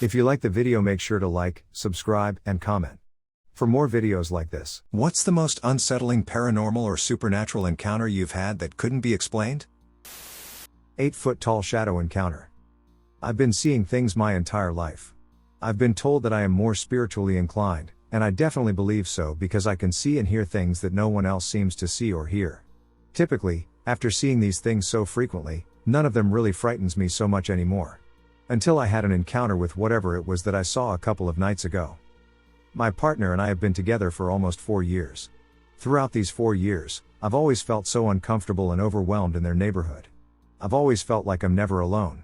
If you like the video, make sure to like, subscribe, and comment for more videos like this. What's the most unsettling paranormal or supernatural encounter you've had that couldn't be explained? 8-foot-tall shadow encounter. I've been seeing things my entire life. I've been told that I am more spiritually inclined, and I definitely believe so because I can see and hear things that no one else seems to see or hear. Typically, after seeing these things so frequently, none of them really frightens me so much anymore. Until I had an encounter with whatever it was that I saw a couple of nights ago. My partner and I have been together for almost 4 years. Throughout these 4 years, I've always felt so uncomfortable and overwhelmed in their neighborhood. I've always felt like I'm never alone.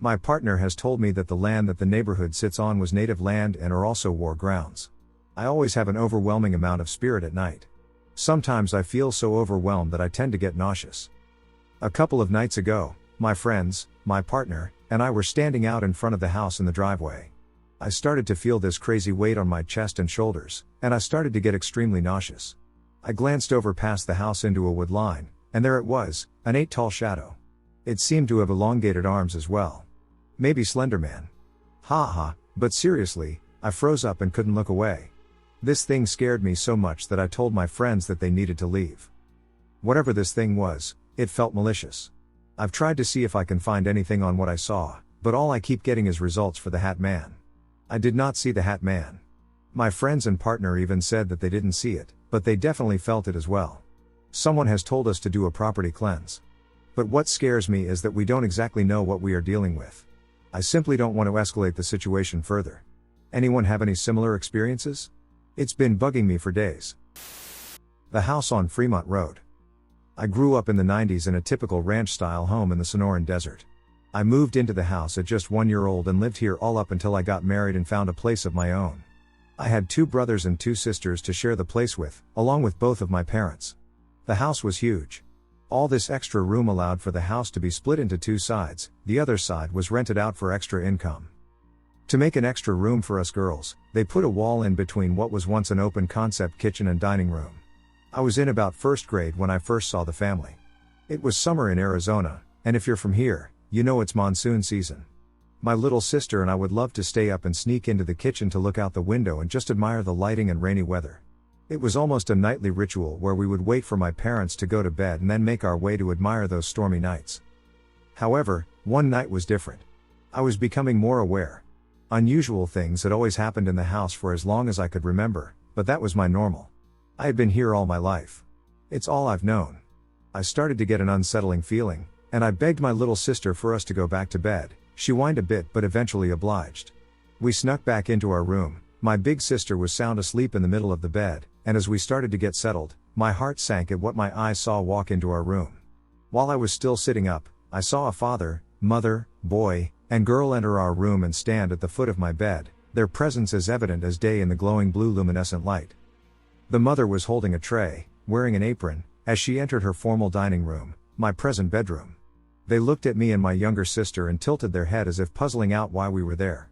My partner has told me that the land that the neighborhood sits on was native land and are also war grounds. I always have an overwhelming amount of spirit at night. Sometimes I feel so overwhelmed that I tend to get nauseous. A couple of nights ago, my friends, my partner, and I were standing out in front of the house in the driveway. I started to feel this crazy weight on my chest and shoulders, and I started to get extremely nauseous. I glanced over past the house into a wood line, and there it was, an 8-tall shadow. It seemed to have elongated arms as well. Maybe Slender Man. Ha ha, but seriously, I froze up and couldn't look away. This thing scared me so much that I told my friends that they needed to leave. Whatever this thing was, it felt malicious. I've tried to see if I can find anything on what I saw, but all I keep getting is results for the Hat Man. I did not see the Hat Man. My friends and partner even said that they didn't see it, but they definitely felt it as well. Someone has told us to do a property cleanse. But what scares me is that we don't exactly know what we are dealing with. I simply don't want to escalate the situation further. Anyone have any similar experiences? It's been bugging me for days. The house on Fremont Road. I grew up in the 90s in a typical ranch-style home in the Sonoran Desert. I moved into the house at just 1 year old and lived here all up until I got married and found a place of my own. I had 2 brothers and 2 sisters to share the place with, along with both of my parents. The house was huge. All this extra room allowed for the house to be split into 2 sides, the other side was rented out for extra income. To make an extra room for us girls, they put a wall in between what was once an open concept kitchen and dining room. I was in about 1st grade when I first saw the family. It was summer in Arizona, and if you're from here, you know it's monsoon season. My little sister and I would love to stay up and sneak into the kitchen to look out the window and just admire the lighting and rainy weather. It was almost a nightly ritual where we would wait for my parents to go to bed and then make our way to admire those stormy nights. However, one night was different. I was becoming more aware. Unusual things had always happened in the house for as long as I could remember, but that was my normal. I had been here all my life. It's all I've known. I started to get an unsettling feeling, and I begged my little sister for us to go back to bed. She whined a bit but eventually obliged. We snuck back into our room. My big sister was sound asleep in the middle of the bed, and as we started to get settled, my heart sank at what my eyes saw walk into our room. While I was still sitting up, I saw a father, mother, boy, and girl enter our room and stand at the foot of my bed, their presence as evident as day in the glowing blue luminescent light. The mother was holding a tray, wearing an apron, as she entered her formal dining room, my present bedroom. They looked at me and my younger sister and tilted their head as if puzzling out why we were there.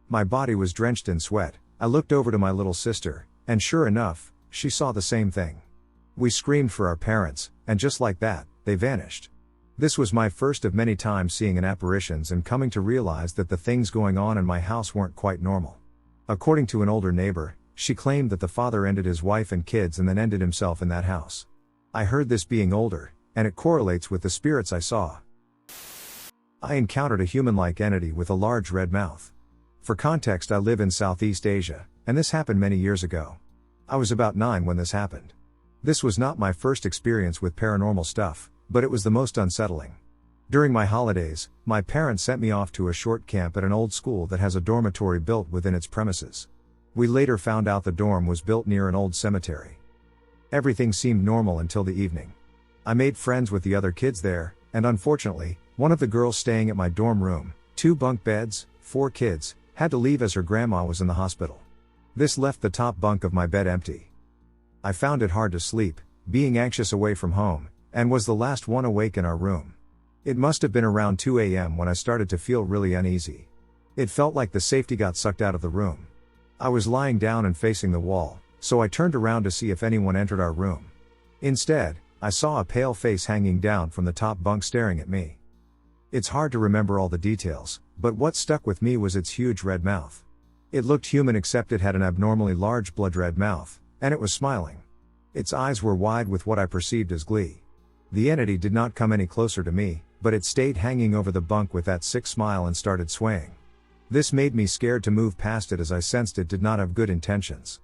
My body was drenched in sweat. I looked over to my little sister, and sure enough, she saw the same thing. We screamed for our parents, and just like that, they vanished. This was my first of many times seeing an apparitions and coming to realize that the things going on in my house weren't quite normal. According to an older neighbor, she claimed that the father ended his wife and kids and then ended himself in that house. I heard this being older, and it correlates with the spirits I saw. I encountered a human-like entity with a large red mouth. For context, I live in Southeast Asia, and this happened many years ago. I was about 9 when this happened. This was not my first experience with paranormal stuff, but it was the most unsettling. During my holidays, my parents sent me off to a short camp at an old school that has a dormitory built within its premises. We later found out the dorm was built near an old cemetery. Everything seemed normal until the evening. I made friends with the other kids there, and unfortunately, one of the girls staying at my dorm room, 2 bunk beds, 4 kids, had to leave as her grandma was in the hospital. This left the top bunk of my bed empty. I found it hard to sleep, being anxious away from home, and was the last one awake in our room. It must have been around 2 a.m. when I started to feel really uneasy. It felt like the safety got sucked out of the room. I was lying down and facing the wall, so I turned around to see if anyone entered our room. Instead, I saw a pale face hanging down from the top bunk staring at me. It's hard to remember all the details, But what stuck with me was its huge red mouth. It looked human except it had an abnormally large blood-red mouth, and it was smiling. Its eyes were wide with what I perceived as glee. The entity did not come any closer to me, but it stayed hanging over the bunk with that sick smile and started swaying. This made me scared to move past it as I sensed it did not have good intentions.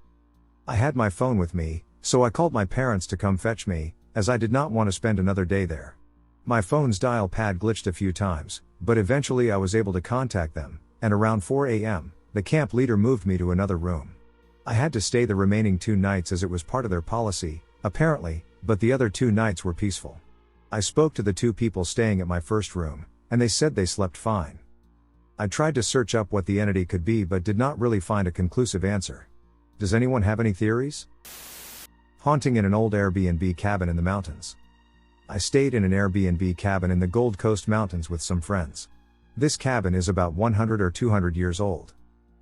I had my phone with me, so I called my parents to come fetch me, as I did not want to spend another day there. My phone's dial pad glitched a few times, but eventually I was able to contact them, and around 4 a.m., the camp leader moved me to another room. I had to stay the remaining 2 nights as it was part of their policy, apparently, but the other 2 nights were peaceful. I spoke to the 2 people staying at my first room, and they said they slept fine. I tried to search up what the entity could be but did not really find a conclusive answer. Does anyone have any theories? Haunting in an old Airbnb cabin in the mountains. I stayed in an Airbnb cabin in the Gold Coast Mountains with some friends. This cabin is about 100 or 200 years old.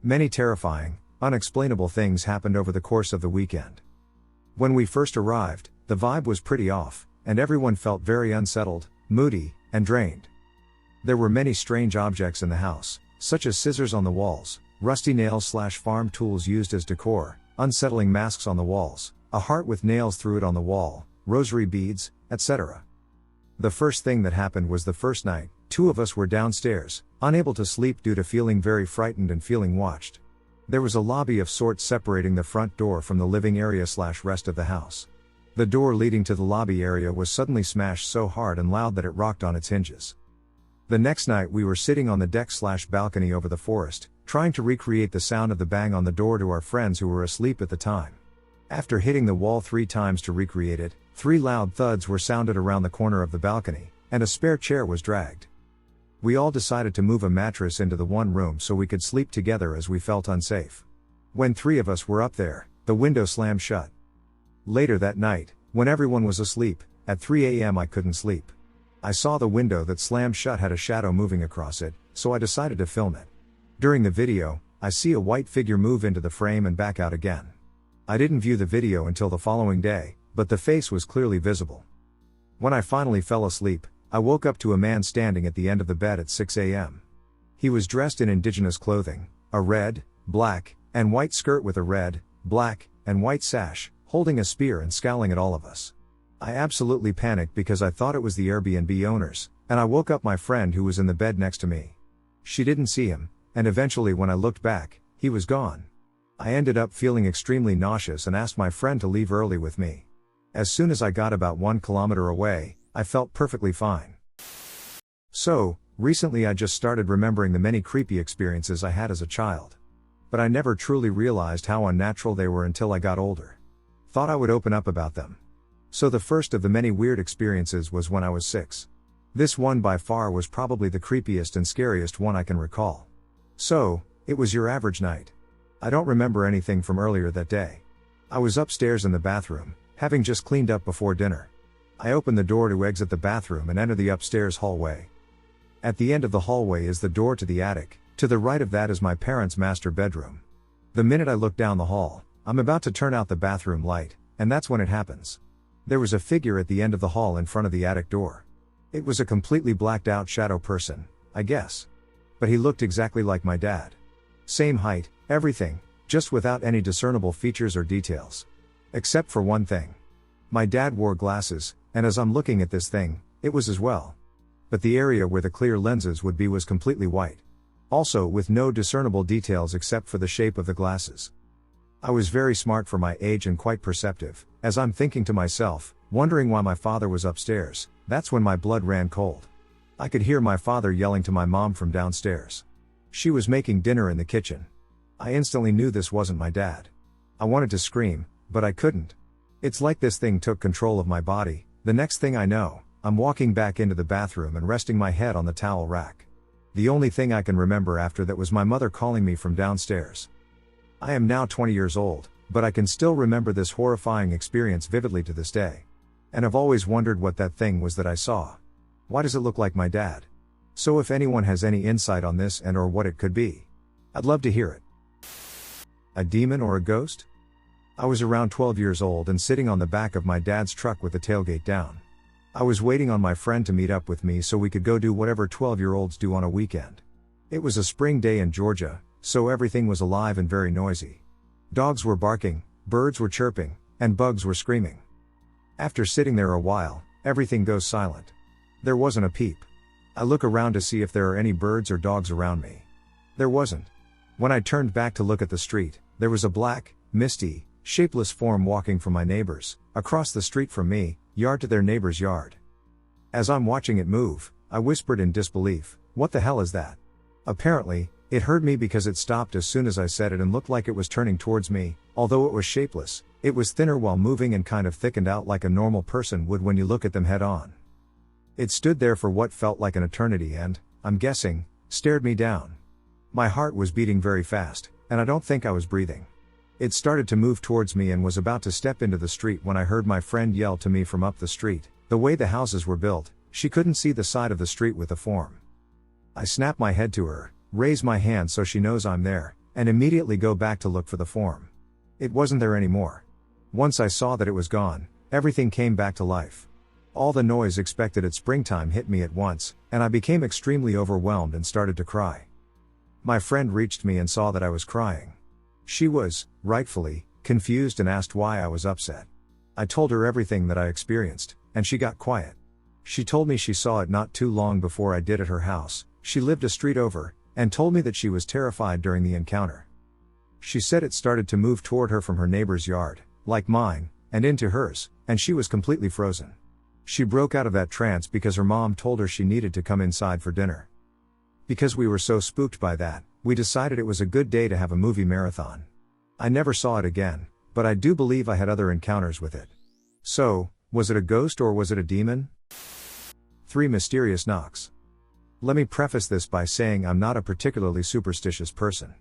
Many terrifying, unexplainable things happened over the course of the weekend. When we first arrived, the vibe was pretty off, and everyone felt very unsettled, moody, and drained. There were many strange objects in the house, such as scissors on the walls, rusty nails/farm tools used as decor, unsettling masks on the walls, a heart with nails through it on the wall, rosary beads, etc. The first thing that happened was the first night, 2 of us were downstairs, unable to sleep due to feeling very frightened and feeling watched. There was a lobby of sorts separating the front door from the living area/rest of the house. The door leading to the lobby area was suddenly smashed so hard and loud that it rocked on its hinges. The next night we were sitting on the deck/balcony over the forest, trying to recreate the sound of the bang on the door to our friends who were asleep at the time. After hitting the wall 3 times to recreate it, 3 loud thuds were sounded around the corner of the balcony, and a spare chair was dragged. We all decided to move a mattress into the one room so we could sleep together as we felt unsafe. When 3 of us were up there, the window slammed shut. Later that night, when everyone was asleep, at 3 a.m. I couldn't sleep. I saw the window that slammed shut had a shadow moving across it, so I decided to film it. During the video, I see a white figure move into the frame and back out again. I didn't view the video until the following day, but the face was clearly visible. When I finally fell asleep, I woke up to a man standing at the end of the bed at 6 a.m. He was dressed in indigenous clothing, a red, black, and white skirt with a red, black, and white sash, holding a spear and scowling at all of us. I absolutely panicked because I thought it was the Airbnb owners, and I woke up my friend who was in the bed next to me. She didn't see him, and eventually when I looked back, he was gone. I ended up feeling extremely nauseous and asked my friend to leave early with me. As soon as I got about 1 kilometer away, I felt perfectly fine. So, recently I just started remembering the many creepy experiences I had as a child. But I never truly realized how unnatural they were until I got older. Thought I would open up about them. So the first of the many weird experiences was when I was 6. This one by far was probably the creepiest and scariest one I can recall. So, it was your average night. I don't remember anything from earlier that day. I was upstairs in the bathroom, having just cleaned up before dinner. I opened the door to exit the bathroom and enter the upstairs hallway. At the end of the hallway is the door to the attic, to the right of that is my parents' master bedroom. The minute I look down the hall, I'm about to turn out the bathroom light, and that's when it happens. There was a figure at the end of the hall in front of the attic door. It was a completely blacked out shadow person, I guess. But he looked exactly like my dad. Same height, everything, just without any discernible features or details. Except for one thing. My dad wore glasses, and as I'm looking at this thing, it was as well. But the area where the clear lenses would be was completely white. Also with no discernible details except for the shape of the glasses. I was very smart for my age and quite perceptive, as I'm thinking to myself, wondering why my father was upstairs. That's when my blood ran cold. I could hear my father yelling to my mom from downstairs. She was making dinner in the kitchen. I instantly knew this wasn't my dad. I wanted to scream, but I couldn't. It's like this thing took control of my body. The next thing I know, I'm walking back into the bathroom and resting my head on the towel rack. The only thing I can remember after that was my mother calling me from downstairs. I am now 20 years old, but I can still remember this horrifying experience vividly to this day. And I've always wondered what that thing was that I saw. Why does it look like my dad? So if anyone has any insight on this and or what it could be, I'd love to hear it. A demon or a ghost? I was around 12 years old and sitting on the back of my dad's truck with the tailgate down. I was waiting on my friend to meet up with me so we could go do whatever 12-year-olds do on a weekend. It was a spring day in Georgia, so everything was alive and very noisy. Dogs were barking, birds were chirping, and bugs were screaming. After sitting there a while, everything goes silent. There wasn't a peep. I look around to see if there are any birds or dogs around me. There wasn't. When I turned back to look at the street, there was a black, misty, shapeless form walking from my neighbors, across the street from me, yard to their neighbor's yard. As I'm watching it move, I whispered in disbelief, "What the hell is that?" Apparently, it heard me because it stopped as soon as I said it and looked like it was turning towards me. Although it was shapeless, it was thinner while moving and kind of thickened out like a normal person would when you look at them head on. It stood there for what felt like an eternity and, I'm guessing, stared me down. My heart was beating very fast, and I don't think I was breathing. It started to move towards me and was about to step into the street when I heard my friend yell to me from up the street. The way the houses were built, she couldn't see the side of the street with the form. I snap my head to her, raise my hand so she knows I'm there, and immediately go back to look for the form. It wasn't there anymore. Once I saw that it was gone, everything came back to life. All the noise expected at springtime hit me at once, and I became extremely overwhelmed and started to cry. My friend reached me and saw that I was crying. She was, rightfully, confused and asked why I was upset. I told her everything that I experienced, and she got quiet. She told me she saw it not too long before I did at her house. She lived a street over, and told me that she was terrified during the encounter. She said it started to move toward her from her neighbor's yard, like mine, and into hers, and she was completely frozen. She broke out of that trance because her mom told her she needed to come inside for dinner. Because we were so spooked by that, we decided it was a good day to have a movie marathon. I never saw it again, but I do believe I had other encounters with it. So, was it a ghost or was it a demon? 3 mysterious knocks. Let me preface this by saying I'm not a particularly superstitious person.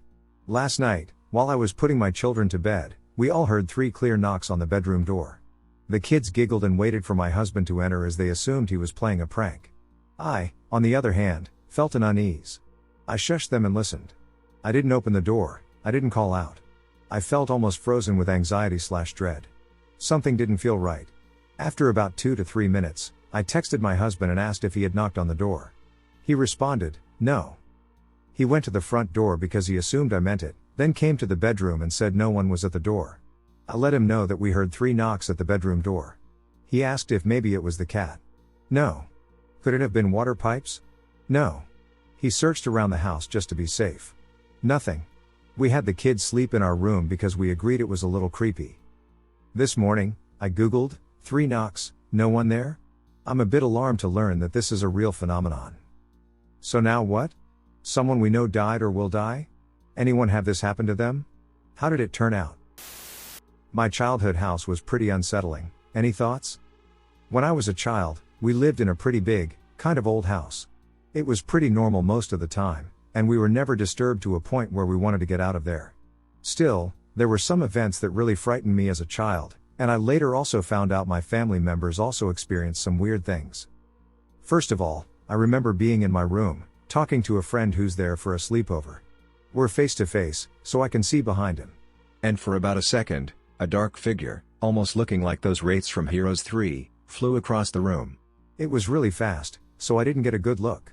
Last night, while I was putting my children to bed, we all heard 3 clear knocks on the bedroom door. The kids giggled and waited for my husband to enter as they assumed he was playing a prank. I, on the other hand, felt an unease. I shushed them and listened. I didn't open the door, I didn't call out. I felt almost frozen with anxiety/dread. Something didn't feel right. After about 2 to 3 minutes, I texted my husband and asked if he had knocked on the door. He responded, "No." He went to the front door because he assumed I meant it, then came to the bedroom and said no one was at the door. I let him know that we heard 3 knocks at the bedroom door. He asked if maybe it was the cat. No. Could it have been water pipes? No. He searched around the house just to be safe. Nothing. We had the kids sleep in our room because we agreed it was a little creepy. This morning, I googled, 3 knocks, no one there? I'm a bit alarmed to learn that this is a real phenomenon. So now what? Someone we know died or will die? Anyone have this happen to them? How did it turn out? My childhood house was pretty unsettling. Any thoughts? When I was a child, we lived in a pretty big, kind of old house. It was pretty normal most of the time, and we were never disturbed to a point where we wanted to get out of there. Still, there were some events that really frightened me as a child, and I later also found out my family members also experienced some weird things. First of all, I remember being in my room, talking to a friend who's there for a sleepover. We're face to face, so I can see behind him. And for about a second, a dark figure, almost looking like those wraiths from Heroes 3, flew across the room. It was really fast, so I didn't get a good look.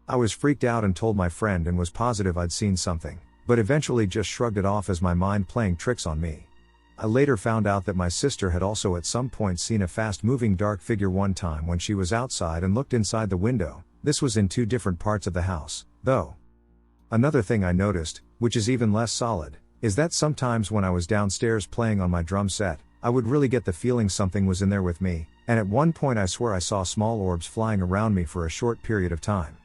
I was freaked out and told my friend and was positive I'd seen something, but eventually just shrugged it off as my mind playing tricks on me. I later found out that my sister had also at some point seen a fast-moving dark figure one time when she was outside and looked inside the window. This was in 2 different parts of the house, though. Another thing I noticed, which is even less solid, is that sometimes when I was downstairs playing on my drum set, I would really get the feeling something was in there with me, and at one point I swear I saw small orbs flying around me for a short period of time.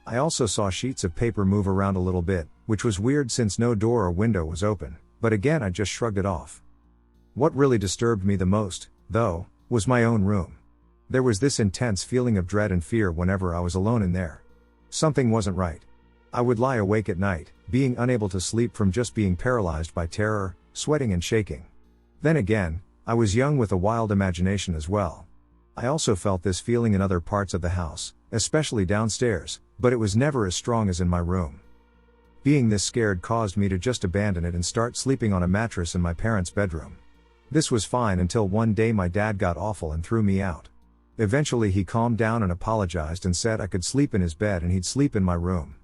I also saw sheets of paper move around a little bit, which was weird since no door or window was open, but again I just shrugged it off. What really disturbed me the most, though, was my own room. There was this intense feeling of dread and fear whenever I was alone in there. Something wasn't right. I would lie awake at night, being unable to sleep from just being paralyzed by terror, sweating and shaking. Then again, I was young with a wild imagination as well. I also felt this feeling in other parts of the house, especially downstairs, but it was never as strong as in my room. Being this scared caused me to just abandon it and start sleeping on a mattress in my parents' bedroom. This was fine until one day my dad got awful and threw me out. Eventually he calmed down and apologized and said I could sleep in his bed and he'd sleep in my room.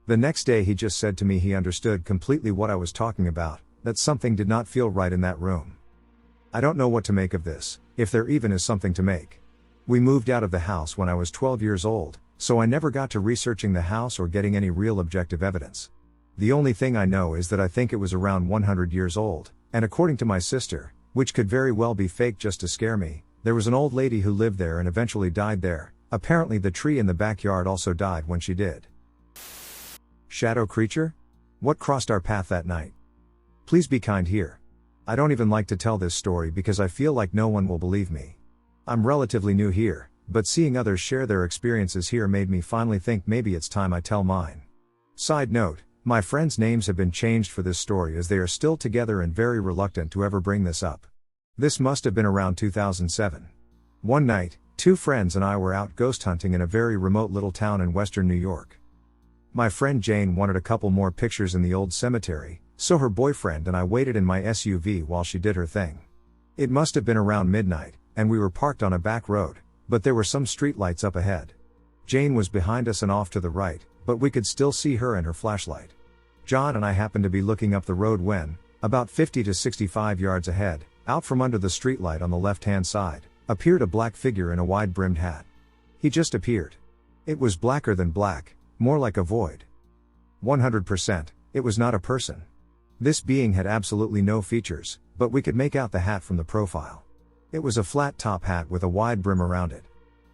The next day he just said to me he understood completely what I was talking about, that something did not feel right in that room. I don't know what to make of this, if there even is something to make. We moved out of the house when I was 12 years old, so I never got to researching the house or getting any real objective evidence. The only thing I know is that I think it was around 100 years old, and according to my sister, which could very well be fake just to scare me, there was an old lady who lived there and eventually died there. Apparently the tree in the backyard also died when she did. Shadow creature? What crossed our path that night? Please be kind here. I don't even like to tell this story because I feel like no one will believe me. I'm relatively new here, but seeing others share their experiences here made me finally think maybe it's time I tell mine. Side note, my friends' names have been changed for this story as they are still together and very reluctant to ever bring this up. This must have been around 2007. One night, 2 friends and I were out ghost hunting in a very remote little town in western New York. My friend Jane wanted a couple more pictures in the old cemetery, so her boyfriend and I waited in my SUV while she did her thing. It must have been around midnight, and we were parked on a back road, but there were some street lights up ahead. Jane was behind us and off to the right, but we could still see her and her flashlight. John and I happened to be looking up the road when, about 50 to 65 yards ahead, out from under the streetlight on the left-hand side, appeared a black figure in a wide-brimmed hat. He just appeared. It was blacker than black, more like a void. 100%, it was not a person. This being had absolutely no features, but we could make out the hat from the profile. It was a flat top hat with a wide brim around it.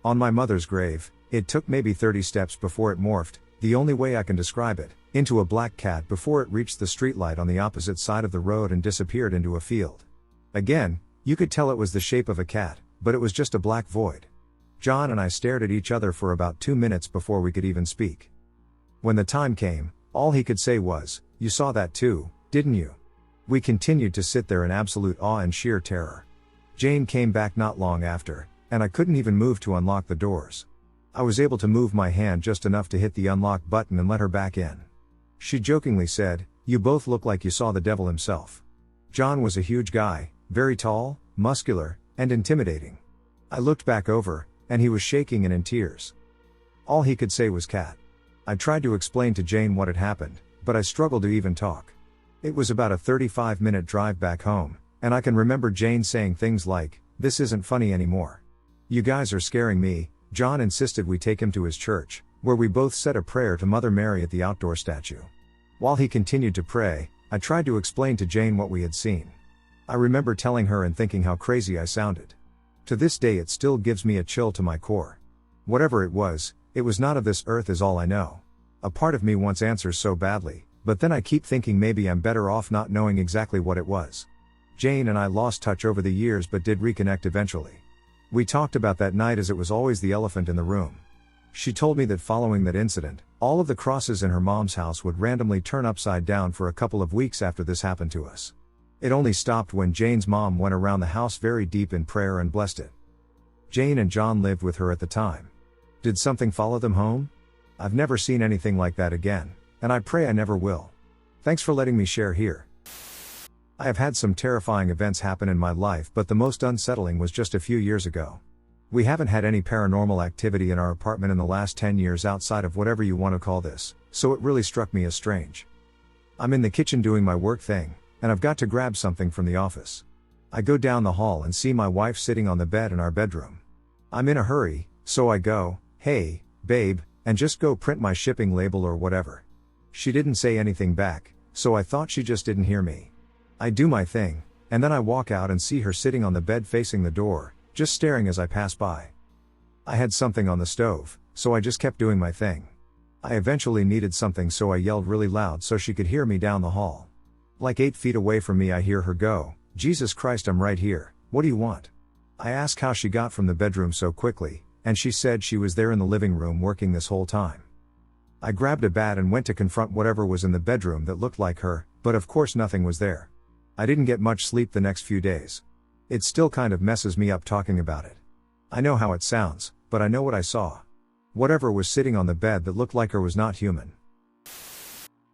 On my mother's grave, it took maybe 30 steps before it morphed, the only way I can describe it, into a black cat before it reached the streetlight on the opposite side of the road and disappeared into a field. Again, you could tell it was the shape of a cat, but it was just a black void. John and I stared at each other for about 2 minutes before we could even speak. When the time came, all he could say was, "You saw that too, didn't you?" We continued to sit there in absolute awe and sheer terror. Jane came back not long after, and I couldn't even move to unlock the doors. I was able to move my hand just enough to hit the unlock button and let her back in. She jokingly said, "You both look like you saw the devil himself." John was a huge guy, very tall, muscular, and intimidating. I looked back over, and he was shaking and in tears. All he could say was cat. I tried to explain to Jane what had happened, but I struggled to even talk. It was about a 35-minute drive back home, and I can remember Jane saying things like, "This isn't funny anymore. You guys are scaring me." John insisted we take him to his church, where we both said a prayer to Mother Mary at the outdoor statue. While he continued to pray, I tried to explain to Jane what we had seen. I remember telling her and thinking how crazy I sounded. To this day it still gives me a chill to my core. Whatever it was not of this earth is all I know. A part of me wants answers so badly, but then I keep thinking maybe I'm better off not knowing exactly what it was. Jane and I lost touch over the years but did reconnect eventually. We talked about that night as it was always the elephant in the room. She told me that following that incident, all of the crosses in her mom's house would randomly turn upside down for a couple of weeks after this happened to us. It only stopped when Jane's mom went around the house very deep in prayer and blessed it. Jane and John lived with her at the time. Did something follow them home? I've never seen anything like that again, and I pray I never will. Thanks for letting me share here. I have had some terrifying events happen in my life, but the most unsettling was just a few years ago. We haven't had any paranormal activity in our apartment in the last 10 years outside of whatever you want to call this, so it really struck me as strange. I'm in the kitchen doing my work thing, and I've got to grab something from the office. I go down the hall and see my wife sitting on the bed in our bedroom. I'm in a hurry, so I go, "Hey, babe," and just go print my shipping label or whatever. She didn't say anything back, so I thought she just didn't hear me. I do my thing, and then I walk out and see her sitting on the bed facing the door, just staring as I pass by. I had something on the stove, so I just kept doing my thing. I eventually needed something, so I yelled really loud so she could hear me down the hall. Like 8 feet away from me I hear her go, "Jesus Christ, I'm right here, what do you want?" I asked how she got from the bedroom so quickly, and she said she was there in the living room working this whole time. I grabbed a bat and went to confront whatever was in the bedroom that looked like her, but of course nothing was there. I didn't get much sleep the next few days. It still kind of messes me up talking about it. I know how it sounds, but I know what I saw. Whatever was sitting on the bed that looked like her was not human.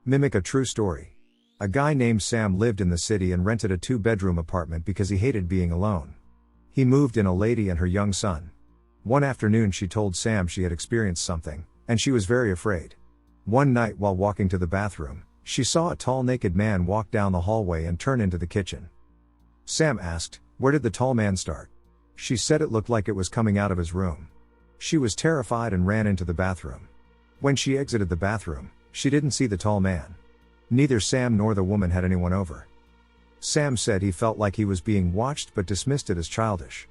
Mimic a true story. A guy named Sam lived in the city and rented a 2-bedroom apartment because he hated being alone. He moved in a lady and her young son. One afternoon she told Sam she had experienced something, and she was very afraid. One night while walking to the bathroom, she saw a tall naked man walk down the hallway and turn into the kitchen. Sam asked, "Where did the tall man start?" She said it looked like it was coming out of his room. She was terrified and ran into the bathroom. When she exited the bathroom, she didn't see the tall man. Neither Sam nor the woman had anyone over. Sam said he felt like he was being watched but dismissed it as childish.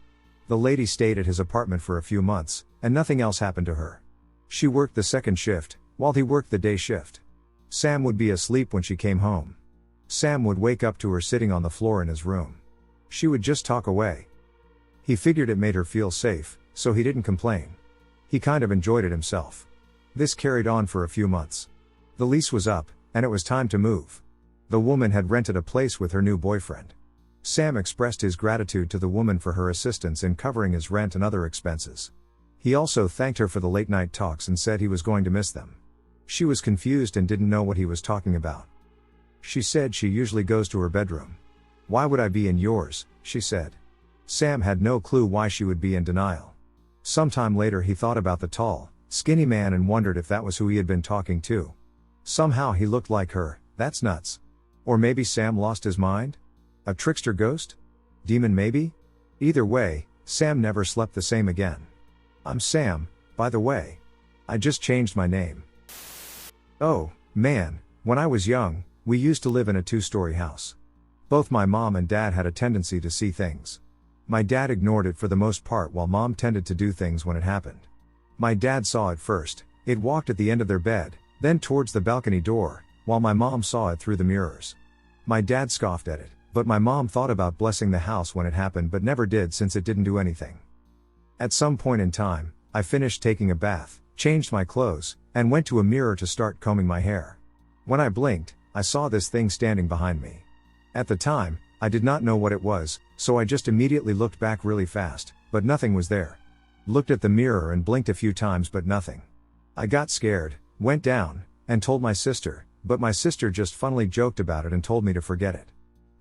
The lady stayed at his apartment for a few months, and nothing else happened to her. She worked the second shift, while he worked the day shift. Sam would be asleep when she came home. Sam would wake up to her sitting on the floor in his room. She would just talk away. He figured it made her feel safe, so he didn't complain. He kind of enjoyed it himself. This carried on for a few months. The lease was up, and it was time to move. The woman had rented a place with her new boyfriend. Sam expressed his gratitude to the woman for her assistance in covering his rent and other expenses. He also thanked her for the late-night talks and said he was going to miss them. She was confused and didn't know what he was talking about. She said she usually goes to her bedroom. "Why would I be in yours?" she said. Sam had no clue why she would be in denial. Sometime later he thought about the tall, skinny man and wondered if that was who he had been talking to. Somehow he looked like her. That's nuts. Or maybe Sam lost his mind? A trickster ghost? Demon maybe? Either way, Sam never slept the same again. I'm Sam, by the way. I just changed my name. Oh, man, when I was young, we used to live in a 2-story house. Both my mom and dad had a tendency to see things. My dad ignored it for the most part while mom tended to do things when it happened. My dad saw it first. It walked at the end of their bed, then towards the balcony door, while my mom saw it through the mirrors. My dad scoffed at it, but my mom thought about blessing the house when it happened but never did since it didn't do anything. At some point in time, I finished taking a bath, changed my clothes, and went to a mirror to start combing my hair. When I blinked, I saw this thing standing behind me. At the time, I did not know what it was, so I just immediately looked back really fast, but nothing was there. Looked at the mirror and blinked a few times but nothing. I got scared, went down, and told my sister, but my sister just funnily joked about it and told me to forget it.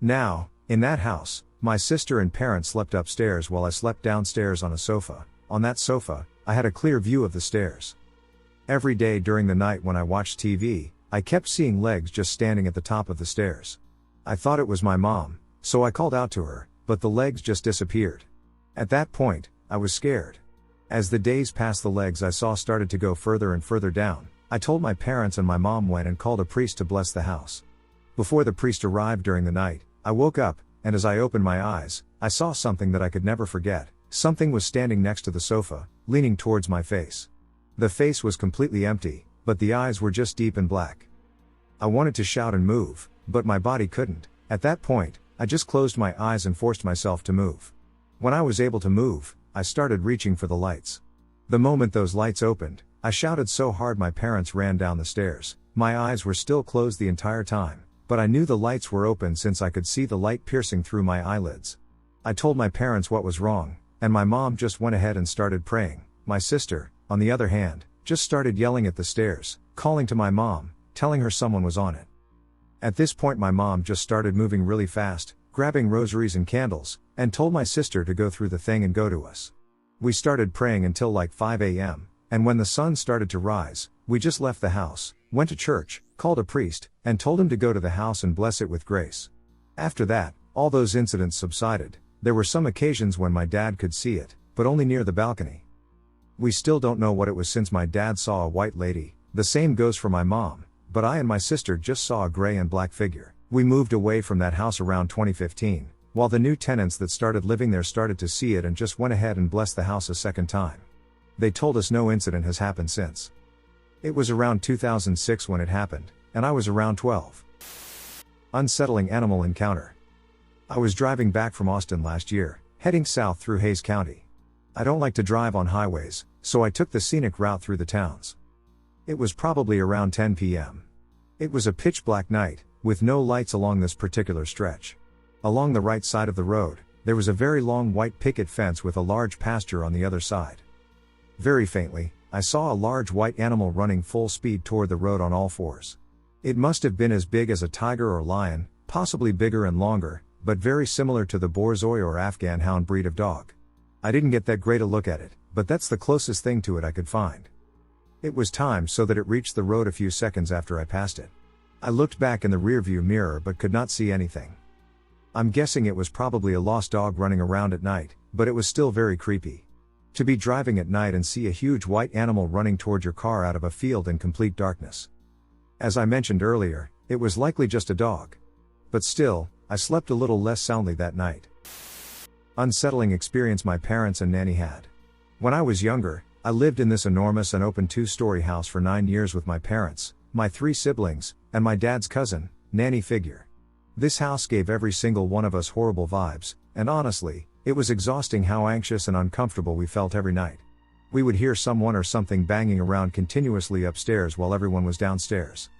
Now, in that house, my sister and parents slept upstairs while I slept downstairs on a sofa. On that sofa, I had a clear view of the stairs. Every day during the night when I watched TV, I kept seeing legs just standing at the top of the stairs. I thought it was my mom, so I called out to her, but the legs just disappeared. At that point, I was scared. As the days passed, the legs I saw started to go further and further down. I told my parents and my mom went and called a priest to bless the house. Before the priest arrived during the night, I woke up, and as I opened my eyes, I saw something that I could never forget. Something was standing next to the sofa, leaning towards my face. The face was completely empty, but the eyes were just deep and black. I wanted to shout and move, but my body couldn't. At that point, I just closed my eyes and forced myself to move. When I was able to move, I started reaching for the lights. The moment those lights opened, I shouted so hard my parents ran down the stairs. My eyes were still closed the entire time, but I knew the lights were open since I could see the light piercing through my eyelids. I told my parents what was wrong, and my mom just went ahead and started praying. My sister, on the other hand, just started yelling at the stairs, calling to my mom, telling her someone was on it. At this point my mom just started moving really fast, grabbing rosaries and candles, and told my sister to go through the thing and go to us. We started praying until like 5 a.m., and when the sun started to rise, we just left the house, went to church, called a priest, and told him to go to the house and bless it with grace. After that, all those incidents subsided. There were some occasions when my dad could see it, but only near the balcony. We still don't know what it was since my dad saw a white lady. The same goes for my mom, but I and my sister just saw a gray and black figure. We moved away from that house around 2015, while the new tenants that started living there started to see it and just went ahead and blessed the house a second time. They told us no incident has happened since. It was around 2006 when it happened, and I was around 12. Unsettling animal encounter. I was driving back from Austin last year, heading south through Hayes County. I don't like to drive on highways, so I took the scenic route through the towns. It was probably around 10 p.m. It was a pitch black night, with no lights along this particular stretch. Along the right side of the road, there was a very long white picket fence with a large pasture on the other side. Very faintly, I saw a large white animal running full speed toward the road on all fours. It must have been as big as a tiger or lion, possibly bigger and longer, but very similar to the Borzoi or Afghan hound breed of dog. I didn't get that great a look at it, but that's the closest thing to it I could find. It was timed so that it reached the road a few seconds after I passed it. I looked back in the rearview mirror but could not see anything. I'm guessing it was probably a lost dog running around at night, but it was still very creepy. To be driving at night and see a huge white animal running toward your car out of a field in complete darkness. As I mentioned earlier, it was likely just a dog. But still, I slept a little less soundly that night. Unsettling experience my parents and nanny had. When I was younger, I lived in this enormous and open 2-story house for 9 years with my parents, my 3 siblings, and my dad's cousin, nanny figure. This house gave every single one of us horrible vibes, and honestly, it was exhausting how anxious and uncomfortable we felt every night. We would hear someone or something banging around continuously upstairs while everyone was downstairs.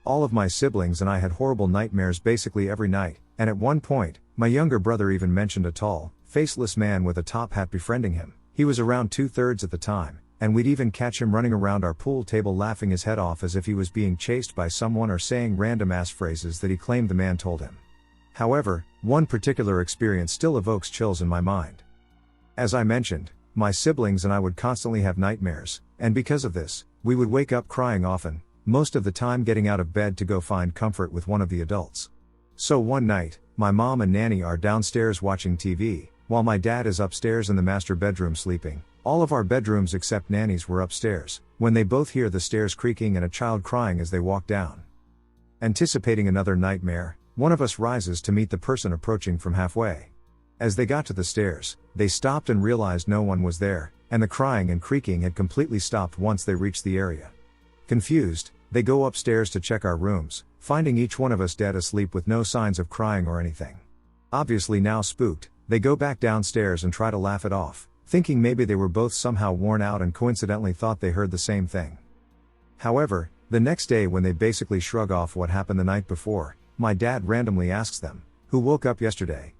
All of my siblings and I had horrible nightmares basically every night, and at one point, my younger brother even mentioned a tall, faceless man with a top hat befriending him. He was around 2/3 at the time, and we'd even catch him running around our pool table laughing his head off as if he was being chased by someone or saying random ass phrases that he claimed the man told him. However, one particular experience still evokes chills in my mind. As I mentioned, my siblings and I would constantly have nightmares, and because of this, we would wake up crying often, most of the time getting out of bed to go find comfort with one of the adults. So one night, my mom and nanny are downstairs watching TV, while my dad is upstairs in the master bedroom sleeping. All of our bedrooms except nanny's were upstairs, when they both hear the stairs creaking and a child crying as they walk down. Anticipating another nightmare, one of us rises to meet the person approaching from halfway. As they got to the stairs, they stopped and realized no one was there, and the crying and creaking had completely stopped once they reached the area. Confused, they go upstairs to check our rooms, finding each one of us dead asleep with no signs of crying or anything. Obviously now spooked, they go back downstairs and try to laugh it off, thinking maybe they were both somehow worn out and coincidentally thought they heard the same thing. However, the next day when they basically shrug off what happened the night before, my dad randomly asks them, "Who woke up yesterday?"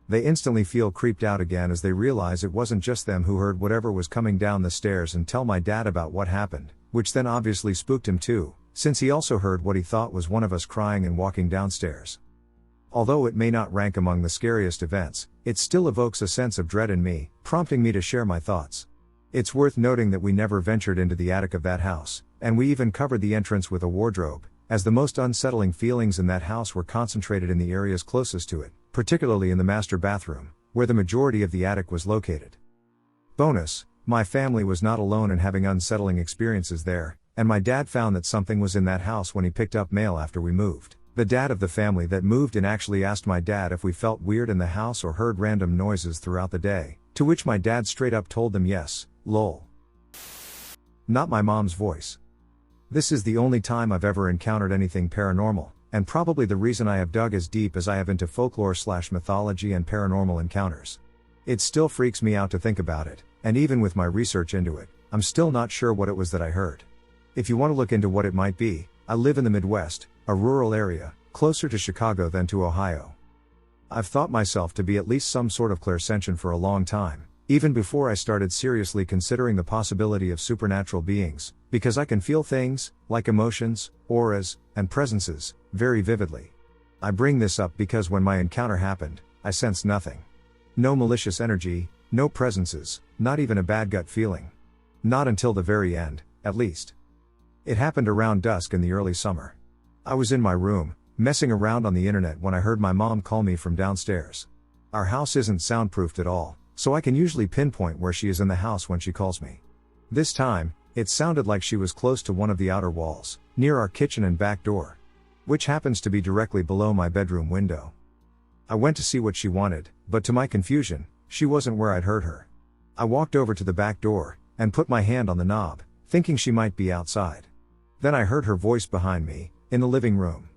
They instantly feel creeped out again as they realize it wasn't just them who heard whatever was coming down the stairs and tell my dad about what happened, which then obviously spooked him too, since he also heard what he thought was one of us crying and walking downstairs. Although it may not rank among the scariest events, it still evokes a sense of dread in me, prompting me to share my thoughts. It's worth noting that we never ventured into the attic of that house, and we even covered the entrance with a wardrobe, as the most unsettling feelings in that house were concentrated in the areas closest to it, particularly in the master bathroom, where the majority of the attic was located. Bonus, my family was not alone in having unsettling experiences there, and my dad found that something was in that house when he picked up mail after we moved. The dad of the family that moved in actually asked my dad if we felt weird in the house or heard random noises throughout the day, to which my dad straight up told them yes, lol. Not my mom's voice. This is the only time I've ever encountered anything paranormal, and probably the reason I have dug as deep as I have into folklore/mythology and paranormal encounters. It still freaks me out to think about it, and even with my research into it, I'm still not sure what it was that I heard. If you want to look into what it might be, I live in the Midwest, a rural area, closer to Chicago than to Ohio. I've thought myself to be at least some sort of clairsentient for a long time, even before I started seriously considering the possibility of supernatural beings, because I can feel things, like emotions, auras, and presences, very vividly. I bring this up because when my encounter happened, I sensed nothing. No malicious energy, no presences, not even a bad gut feeling. Not until the very end, at least. It happened around dusk in the early summer. I was in my room, messing around on the internet when I heard my mom call me from downstairs. Our house isn't soundproofed at all, so I can usually pinpoint where she is in the house when she calls me. This time, it sounded like she was close to one of the outer walls, near our kitchen and back door, which happens to be directly below my bedroom window. I went to see what she wanted, but to my confusion, she wasn't where I'd heard her. I walked over to the back door, and put my hand on the knob, thinking she might be outside. Then I heard her voice behind me, in the living room.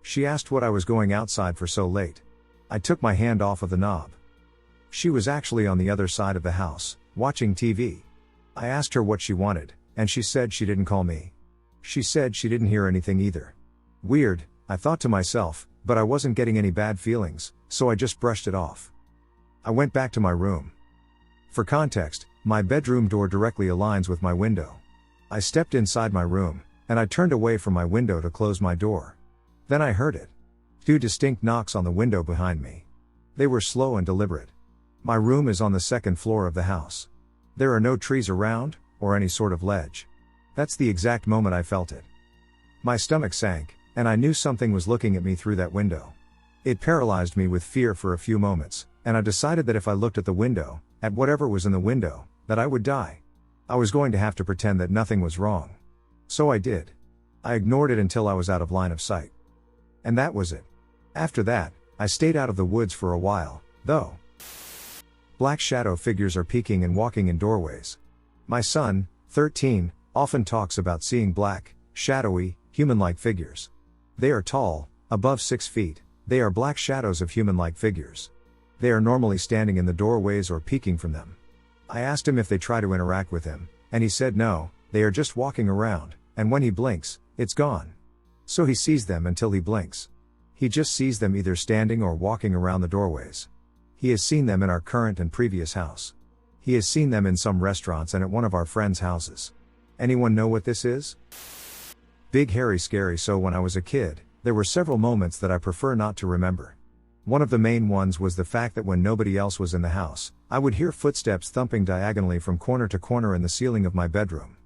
She asked what I was going outside for so late. I took my hand off of the knob. She was actually on the other side of the house, watching TV. I asked her what she wanted, and she said she didn't call me. She said she didn't hear anything either. Weird, I thought to myself, but I wasn't getting any bad feelings, so I just brushed it off. I went back to my room. For context, my bedroom door directly aligns with my window. I stepped inside my room, and I turned away from my window to close my door. Then I heard it. 2 distinct knocks on the window behind me. They were slow and deliberate. My room is on the 2nd floor of the house. There are no trees around, or any sort of ledge. That's the exact moment I felt it. My stomach sank, and I knew something was looking at me through that window. It paralyzed me with fear for a few moments, and I decided that if I looked at the window, at whatever was in the window, that I would die. I was going to have to pretend that nothing was wrong. So I did. I ignored it until I was out of line of sight. And that was it. After that, I stayed out of the woods for a while, though. Black shadow figures are peeking and walking in doorways. My son, 13, often talks about seeing black, shadowy, human-like figures. They are tall, above 6 feet, they are black shadows of human-like figures. They are normally standing in the doorways or peeking from them. I asked him if they try to interact with him, and he said no, they are just walking around, and when he blinks, it's gone. So he sees them until he blinks. He just sees them either standing or walking around the doorways. He has seen them in our current and previous house. He has seen them in some restaurants and at one of our friends' houses. Anyone know what this is? Big hairy scary. So when I was a kid, there were several moments that I prefer not to remember. One of the main ones was the fact that when nobody else was in the house, I would hear footsteps thumping diagonally from corner to corner in the ceiling of my bedroom.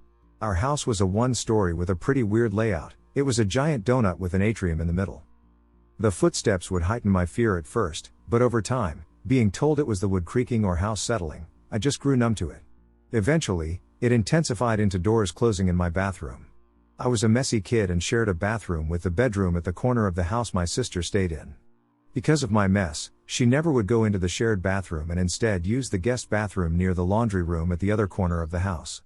Our house was a one-story with a pretty weird layout. It was a giant donut with an atrium in the middle. The footsteps would heighten my fear at first, but over time, being told it was the wood creaking or house settling, I just grew numb to it. Eventually, it intensified into doors closing in my bathroom. I was a messy kid and shared a bathroom with the bedroom at the corner of the house my sister stayed in. Because of my mess, she never would go into the shared bathroom and instead used the guest bathroom near the laundry room at the other corner of the house.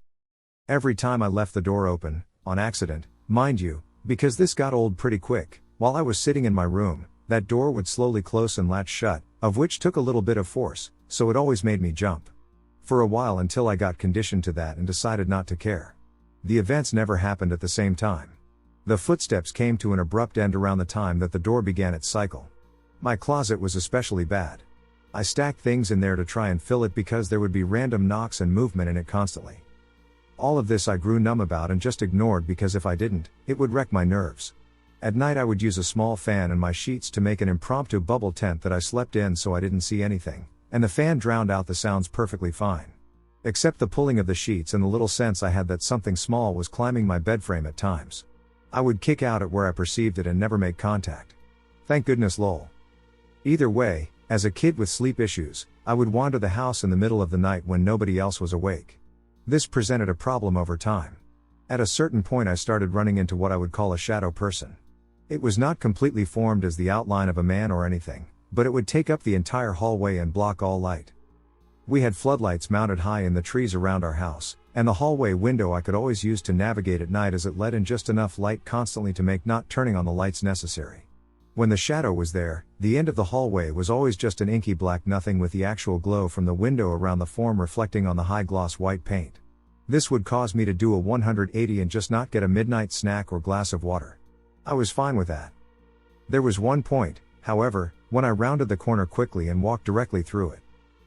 Every time I left the door open, on accident, mind you, because this got old pretty quick, while I was sitting in my room, that door would slowly close and latch shut, of which took a little bit of force, so it always made me jump. For a while until I got conditioned to that and decided not to care. The events never happened at the same time. The footsteps came to an abrupt end around the time that the door began its cycle. My closet was especially bad. I stacked things in there to try and fill it because there would be random knocks and movement in it constantly. All of this I grew numb about and just ignored because if I didn't, it would wreck my nerves. At night I would use a small fan and my sheets to make an impromptu bubble tent that I slept in so I didn't see anything, and the fan drowned out the sounds perfectly fine. Except the pulling of the sheets and the little sense I had that something small was climbing my bedframe at times. I would kick out at where I perceived it and never make contact. Thank goodness lol. Either way, as a kid with sleep issues, I would wander the house in the middle of the night when nobody else was awake. This presented a problem over time. At a certain point I started running into what I would call a shadow person. It was not completely formed as the outline of a man or anything, but it would take up the entire hallway and block all light. We had floodlights mounted high in the trees around our house, and the hallway window I could always use to navigate at night as it let in just enough light constantly to make not turning on the lights necessary. When the shadow was there, the end of the hallway was always just an inky black nothing with the actual glow from the window around the form reflecting on the high gloss white paint. This would cause me to do a 180 and just not get a midnight snack or glass of water. I was fine with that. There was one point, however, when I rounded the corner quickly and walked directly through it.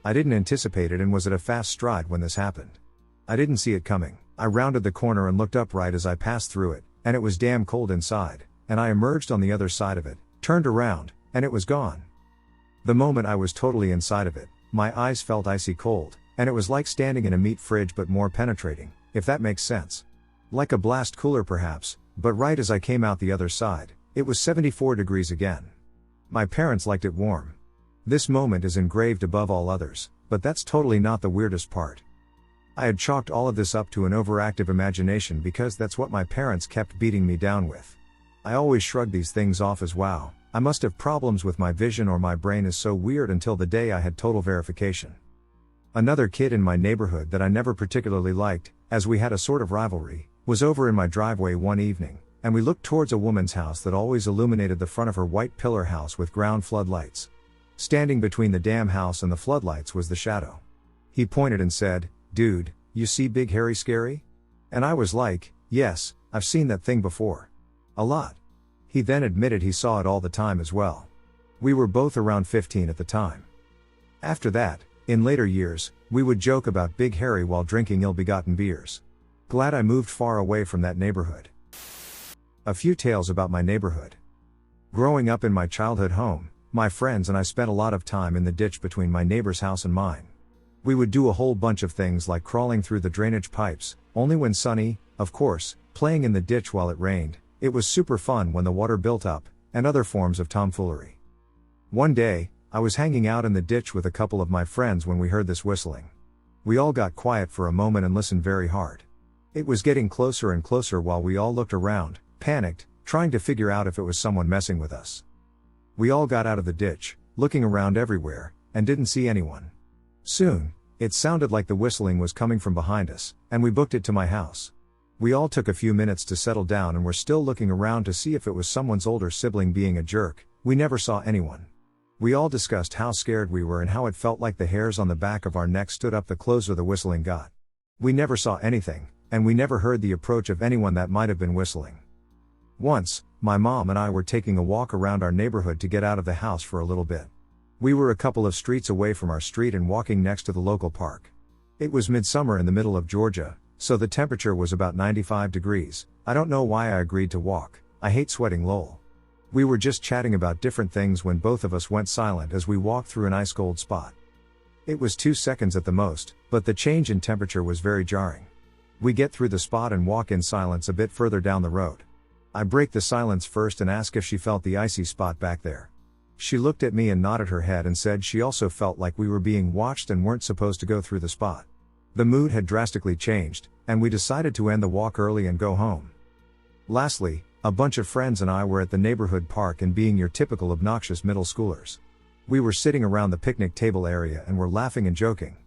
I didn't anticipate it and was at a fast stride when this happened. I didn't see it coming. I rounded the corner and looked up right as I passed through it, and it was damn cold inside, and I emerged on the other side of it, turned around, and it was gone. The moment I was totally inside of it, my eyes felt icy cold, and it was like standing in a meat fridge but more penetrating, if that makes sense. Like a blast cooler perhaps, but right as I came out the other side, it was 74 degrees again. My parents liked it warm. This moment is engraved above all others, but that's totally not the weirdest part. I had chalked all of this up to an overactive imagination because that's what my parents kept beating me down with. I always shrugged these things off as wow, I must have problems with my vision or my brain is so weird until the day I had total verification. Another kid in my neighborhood that I never particularly liked, as we had a sort of rivalry, was over in my driveway one evening, and we looked towards a woman's house that always illuminated the front of her white pillar house with ground floodlights. Standing between the damn house and the floodlights was the shadow. He pointed and said, "Dude, you see Big Hairy Scary?" And I was like, "Yes, I've seen that thing before. A lot." He then admitted he saw it all the time as well. We were both around 15 at the time. After that, in later years, we would joke about Big Harry while drinking ill-begotten beers. Glad I moved far away from that neighborhood. A few tales about my neighborhood. Growing up in my childhood home, my friends and I spent a lot of time in the ditch between my neighbor's house and mine. We would do a whole bunch of things like crawling through the drainage pipes, only when sunny, of course, playing in the ditch while it rained. It was super fun when the water built up, and other forms of tomfoolery. One day, I was hanging out in the ditch with a couple of my friends when we heard this whistling. We all got quiet for a moment and listened very hard. It was getting closer and closer while we all looked around, panicked, trying to figure out if it was someone messing with us. We all got out of the ditch, looking around everywhere, and didn't see anyone. Soon, it sounded like the whistling was coming from behind us, and we booked it to my house. We all took a few minutes to settle down and were still looking around to see if it was someone's older sibling being a jerk. We never saw anyone. We all discussed how scared we were and how it felt like the hairs on the back of our neck stood up the closer the whistling got. We never saw anything, and we never heard the approach of anyone that might have been whistling. Once, my mom and I were taking a walk around our neighborhood to get out of the house for a little bit. We were a couple of streets away from our street and walking next to the local park. It was midsummer in the middle of Georgia, so the temperature was about 95 degrees. I don't know why I agreed to walk. I hate sweating lol. We were just chatting about different things when both of us went silent as we walked through an ice cold spot. It was 2 seconds at the most, but the change in temperature was very jarring. We get through the spot and walk in silence a bit further down the road. I break the silence first and ask if she felt the icy spot back there. She looked at me and nodded her head and said she also felt like we were being watched and weren't supposed to go through the spot. The mood had drastically changed, and we decided to end the walk early and go home. Lastly, a bunch of friends and I were at the neighborhood park and being your typical obnoxious middle schoolers. We were sitting around the picnic table area and were laughing and joking.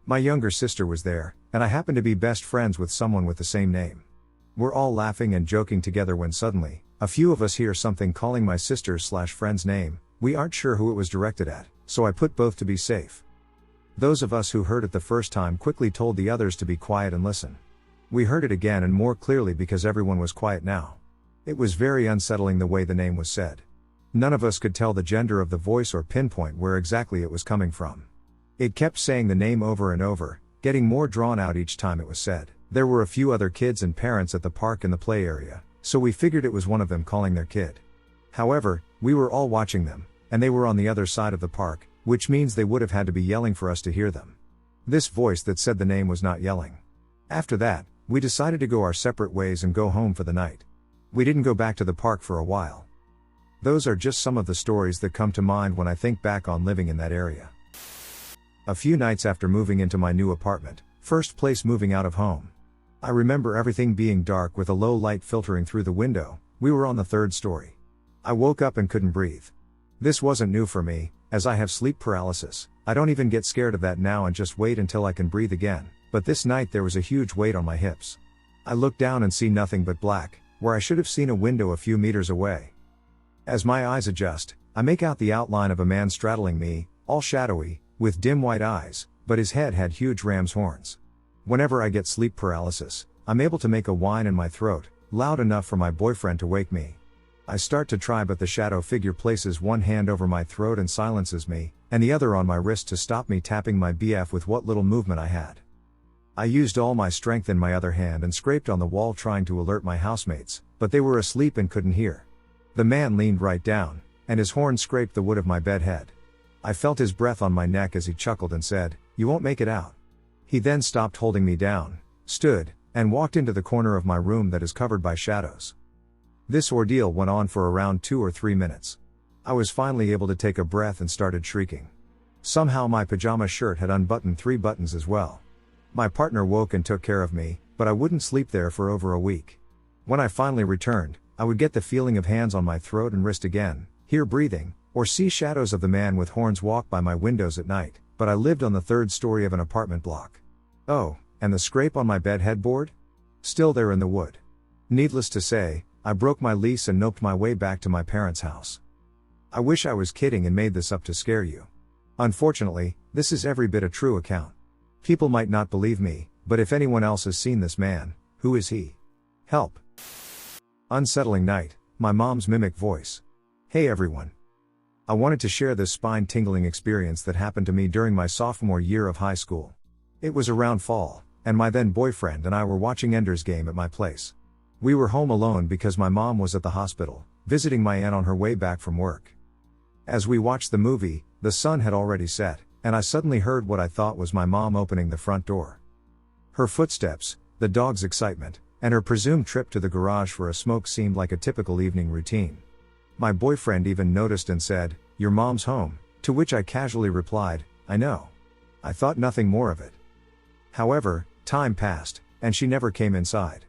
My younger sister was there, and I happened to be best friends with someone with the same name. We're all laughing and joking together when suddenly, a few of us hear something calling my sister's/friend's name. We aren't sure who it was directed at, so I put both to be safe. Those of us who heard it the first time quickly told the others to be quiet and listen. We heard it again and more clearly because everyone was quiet now. It was very unsettling the way the name was said. None of us could tell the gender of the voice or pinpoint where exactly it was coming from. It kept saying the name over and over, getting more drawn out each time it was said. There were a few other kids and parents at the park in the play area, so we figured it was one of them calling their kid. However, we were all watching them, and they were on the other side of the park, which means they would have had to be yelling for us to hear them. This voice that said the name was not yelling. After that, we decided to go our separate ways and go home for the night. We didn't go back to the park for a while. Those are just some of the stories that come to mind when I think back on living in that area. A few nights after moving into my new apartment, first place moving out of home, I remember everything being dark with a low light filtering through the window. We were on the 3rd story. I woke up and couldn't breathe. This wasn't new for me, as I have sleep paralysis. I don't even get scared of that now and just wait until I can breathe again, but this night there was a huge weight on my hips. I look down and see nothing but black, where I should have seen a window a few meters away. As my eyes adjust, I make out the outline of a man straddling me, all shadowy, with dim white eyes, but his head had huge ram's horns. Whenever I get sleep paralysis, I'm able to make a whine in my throat, loud enough for my boyfriend to wake me. I start to try, but the shadow figure places one hand over my throat and silences me, and the other on my wrist to stop me tapping my BF with what little movement I had. I used all my strength in my other hand and scraped on the wall trying to alert my housemates, but they were asleep and couldn't hear. The man leaned right down, and his horn scraped the wood of my bed head. I felt his breath on my neck as he chuckled and said, "You won't make it out." He then stopped holding me down, stood, and walked into the corner of my room that is covered by shadows. This ordeal went on for around 2 or 3 minutes. I was finally able to take a breath and started shrieking. Somehow my pajama shirt had unbuttoned 3 buttons as well. My partner woke and took care of me, but I wouldn't sleep there for over a week. When I finally returned, I would get the feeling of hands on my throat and wrist again, hear breathing, or see shadows of the man with horns walk by my windows at night, but I lived on the 3rd story of an apartment block. Oh, and the scrape on my bed headboard? Still there in the wood. Needless to say, I broke my lease and noped my way back to my parents' house. I wish I was kidding and made this up to scare you. Unfortunately, this is every bit a true account. People might not believe me, but if anyone else has seen this man, who is he? Help. Unsettling night, my mom's mimic voice. Hey everyone. I wanted to share this spine-tingling experience that happened to me during my sophomore year of high school. It was around fall, and my then boyfriend and I were watching Ender's Game at my place. We were home alone because my mom was at the hospital, visiting my aunt on her way back from work. As we watched the movie, the sun had already set, and I suddenly heard what I thought was my mom opening the front door. Her footsteps, the dog's excitement, and her presumed trip to the garage for a smoke seemed like a typical evening routine. My boyfriend even noticed and said, "Your mom's home," to which I casually replied, "I know." I thought nothing more of it. However, time passed, and she never came inside.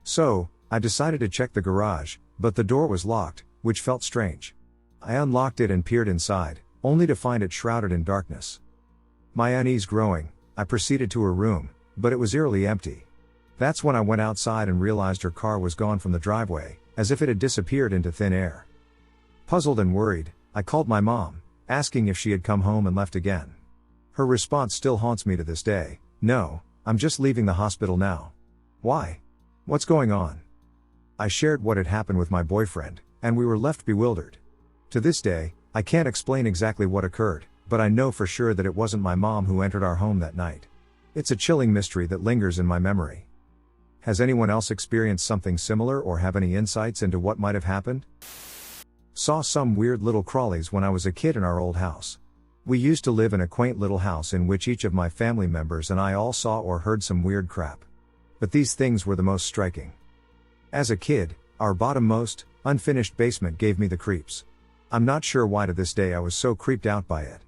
So, I decided to check the garage, but the door was locked, which felt strange. I unlocked it and peered inside, only to find it shrouded in darkness. My unease growing, I proceeded to her room, but it was eerily empty. That's when I went outside and realized her car was gone from the driveway, as if it had disappeared into thin air. Puzzled and worried, I called my mom, asking if she had come home and left again. Her response still haunts me to this day: "No, I'm just leaving the hospital now." Why? What's going on? I shared what had happened with my boyfriend, and we were left bewildered. To this day, I can't explain exactly what occurred, but I know for sure that it wasn't my mom who entered our home that night. It's a chilling mystery that lingers in my memory. Has anyone else experienced something similar or have any insights into what might have happened? Saw some weird little crawlies when I was a kid in our old house. We used to live in a quaint little house in which each of my family members and I all saw or heard some weird crap. But these things were the most striking. As a kid, our bottommost, unfinished basement gave me the creeps. I'm not sure why to this day I was so creeped out by it.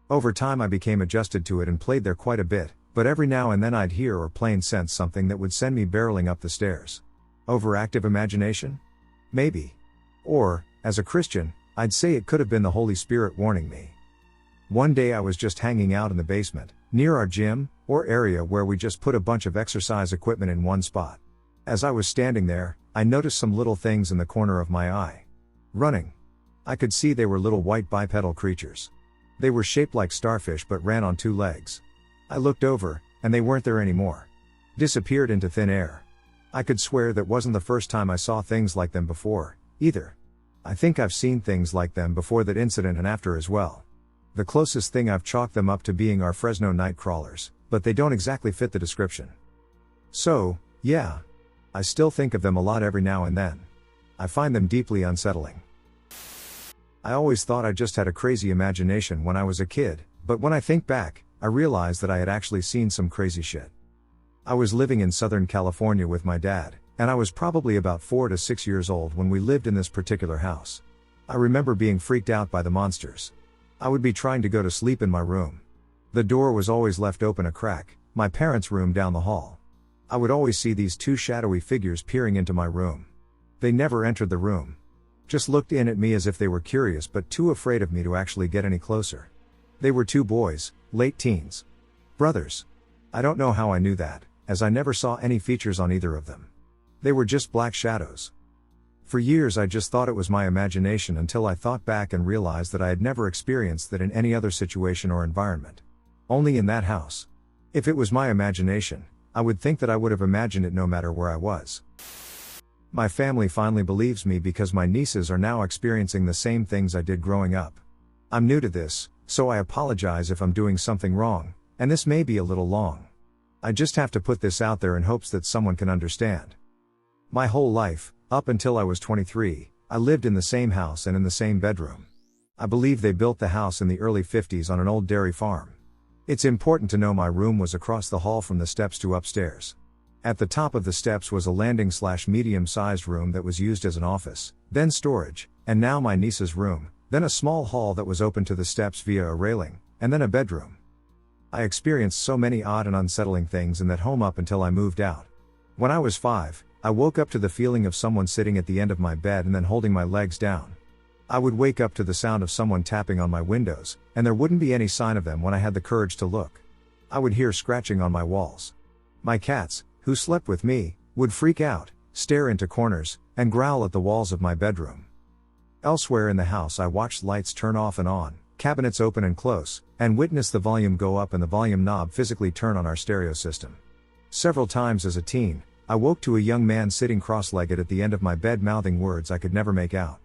Over time I became adjusted to it and played there quite a bit, but every now and then I'd hear or plain sense something that would send me barreling up the stairs. Overactive imagination? Maybe. Or, as a Christian, I'd say it could have been the Holy Spirit warning me. One day I was just hanging out in the basement, near our gym, or area where we just put a bunch of exercise equipment in one spot. As I was standing there, I noticed some little things in the corner of my eye. Running. I could see they were little white bipedal creatures. They were shaped like starfish but ran on 2 legs. I looked over, and they weren't there anymore. Disappeared into thin air. I could swear that wasn't the first time I saw things like them before, either. I think I've seen things like them before that incident and after as well. The closest thing I've chalked them up to being our Fresno night crawlers, but they don't exactly fit the description. So, yeah. I still think of them a lot every now and then. I find them deeply unsettling. I always thought I just had a crazy imagination when I was a kid, but when I think back, I realize that I had actually seen some crazy shit. I was living in Southern California with my dad, and I was probably about 4 to 6 years old when we lived in this particular house. I remember being freaked out by the monsters. I would be trying to go to sleep in my room. The door was always left open a crack, my parents' room down the hall. I would always see these 2 shadowy figures peering into my room. They never entered the room. Just looked in at me as if they were curious but too afraid of me to actually get any closer. They were 2 boys, late teens. Brothers. I don't know how I knew that, as I never saw any features on either of them. They were just black shadows. For years I just thought it was my imagination until I thought back and realized that I had never experienced that in any other situation or environment. Only in that house. If it was my imagination, I would think that I would have imagined it no matter where I was. My family finally believes me because my nieces are now experiencing the same things I did growing up. I'm new to this, so I apologize if I'm doing something wrong, and this may be a little long. I just have to put this out there in hopes that someone can understand. My whole life, up until I was 23, I lived in the same house and in the same bedroom. I believe they built the house in the early 50s on an old dairy farm. It's important to know my room was across the hall from the steps to upstairs. At the top of the steps was a landing/medium-sized room that was used as an office, then storage, and now my niece's room, then a small hall that was open to the steps via a railing, and then a bedroom. I experienced so many odd and unsettling things in that home up until I moved out. When I was 5, I woke up to the feeling of someone sitting at the end of my bed and then holding my legs down. I would wake up to the sound of someone tapping on my windows, and there wouldn't be any sign of them when I had the courage to look. I would hear scratching on my walls. My cats, who slept with me, would freak out, stare into corners, and growl at the walls of my bedroom. Elsewhere in the house I watched lights turn off and on, cabinets open and close, and witnessed the volume go up and the volume knob physically turn on our stereo system. Several times as a teen, I woke to a young man sitting cross-legged at the end of my bed mouthing words I could never make out.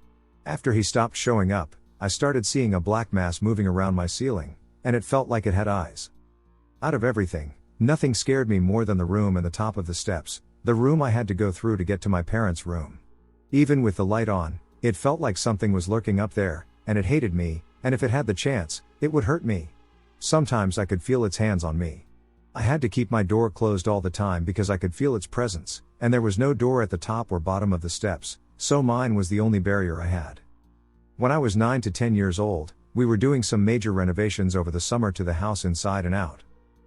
After he stopped showing up, I started seeing a black mass moving around my ceiling, and it felt like it had eyes. Out of everything, nothing scared me more than the room and the top of the steps, the room I had to go through to get to my parents' room. Even with the light on, it felt like something was lurking up there, and it hated me, and if it had the chance, it would hurt me. Sometimes I could feel its hands on me. I had to keep my door closed all the time because I could feel its presence, and there was no door at the top or bottom of the steps, so mine was the only barrier I had. When I was 9 to 10 years old, we were doing some major renovations over the summer to the house inside and out.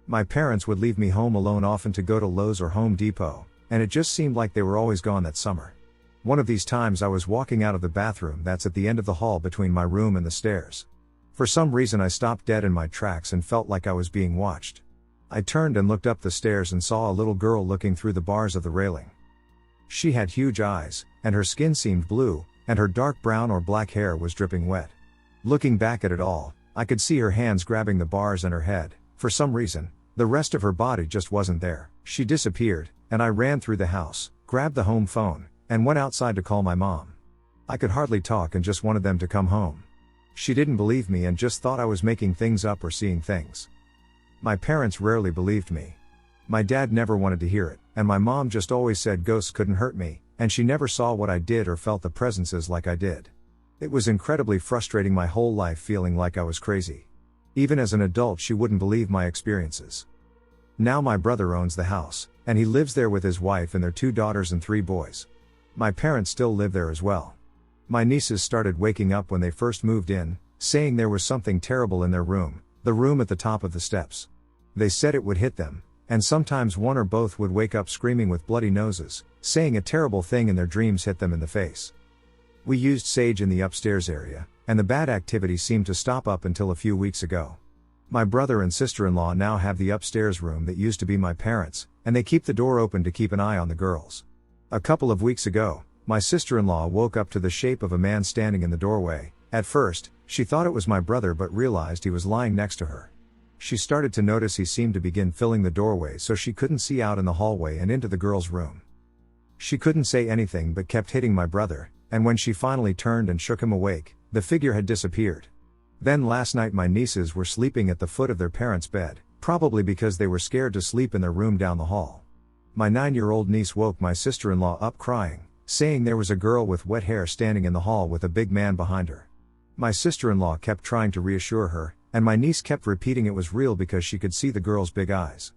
My parents would leave me home alone often to go to Lowe's or Home Depot, and it just seemed like they were always gone that summer. One of these times I was walking out of the bathroom that's at the end of the hall between my room and the stairs. For some reason I stopped dead in my tracks and felt like I was being watched. I turned and looked up the stairs and saw a little girl looking through the bars of the railing. She had huge eyes, and her skin seemed blue, and her dark brown or black hair was dripping wet. Looking back at it all, I could see her hands grabbing the bars and her head. For some reason, the rest of her body just wasn't there. She disappeared, and I ran through the house, grabbed the home phone, and went outside to call my mom. I could hardly talk and just wanted them to come home. She didn't believe me and just thought I was making things up or seeing things. My parents rarely believed me. My dad never wanted to hear it, and my mom just always said ghosts couldn't hurt me, and she never saw what I did or felt the presences like I did. It was incredibly frustrating my whole life feeling like I was crazy. Even as an adult she wouldn't believe my experiences. Now my brother owns the house, and he lives there with his wife and their 2 daughters and 3 boys. My parents still live there as well. My nieces started waking up when they first moved in, saying there was something terrible in their room, the room at the top of the steps. They said it would hit them, and sometimes one or both would wake up screaming with bloody noses, saying a terrible thing in their dreams hit them in the face. We used sage in the upstairs area, and the bad activity seemed to stop up until a few weeks ago. My brother and sister-in-law now have the upstairs room that used to be my parents', and they keep the door open to keep an eye on the girls. A couple of weeks ago, my sister-in-law woke up to the shape of a man standing in the doorway. At first, she thought it was my brother but realized he was lying next to her. She started to notice he seemed to begin filling the doorway so she couldn't see out in the hallway and into the girl's room. She couldn't say anything but kept hitting my brother, and when she finally turned and shook him awake, the figure had disappeared. Then last night my nieces were sleeping at the foot of their parents' bed, probably because they were scared to sleep in their room down the hall. My 9-year-old niece woke my sister-in-law up crying, saying there was a girl with wet hair standing in the hall with a big man behind her. My sister-in-law kept trying to reassure her, and my niece kept repeating it was real because she could see the girl's big eyes.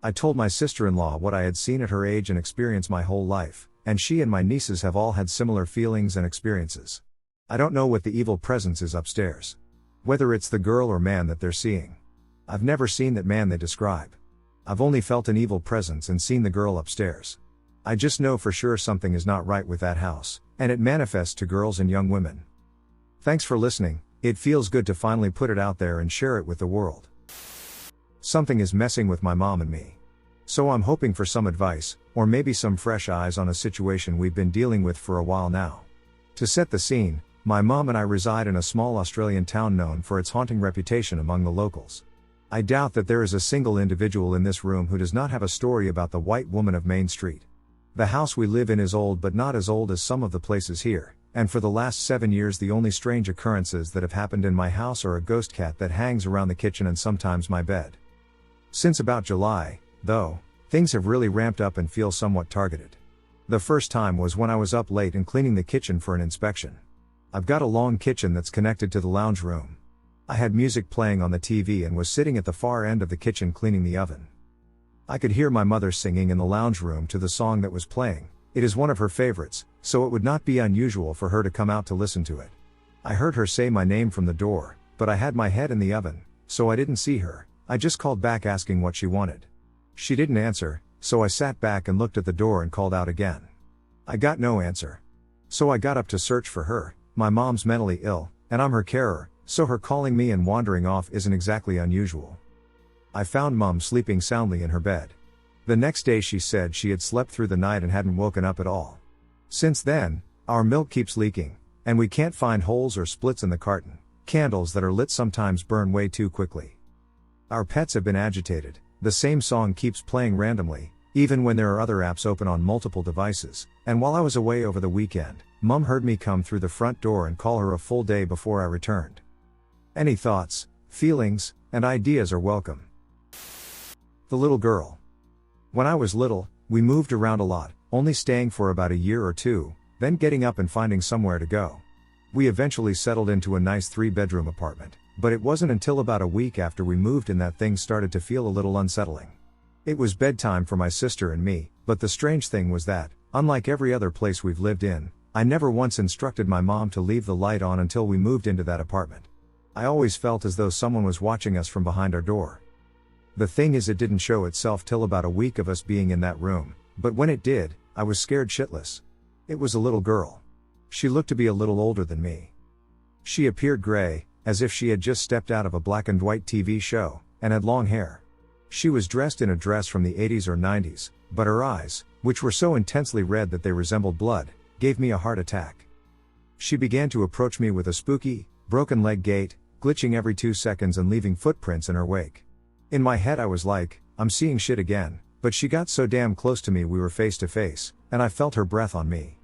I told my sister-in-law what I had seen at her age and experience my whole life, and she and my nieces have all had similar feelings and experiences. I don't know what the evil presence is upstairs. Whether it's the girl or man that they're seeing. I've never seen that man they describe. I've only felt an evil presence and seen the girl upstairs. I just know for sure something is not right with that house, and it manifests to girls and young women. Thanks for listening. It feels good to finally put it out there and share it with the world. Something is messing with my mom and me. So I'm hoping for some advice, or maybe some fresh eyes on a situation we've been dealing with for a while now. To set the scene, my mom and I reside in a small Australian town known for its haunting reputation among the locals. I doubt that there is a single individual in this room who does not have a story about the White Woman of Main Street. The house we live in is old but not as old as some of the places here, and for the last 7 years the only strange occurrences that have happened in my house are a ghost cat that hangs around the kitchen and sometimes my bed. Since about July, though, things have really ramped up and feel somewhat targeted. The first time was when I was up late and cleaning the kitchen for an inspection. I've got a long kitchen that's connected to the lounge room. I had music playing on the TV and was sitting at the far end of the kitchen cleaning the oven. I could hear my mother singing in the lounge room to the song that was playing. It is one of her favorites, so it would not be unusual for her to come out to listen to it. I heard her say my name from the door, but I had my head in the oven, so I didn't see her. I just called back asking what she wanted. She didn't answer, so I sat back and looked at the door and called out again. I got no answer. So I got up to search for her. My mom's mentally ill, and I'm her carer, so her calling me and wandering off isn't exactly unusual. I found Mom sleeping soundly in her bed. The next day she said she had slept through the night and hadn't woken up at all. Since then, our milk keeps leaking, and we can't find holes or splits in the carton. Candles that are lit sometimes burn way too quickly. Our pets have been agitated. The same song keeps playing randomly, even when there are other apps open on multiple devices, and while I was away over the weekend, Mom heard me come through the front door and call her a full day before I returned. Any thoughts, feelings, and ideas are welcome. The little girl. When I was little, we moved around a lot, only staying for about a year or two, then getting up and finding somewhere to go. We eventually settled into a nice 3-bedroom apartment, but it wasn't until about a week after we moved in that things started to feel a little unsettling. It was bedtime for my sister and me, But the strange thing was that, unlike every other place we've lived in, I never once instructed my mom to leave the light on until we moved into that apartment. I always felt as though someone was watching us from behind our door. The thing is, it didn't show itself till about a week of us being in that room, but when it did, I was scared shitless. It was a little girl. She looked to be a little older than me. She appeared gray, as if she had just stepped out of a black and white TV show, and had long hair. She was dressed in a dress from the 80s or 90s, but her eyes, which were so intensely red that they resembled blood, gave me a heart attack. She began to approach me with a spooky, broken leg gait, glitching every 2 seconds and leaving footprints in her wake. In my head I was like, I'm seeing shit again, but she got so damn close to me we were face to face, and I felt her breath on me.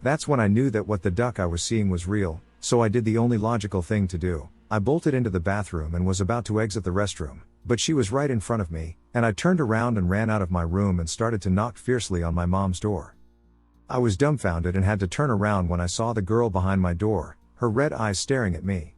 That's when I knew that what the duck I was seeing was real, so I did the only logical thing to do. I bolted into the bathroom and was about to exit the restroom, but she was right in front of me, and I turned around and ran out of my room and started to knock fiercely on my mom's door. I was dumbfounded and had to turn around when I saw the girl behind my door, her red eyes staring at me.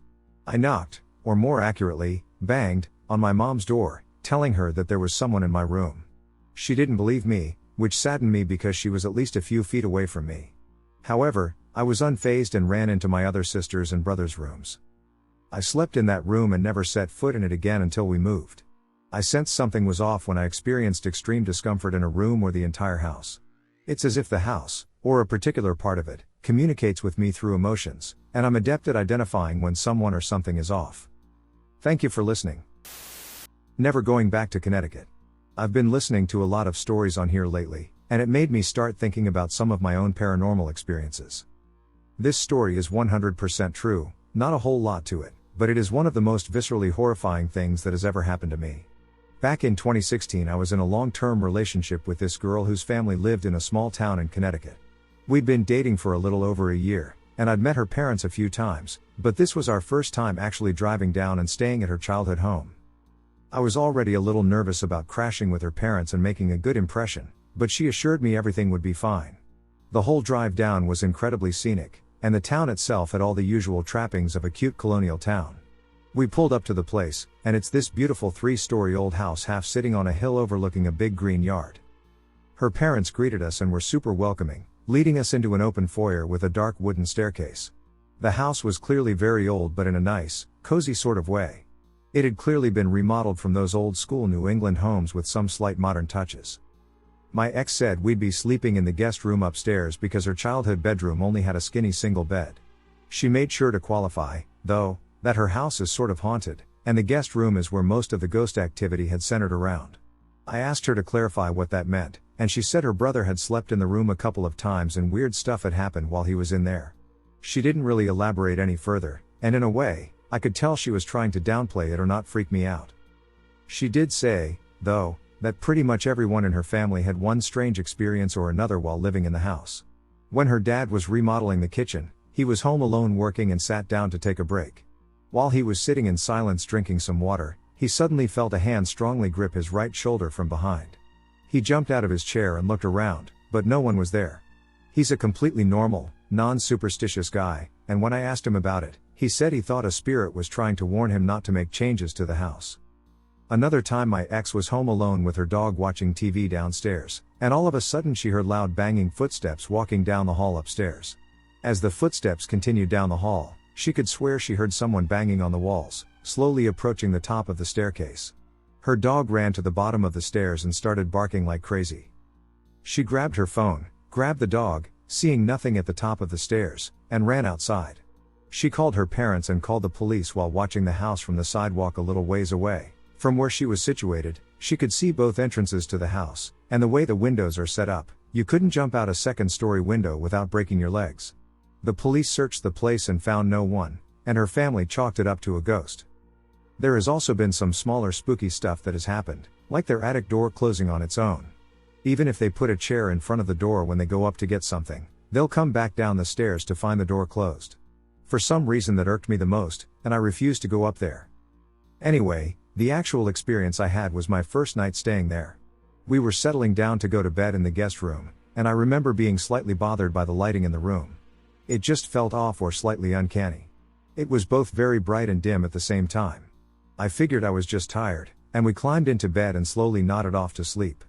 I knocked, or more accurately, banged, on my mom's door, telling her that there was someone in my room. She didn't believe me, which saddened me because she was at least a few feet away from me. However, I was unfazed and ran into my other sisters' and brothers' rooms. I slept in that room and never set foot in it again until we moved. I sensed something was off when I experienced extreme discomfort in a room or the entire house. It's as if the house, or a particular part of it, communicates with me through emotions, and I'm adept at identifying when someone or something is off. Thank you for listening. Never going back to Connecticut. I've been listening to a lot of stories on here lately, and it made me start thinking about some of my own paranormal experiences. This story is 100% true, not a whole lot to it, but it is one of the most viscerally horrifying things that has ever happened to me. Back in 2016 I was in a long-term relationship with this girl whose family lived in a small town in Connecticut. We'd been dating for a little over a year, and I'd met her parents a few times, but this was our first time actually driving down and staying at her childhood home. I was already a little nervous about crashing with her parents and making a good impression, but she assured me everything would be fine. The whole drive down was incredibly scenic, and the town itself had all the usual trappings of a cute colonial town. We pulled up to the place, and it's this beautiful 3-story old house half sitting on a hill overlooking a big green yard. Her parents greeted us and were super welcoming, leading us into an open foyer with a dark wooden staircase. The house was clearly very old, but in a nice, cozy sort of way. It had clearly been remodeled from those old school New England homes with some slight modern touches. My ex said we'd be sleeping in the guest room upstairs because her childhood bedroom only had a skinny single bed. She made sure to qualify, though, that her house is sort of haunted, and the guest room is where most of the ghost activity had centered around. I asked her to clarify what that meant, and she said her brother had slept in the room a couple of times and weird stuff had happened while he was in there. She didn't really elaborate any further, and in a way, I could tell she was trying to downplay it or not freak me out. She did say, though, that pretty much everyone in her family had one strange experience or another while living in the house. When her dad was remodeling the kitchen, he was home alone working and sat down to take a break. While he was sitting in silence drinking some water, he suddenly felt a hand strongly grip his right shoulder from behind. He jumped out of his chair and looked around, but no one was there. He's a completely normal, non-superstitious guy, and when I asked him about it, he said he thought a spirit was trying to warn him not to make changes to the house. Another time my ex was home alone with her dog watching TV downstairs, and all of a sudden she heard loud banging footsteps walking down the hall upstairs. As the footsteps continued down the hall, she could swear she heard someone banging on the walls, slowly approaching the top of the staircase. Her dog ran to the bottom of the stairs and started barking like crazy. She grabbed her phone, grabbed the dog, seeing nothing at the top of the stairs, and ran outside. She called her parents and called the police while watching the house from the sidewalk a little ways away. From where she was situated, she could see both entrances to the house, and the way the windows are set up, you couldn't jump out a second-story window without breaking your legs. The police searched the place and found no one, and her family chalked it up to a ghost. There has also been some smaller spooky stuff that has happened, like their attic door closing on its own. Even if they put a chair in front of the door when they go up to get something, they'll come back down the stairs to find the door closed. For some reason that irked me the most, and I refused to go up there. Anyway, the actual experience I had was my first night staying there. We were settling down to go to bed in the guest room, and I remember being slightly bothered by the lighting in the room. It just felt off or slightly uncanny. It was both very bright and dim at the same time. I figured I was just tired, and we climbed into bed and slowly nodded off to sleep.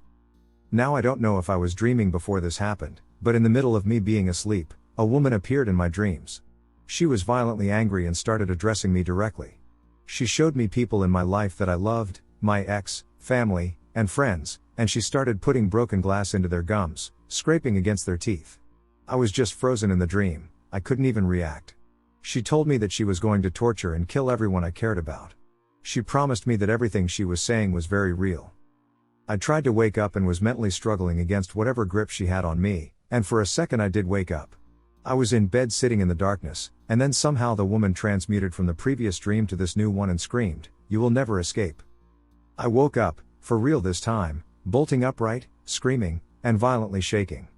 Now I don't know if I was dreaming before this happened, but in the middle of me being asleep, a woman appeared in my dreams. She was violently angry and started addressing me directly. She showed me people in my life that I loved, my ex, family, and friends, and she started putting broken glass into their gums, scraping against their teeth. I was just frozen in the dream, I couldn't even react. She told me that she was going to torture and kill everyone I cared about. She promised me that everything she was saying was very real. I tried to wake up and was mentally struggling against whatever grip she had on me, and for a second I did wake up. I was in bed sitting in the darkness, and then somehow the woman transmuted from the previous dream to this new one and screamed, "You will never escape." I woke up, for real this time, bolting upright, screaming, and violently shaking.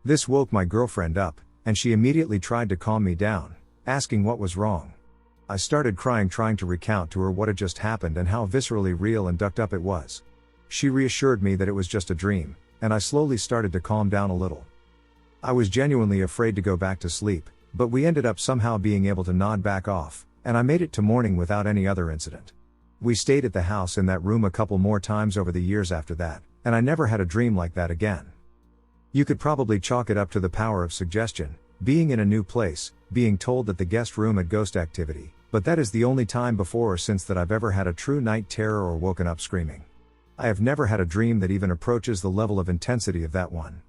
This woke my girlfriend up, and she immediately tried to calm me down, asking what was wrong. I started crying, trying to recount to her what had just happened and how viscerally real and ducked up it was. She reassured me that it was just a dream, and I slowly started to calm down a little. I was genuinely afraid to go back to sleep, but we ended up somehow being able to nod back off, and I made it to morning without any other incident. We stayed at the house in that room a couple more times over the years after that, and I never had a dream like that again. You could probably chalk it up to the power of suggestion, being in a new place, being told that the guest room had ghost activity, but that is the only time before or since that I've ever had a true night terror or woken up screaming. I have never had a dream that even approaches the level of intensity of that one.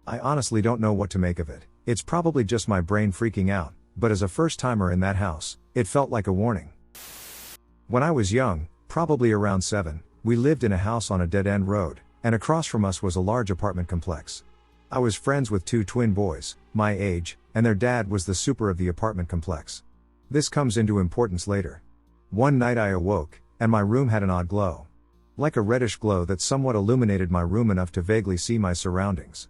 I honestly don't know what to make of it. It's probably just my brain freaking out, but as a first-timer in that house, it felt like a warning. When I was young, probably around 7, we lived in a house on a dead-end road, and across from us was a large apartment complex. I was friends with 2 twin boys, my age, and their dad was the super of the apartment complex. This comes into importance later. One night I awoke, and my room had an odd glow. Like a reddish glow that somewhat illuminated my room enough to vaguely see my surroundings.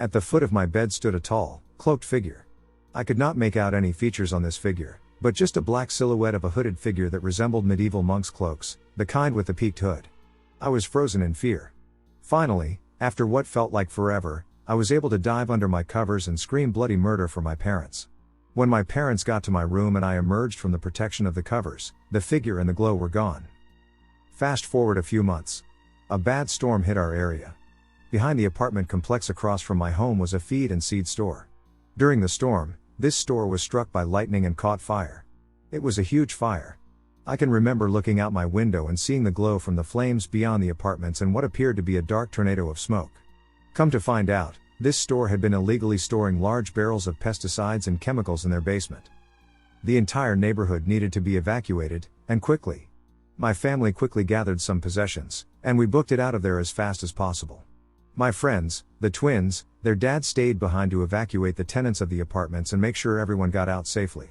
At the foot of my bed stood a tall, cloaked figure. I could not make out any features on this figure, but just a black silhouette of a hooded figure that resembled medieval monks' cloaks, the kind with the peaked hood. I was frozen in fear. Finally, after what felt like forever, I was able to dive under my covers and scream bloody murder for my parents. When my parents got to my room and I emerged from the protection of the covers, the figure and the glow were gone. Fast forward a few months. A bad storm hit our area. Behind the apartment complex across from my home was a feed and seed store. During the storm, this store was struck by lightning and caught fire. It was a huge fire. I can remember looking out my window and seeing the glow from the flames beyond the apartments and what appeared to be a dark tornado of smoke. Come to find out, this store had been illegally storing large barrels of pesticides and chemicals in their basement. The entire neighborhood needed to be evacuated, and quickly. My family quickly gathered some possessions, and we booked it out of there as fast as possible. My friends, the twins, their dad stayed behind to evacuate the tenants of the apartments and make sure everyone got out safely.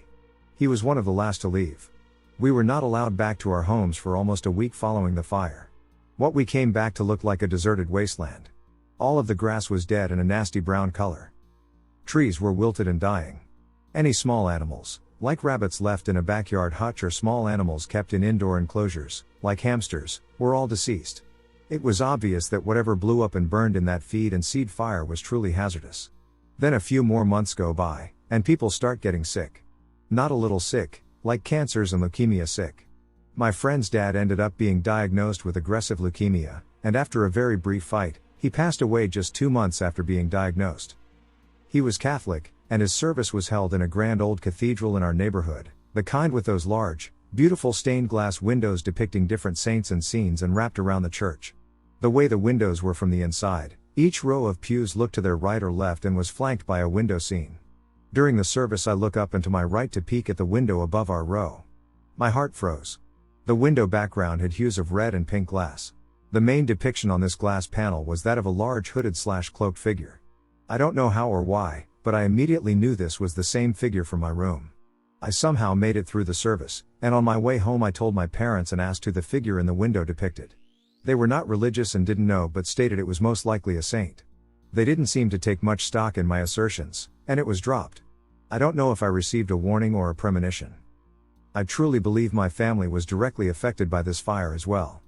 He was one of the last to leave. We were not allowed back to our homes for almost a week following the fire. What we came back to looked like a deserted wasteland. All of the grass was dead and a nasty brown color. Trees were wilted and dying. Any small animals, like rabbits left in a backyard hutch or small animals kept in indoor enclosures, like hamsters, were all deceased. It was obvious that whatever blew up and burned in that feed and seed fire was truly hazardous. Then a few more months go by, and people start getting sick. Not a little sick, like cancers and leukemia sick. My friend's dad ended up being diagnosed with aggressive leukemia, and after a very brief fight, he passed away just 2 months after being diagnosed. He was Catholic, and his service was held in a grand old cathedral in our neighborhood, the kind with those large, beautiful stained glass windows depicting different saints and scenes and wrapped around the church. The way the windows were from the inside, each row of pews looked to their right or left and was flanked by a window scene. During the service I look up and to my right to peek at the window above our row. My heart froze. The window background had hues of red and pink glass. The main depiction on this glass panel was that of a large hooded/cloaked figure. I don't know how or why, but I immediately knew this was the same figure from my room. I somehow made it through the service, and on my way home I told my parents and asked who the figure in the window depicted. They were not religious and didn't know but stated it was most likely a saint. They didn't seem to take much stock in my assertions, and it was dropped. I don't know if I received a warning or a premonition. I truly believe my family was directly affected by this fire as well.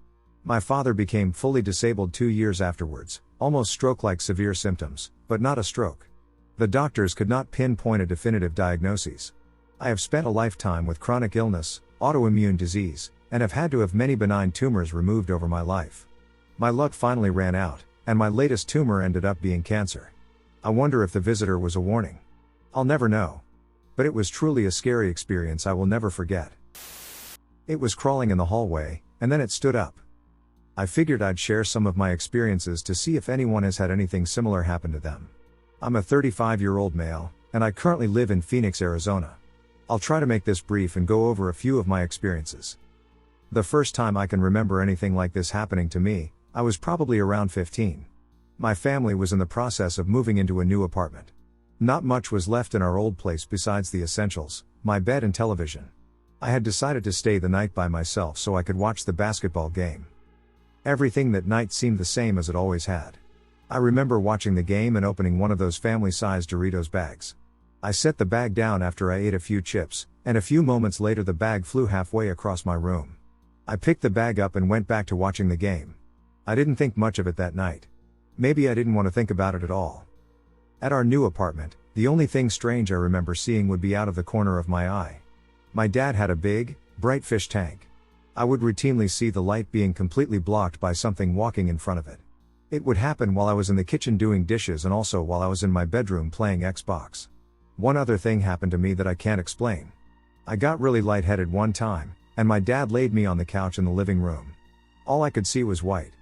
My father became fully disabled 2 years afterwards, almost stroke-like severe symptoms, but not a stroke. The doctors could not pinpoint a definitive diagnosis. I have spent a lifetime with chronic illness, autoimmune disease, and have had to have many benign tumors removed over my life. My luck finally ran out, And my latest tumor ended up being cancer. I wonder if the visitor was a warning. I'll never know. But it was truly a scary experience I will never forget. It was crawling in the hallway, and then it stood up. I figured I'd share some of my experiences to see if anyone has had anything similar happen to them. I'm a 35-year-old male, and I currently live in Phoenix, Arizona. I'll try to make this brief and go over a few of my experiences. The first time I can remember anything like this happening to me, I was probably around 15. My family was in the process of moving into a new apartment. Not much was left in our old place besides the essentials, my bed and television. I had decided to stay the night by myself so I could watch the basketball game. Everything that night seemed the same as it always had. I remember watching the game and opening one of those family-sized Doritos bags. I set the bag down after I ate a few chips, and a few moments later the bag flew halfway across my room. I picked the bag up and went back to watching the game. I didn't think much of it that night. Maybe I didn't want to think about it at all. At our new apartment, the only thing strange I remember seeing would be out of the corner of my eye. My dad had a big, bright fish tank. I would routinely see the light being completely blocked by something walking in front of it. It would happen while I was in the kitchen doing dishes and also while I was in my bedroom playing Xbox. One other thing happened to me that I can't explain. I got really lightheaded one time, and my dad laid me on the couch in the living room. All I could see was white.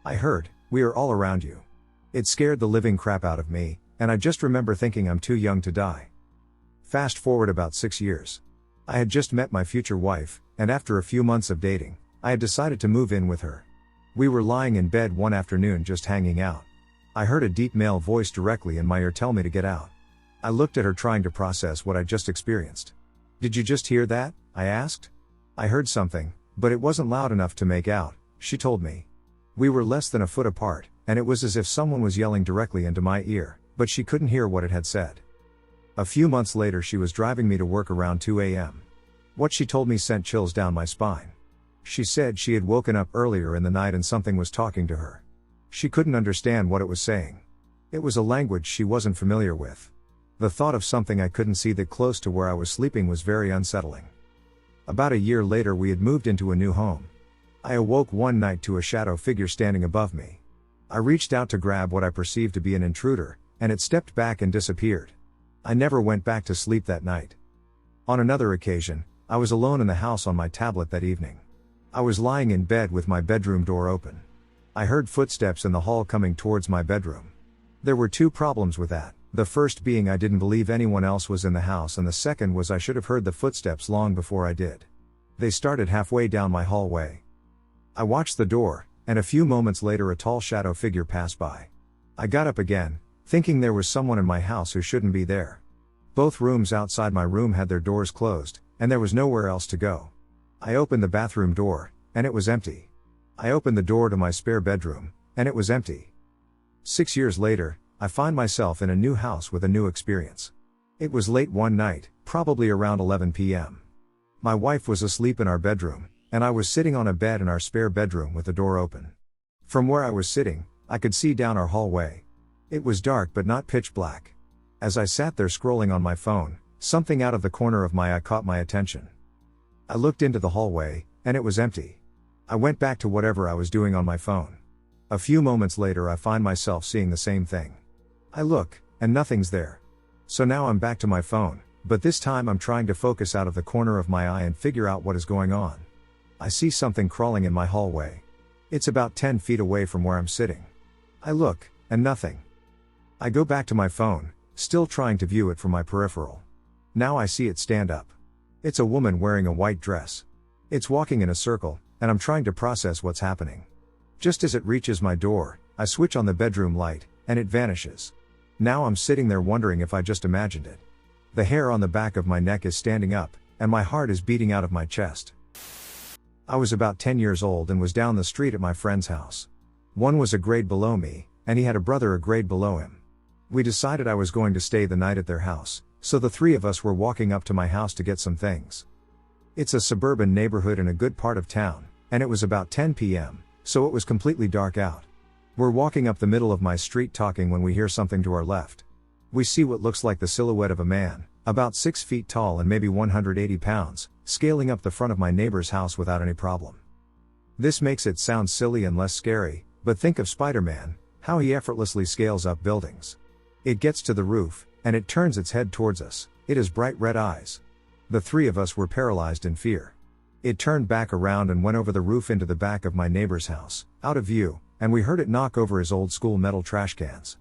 I heard, "We are all around you." It scared the living crap out of me, and I just remember thinking I'm too young to die. Fast forward about 6 years. I had just met my future wife, and after a few months of dating, I had decided to move in with her. We were lying in bed one afternoon just hanging out. I heard a deep male voice directly in my ear tell me to get out. I looked at her trying to process what I just experienced. "Did you just hear that?" I asked. "I heard something, but it wasn't loud enough to make out," she told me. We were less than a foot apart, and it was as if someone was yelling directly into my ear, but she couldn't hear what it had said. A few months later she was driving me to work around 2 a.m. What she told me sent chills down my spine. She said she had woken up earlier in the night and something was talking to her. She couldn't understand what it was saying. It was a language she wasn't familiar with. The thought of something I couldn't see that close to where I was sleeping was very unsettling. About a year later we had moved into a new home. I awoke one night to a shadow figure standing above me. I reached out to grab what I perceived to be an intruder, and it stepped back and disappeared. I never went back to sleep that night. On another occasion, I was alone in the house on my tablet that evening. I was lying in bed with my bedroom door open. I heard footsteps in the hall coming towards my bedroom. There were two problems with that, the first being I didn't believe anyone else was in the house, and the second was I should have heard the footsteps long before I did. They started halfway down my hallway. I watched the door, and a few moments later a tall shadow figure passed by. I got up again, thinking there was someone in my house who shouldn't be there. Both rooms outside my room had their doors closed, and there was nowhere else to go. I opened the bathroom door, and it was empty. I opened the door to my spare bedroom, and it was empty. 6 years later, I find myself in a new house with a new experience. It was late one night, probably around 11 p.m. My wife was asleep in our bedroom, and I was sitting on a bed in our spare bedroom with the door open. From where I was sitting, I could see down our hallway. It was dark but not pitch black. As I sat there scrolling on my phone, something out of the corner of my eye caught my attention. I looked into the hallway, and it was empty. I went back to whatever I was doing on my phone. A few moments later I find myself seeing the same thing. I look, and nothing's there. So now I'm back to my phone, but this time I'm trying to focus out of the corner of my eye and figure out what is going on. I see something crawling in my hallway. It's about 10 feet away from where I'm sitting. I look, and nothing. I go back to my phone, still trying to view it from my peripheral. Now I see it stand up. It's a woman wearing a white dress. It's walking in a circle, and I'm trying to process what's happening. Just as it reaches my door, I switch on the bedroom light, and it vanishes. Now I'm sitting there wondering if I just imagined it. The hair on the back of my neck is standing up, and my heart is beating out of my chest. I was about 10 years old and was down the street at my friend's house. One was a grade below me, and he had a brother a grade below him. We decided I was going to stay the night at their house, so the three of us were walking up to my house to get some things. It's a suburban neighborhood in a good part of town, and it was about 10 p.m., so it was completely dark out. We're walking up the middle of my street talking when we hear something to our left. We see what looks like the silhouette of a man, about 6 feet tall and maybe 180 pounds, scaling up the front of my neighbor's house without any problem. This makes it sound silly and less scary, but think of Spider-Man, How he effortlessly scales up buildings. It gets to the roof, and it turns its head towards us. It has bright red eyes. The three of us were paralyzed in fear. It turned back around and went over the roof into the back of my neighbor's house, out of view, and we heard it knock over his old school metal trash cans.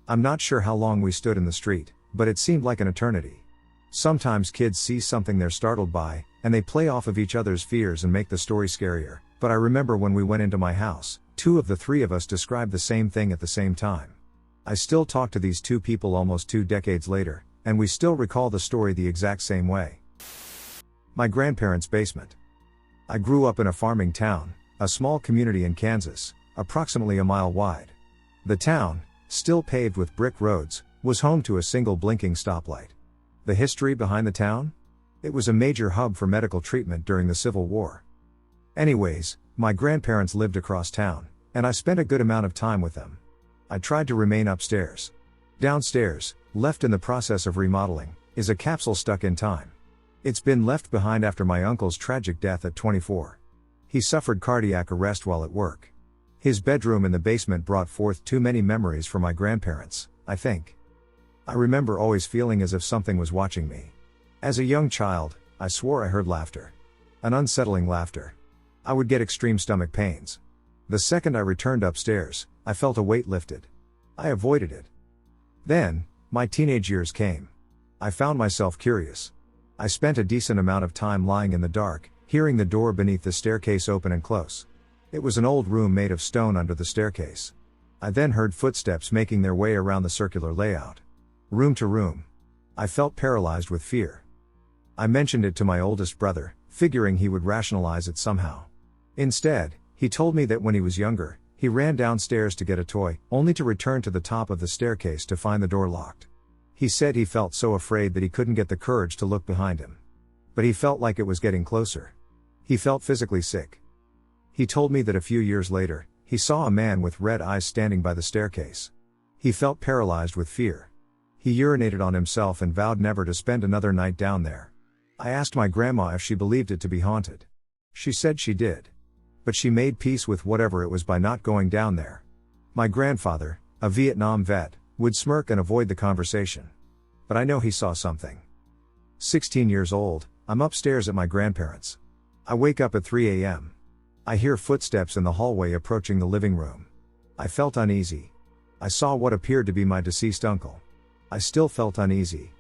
I'm not sure how long we stood in the street, but it seemed like an eternity. Sometimes kids see something they're startled by, and they play off of each other's fears and make the story scarier, but I remember when we went into my house, two of the three of us described the same thing at the same time. I still talk to these two people almost 2 decades later, and we still recall the story the exact same way. My grandparents' basement. I grew up in a farming town, a small community in Kansas, approximately a mile wide. The town, still paved with brick roads, was home to a single blinking stoplight. The history behind the town? It was a major hub for medical treatment during the Civil War. Anyways, my grandparents lived across town, and I spent a good amount of time with them. I tried to remain upstairs. Downstairs, left in the process of remodeling, is a capsule stuck in time. It's been left behind after my uncle's tragic death at 24. He suffered cardiac arrest while at work. His bedroom in the basement brought forth too many memories for my grandparents, I think. I remember always feeling as if something was watching me. As a young child, I swore I heard laughter. An unsettling laughter. I would get extreme stomach pains. The second I returned upstairs, I felt a weight lifted. I avoided it. Then, my teenage years came. I found myself curious. I spent a decent amount of time lying in the dark, hearing the door beneath the staircase open and close. It was an old room made of stone under the staircase. I then heard footsteps making their way around the circular layout. Room to room. I felt paralyzed with fear. I mentioned it to my oldest brother, figuring he would rationalize it somehow. Instead, he told me that when he was younger, he ran downstairs to get a toy, only to return to the top of the staircase to find the door locked. He said he felt so afraid that he couldn't get the courage to look behind him. But he felt like it was getting closer. He felt physically sick. He told me that a few years later, he saw a man with red eyes standing by the staircase. He felt paralyzed with fear. He urinated on himself and vowed never to spend another night down there. I asked my grandma if she believed it to be haunted. She said she did. But she made peace with whatever it was by not going down there. My grandfather, a Vietnam vet, would smirk and avoid the conversation. But I know he saw something. 16 years old, I'm upstairs at my grandparents'. I wake up at 3 a.m. I hear footsteps in the hallway approaching the living room. I felt uneasy. I saw what appeared to be my deceased uncle. I still felt uneasy.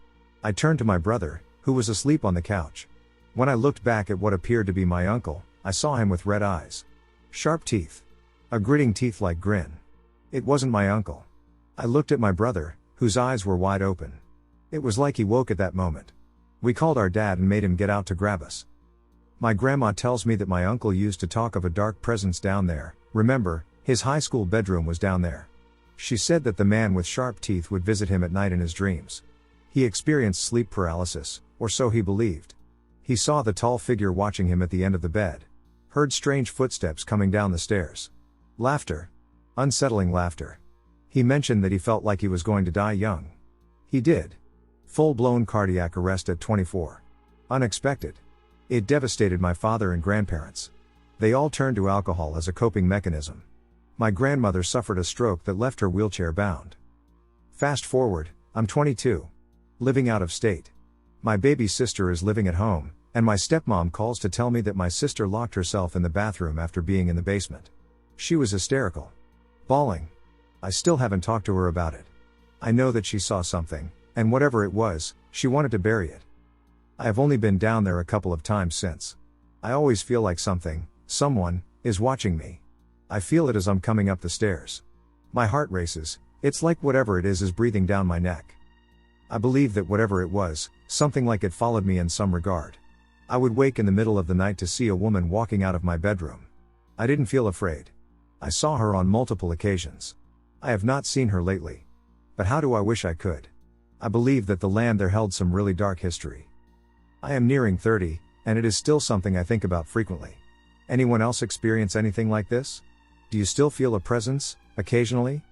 I turned to my brother, who was asleep on the couch. When I looked back at what appeared to be my uncle, I saw him with red eyes. Sharp teeth. A gritting teeth-like grin. It wasn't my uncle. I looked at my brother, whose eyes were wide open. It was like he woke at that moment. We called our dad and made him get out to grab us. My grandma tells me that my uncle used to talk of a dark presence down there. Remember, his high school bedroom was down there. She said that the man with sharp teeth would visit him at night in his dreams. He experienced sleep paralysis, or so he believed. He saw the tall figure watching him at the end of the bed. Heard strange footsteps coming down the stairs. Laughter. Unsettling laughter. He mentioned that he felt like he was going to die young. He did. Full-blown cardiac arrest at 24. Unexpected. It devastated my father and grandparents. They all turned to alcohol as a coping mechanism. My grandmother suffered a stroke that left her wheelchair-bound. Fast forward, I'm 22. Living out of state. My baby sister is living at home, and my stepmom calls to tell me that my sister locked herself in the bathroom after being in the basement. She was hysterical. Bawling. I still haven't talked to her about it. I know that she saw something, and whatever it was, she wanted to bury it. I have only been down there a couple of times since. I always feel like someone, is watching me. I feel it as I'm coming up the stairs. My heart races. It's like whatever it is breathing down my neck. I believe that whatever it was, something like it followed me in some regard. I would wake in the middle of the night to see a woman walking out of my bedroom. I didn't feel afraid. I saw her on multiple occasions. I have not seen her lately. But how do I wish I could? I believe that the land there held some really dark history. I am nearing 30, and it is still something I think about frequently. Anyone else experience anything like this? Do you still feel a presence, occasionally?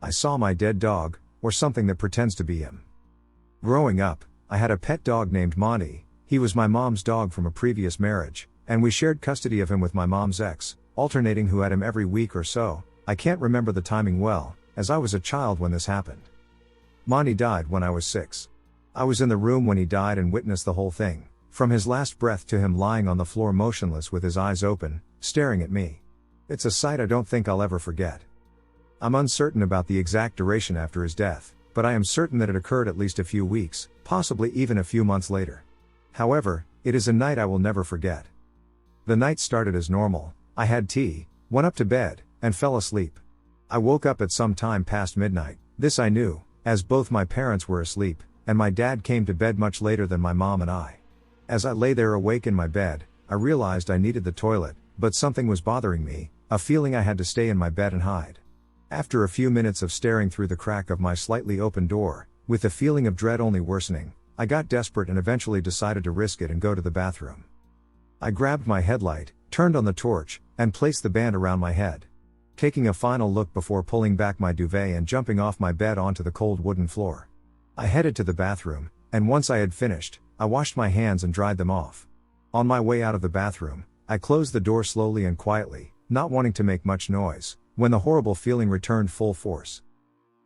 I saw my dead dog, or something that pretends to be him. Growing up, I had a pet dog named Macky. He was my mom's dog from a previous marriage, and we shared custody of him with my mom's ex, alternating who had him every week or so, I can't remember the timing well, as I was a child when this happened. Monty died when I was 6. I was in the room when he died and witnessed the whole thing, from his last breath to him lying on the floor motionless with his eyes open, staring at me. It's a sight I don't think I'll ever forget. I'm uncertain about the exact duration after his death, but I am certain that it occurred at least a few weeks, possibly even a few months later. However, it is a night I will never forget. The night started as normal. I had tea, went up to bed, and fell asleep. I woke up at some time past midnight. This I knew, as both my parents were asleep, and my dad came to bed much later than my mom and I. As I lay there awake in my bed, I realized I needed the toilet, but something was bothering me, a feeling I had to stay in my bed and hide. After a few minutes of staring through the crack of my slightly open door, with the feeling of dread only worsening, I got desperate and eventually decided to risk it and go to the bathroom. I grabbed my headlight, turned on the torch, and placed the band around my head. Taking a final look before pulling back my duvet and jumping off my bed onto the cold wooden floor. I headed to the bathroom, and once I had finished, I washed my hands and dried them off. On my way out of the bathroom, I closed the door slowly and quietly, not wanting to make much noise, when the horrible feeling returned full force.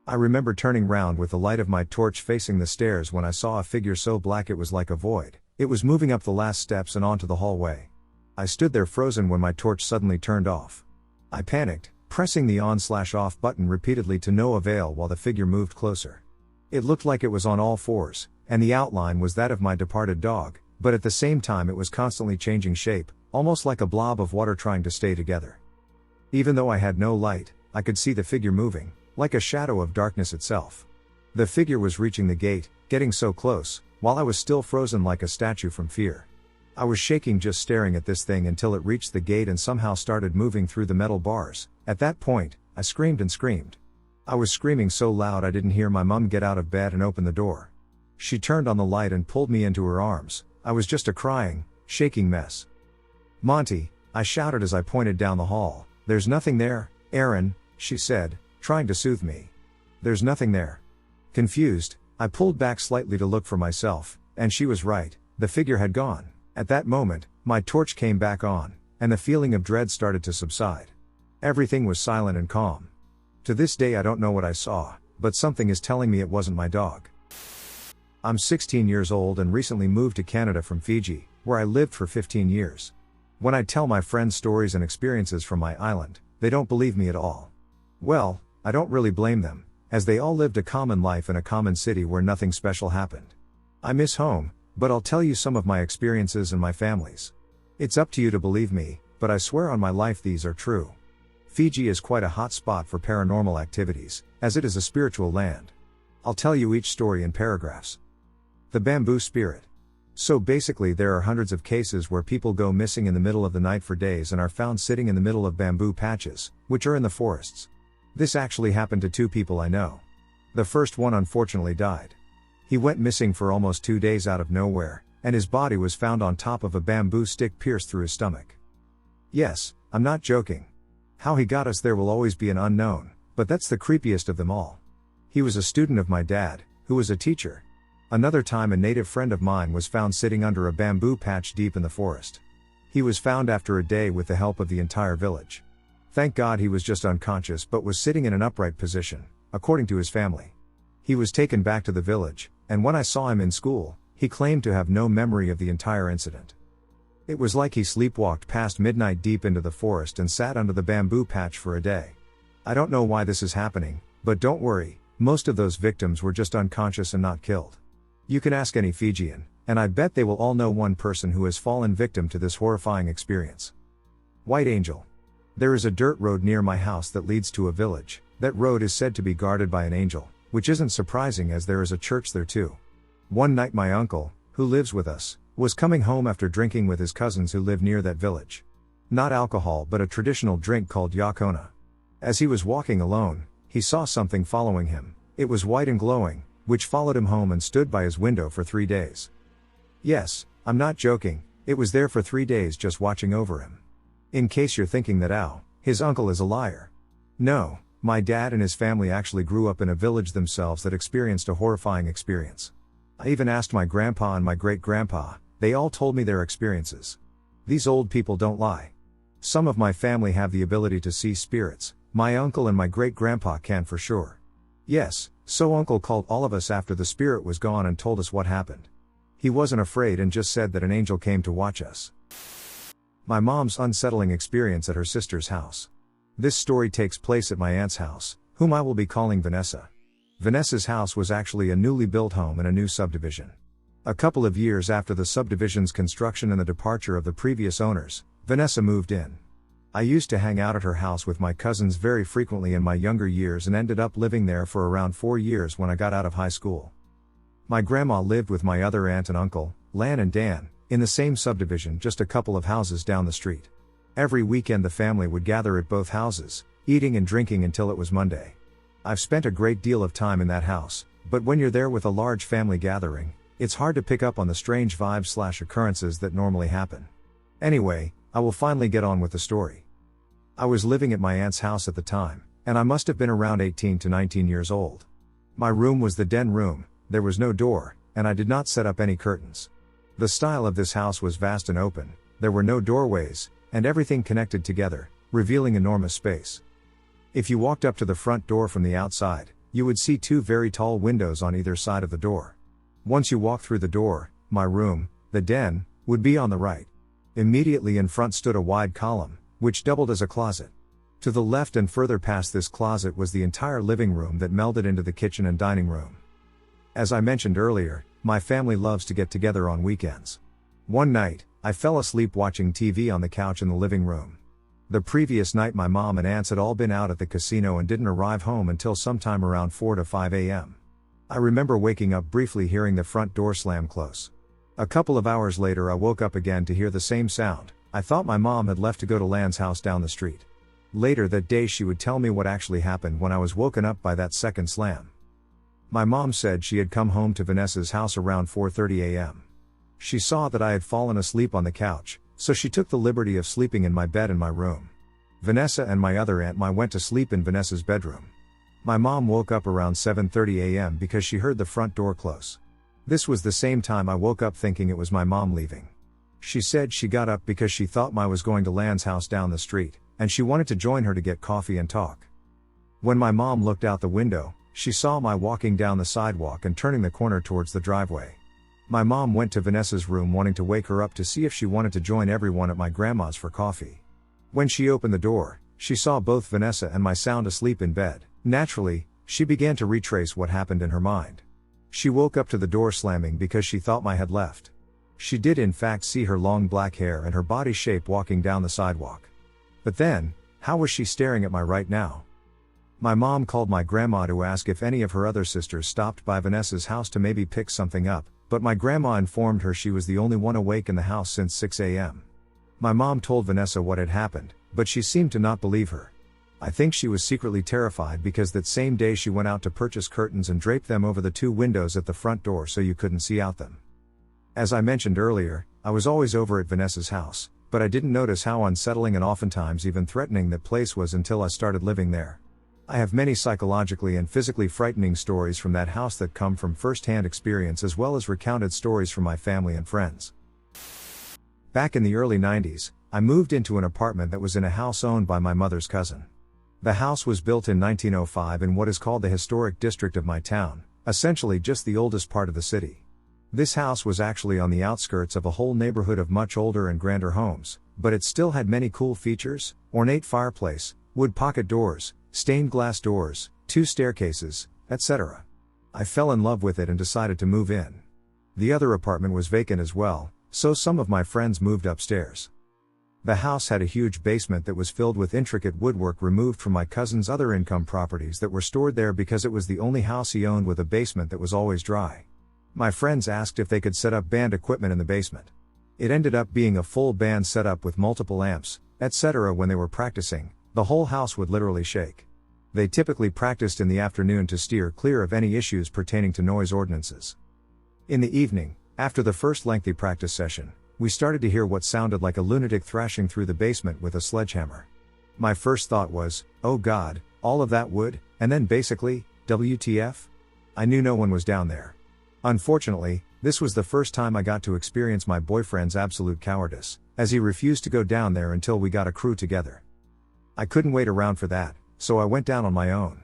I remember turning round with the light of my torch facing the stairs when I saw a figure so black it was like a void. It was moving up the last steps and onto the hallway. I stood there frozen when my torch suddenly turned off. I panicked, pressing the on/off button repeatedly to no avail while the figure moved closer. It looked like it was on all fours, and the outline was that of my departed dog, but at the same time it was constantly changing shape, almost like a blob of water trying to stay together. Even though I had no light, I could see the figure moving, like a shadow of darkness itself. The figure was reaching the gate, getting so close, while I was still frozen like a statue from fear. I was shaking just staring at this thing until it reached the gate and somehow started moving through the metal bars. At that point, I screamed and screamed. I was screaming so loud I didn't hear my mum get out of bed and open the door. She turned on the light and pulled me into her arms. I was just a crying, shaking mess. "Monty," I shouted as I pointed down the hall. "There's nothing there, Aaron," she said, trying to soothe me. "There's nothing there." Confused, I pulled back slightly to look for myself, and she was right, the figure had gone. At that moment, my torch came back on, and the feeling of dread started to subside. Everything was silent and calm. To this day I don't know what I saw, but something is telling me it wasn't my dog. I'm 16 years old and recently moved to Canada from Fiji, where I lived for 15 years. When I tell my friends stories and experiences from my island, they don't believe me at all. Well, I don't really blame them, as they all lived a common life in a common city where nothing special happened. I miss home, but I'll tell you some of my experiences and my family's. It's up to you to believe me, but I swear on my life these are true. Fiji is quite a hot spot for paranormal activities, as it is a spiritual land. I'll tell you each story in paragraphs. The bamboo spirit. So basically there are hundreds of cases where people go missing in the middle of the night for days and are found sitting in the middle of bamboo patches, which are in the forests. This actually happened to 2 people I know. The first one unfortunately died. He went missing for almost 2 days out of nowhere, and his body was found on top of a bamboo stick pierced through his stomach. Yes, I'm not joking. How he got us there will always be an unknown, but that's the creepiest of them all. He was a student of my dad, who was a teacher. Another time a native friend of mine was found sitting under a bamboo patch deep in the forest. He was found after a day with the help of the entire village. Thank God he was just unconscious but was sitting in an upright position, according to his family. He was taken back to the village, and when I saw him in school, he claimed to have no memory of the entire incident. It was like he sleepwalked past midnight deep into the forest and sat under the bamboo patch for a day. I don't know why this is happening, but don't worry, most of those victims were just unconscious and not killed. You can ask any Fijian, and I bet they will all know one person who has fallen victim to this horrifying experience. White Angel. There is a dirt road near my house that leads to a village. That road is said to be guarded by an angel, which isn't surprising as there is a church there too. One night my uncle, who lives with us, was coming home after drinking with his cousins who live near that village. Not alcohol but a traditional drink called yakona. As he was walking alone, he saw something following him. It was white and glowing, which followed him home and stood by his window for 3 days. Yes, I'm not joking, it was there for 3 days just watching over him. In case you're thinking that his uncle is a liar. No, my dad and his family actually grew up in a village themselves that experienced a horrifying experience. I even asked my grandpa and my great-grandpa, they all told me their experiences. These old people don't lie. Some of my family have the ability to see spirits, My uncle and my great-grandpa can for sure. Yes, so uncle called all of us after the spirit was gone and told us what happened. He wasn't afraid and just said that an angel came to watch us. My mom's unsettling experience at her sister's house. This story takes place at my aunt's house, whom I will be calling Vanessa. Vanessa's house was actually a newly built home in a new subdivision. A couple of years after the subdivision's construction and the departure of the previous owners, Vanessa moved in. I used to hang out at her house with my cousins very frequently in my younger years and ended up living there for around 4 years when I got out of high school. My grandma lived with my other aunt and uncle, Lan and Dan, in the same subdivision just a couple of houses down the street. Every weekend the family would gather at both houses, eating and drinking until it was Monday. I've spent a great deal of time in that house, but when you're there with a large family gathering, it's hard to pick up on the strange vibes/occurrences that normally happen. Anyway, I will finally get on with the story. I was living at my aunt's house at the time, and I must have been around 18 to 19 years old. My room was the den room, there was no door, and I did not set up any curtains. The style of this house was vast and open, there were no doorways, and everything connected together, revealing enormous space. If you walked up to the front door from the outside, you would see 2 very tall windows on either side of the door. Once you walked through the door, my room, the den, would be on the right. Immediately in front stood a wide column, which doubled as a closet. To the left and further past this closet was the entire living room that melded into the kitchen and dining room. As I mentioned earlier, my family loves to get together on weekends. One night, I fell asleep watching TV on the couch in the living room. The previous night my mom and aunts had all been out at the casino and didn't arrive home until sometime around 4 to 5 a.m. I remember waking up briefly hearing the front door slam close. A couple of hours later I woke up again to hear the same sound. I thought my mom had left to go to Lan's house down the street. Later that day she would tell me what actually happened when I was woken up by that second slam. My mom said she had come home to Vanessa's house around 4:30 a.m. She saw that I had fallen asleep on the couch, so she took the liberty of sleeping in my bed in my room. Vanessa and my other aunt went to sleep in Vanessa's bedroom. My mom woke up around 7:30 a.m. because she heard the front door close. This was the same time I woke up thinking it was my mom leaving. She said she got up because she thought I was going to Lan's house down the street, and she wanted to join her to get coffee and talk. When my mom looked out the window, she saw me walking down the sidewalk and turning the corner towards the driveway. My mom went to Vanessa's room wanting to wake her up to see if she wanted to join everyone at my grandma's for coffee. When she opened the door, she saw both Vanessa and my sound asleep in bed. Naturally, she began to retrace what happened in her mind. She woke up to the door slamming because she thought I had left. She did in fact see her long black hair and her body shape walking down the sidewalk. But then, how was she staring at me right now? My mom called my grandma to ask if any of her other sisters stopped by Vanessa's house to maybe pick something up, but my grandma informed her she was the only one awake in the house since 6 a.m. My mom told Vanessa what had happened, but she seemed to not believe her. I think she was secretly terrified because that same day she went out to purchase curtains and draped them over the 2 windows at the front door so you couldn't see out them. As I mentioned earlier, I was always over at Vanessa's house, but I didn't notice how unsettling and oftentimes even threatening that place was until I started living there. I have many psychologically and physically frightening stories from that house that come from first-hand experience as well as recounted stories from my family and friends. Back in the early 90s, I moved into an apartment that was in a house owned by my mother's cousin. The house was built in 1905 in what is called the historic district of my town, essentially just the oldest part of the city. This house was actually on the outskirts of a whole neighborhood of much older and grander homes, but it still had many cool features: ornate fireplace, wood pocket doors, stained glass doors, 2 staircases, etc. I fell in love with it and decided to move in. The other apartment was vacant as well, so some of my friends moved upstairs. The house had a huge basement that was filled with intricate woodwork removed from my cousin's other income properties that were stored there because it was the only house he owned with a basement that was always dry. My friends asked if they could set up band equipment in the basement. It ended up being a full band setup with multiple amps, etc. When they were practicing, the whole house would literally shake. They typically practiced in the afternoon to steer clear of any issues pertaining to noise ordinances. In the evening, after the first lengthy practice session, we started to hear what sounded like a lunatic thrashing through the basement with a sledgehammer. My first thought was, oh God, all of that wood, and then basically, WTF? I knew no one was down there. Unfortunately, this was the first time I got to experience my boyfriend's absolute cowardice, as he refused to go down there until we got a crew together. I couldn't wait around for that, so I went down on my own.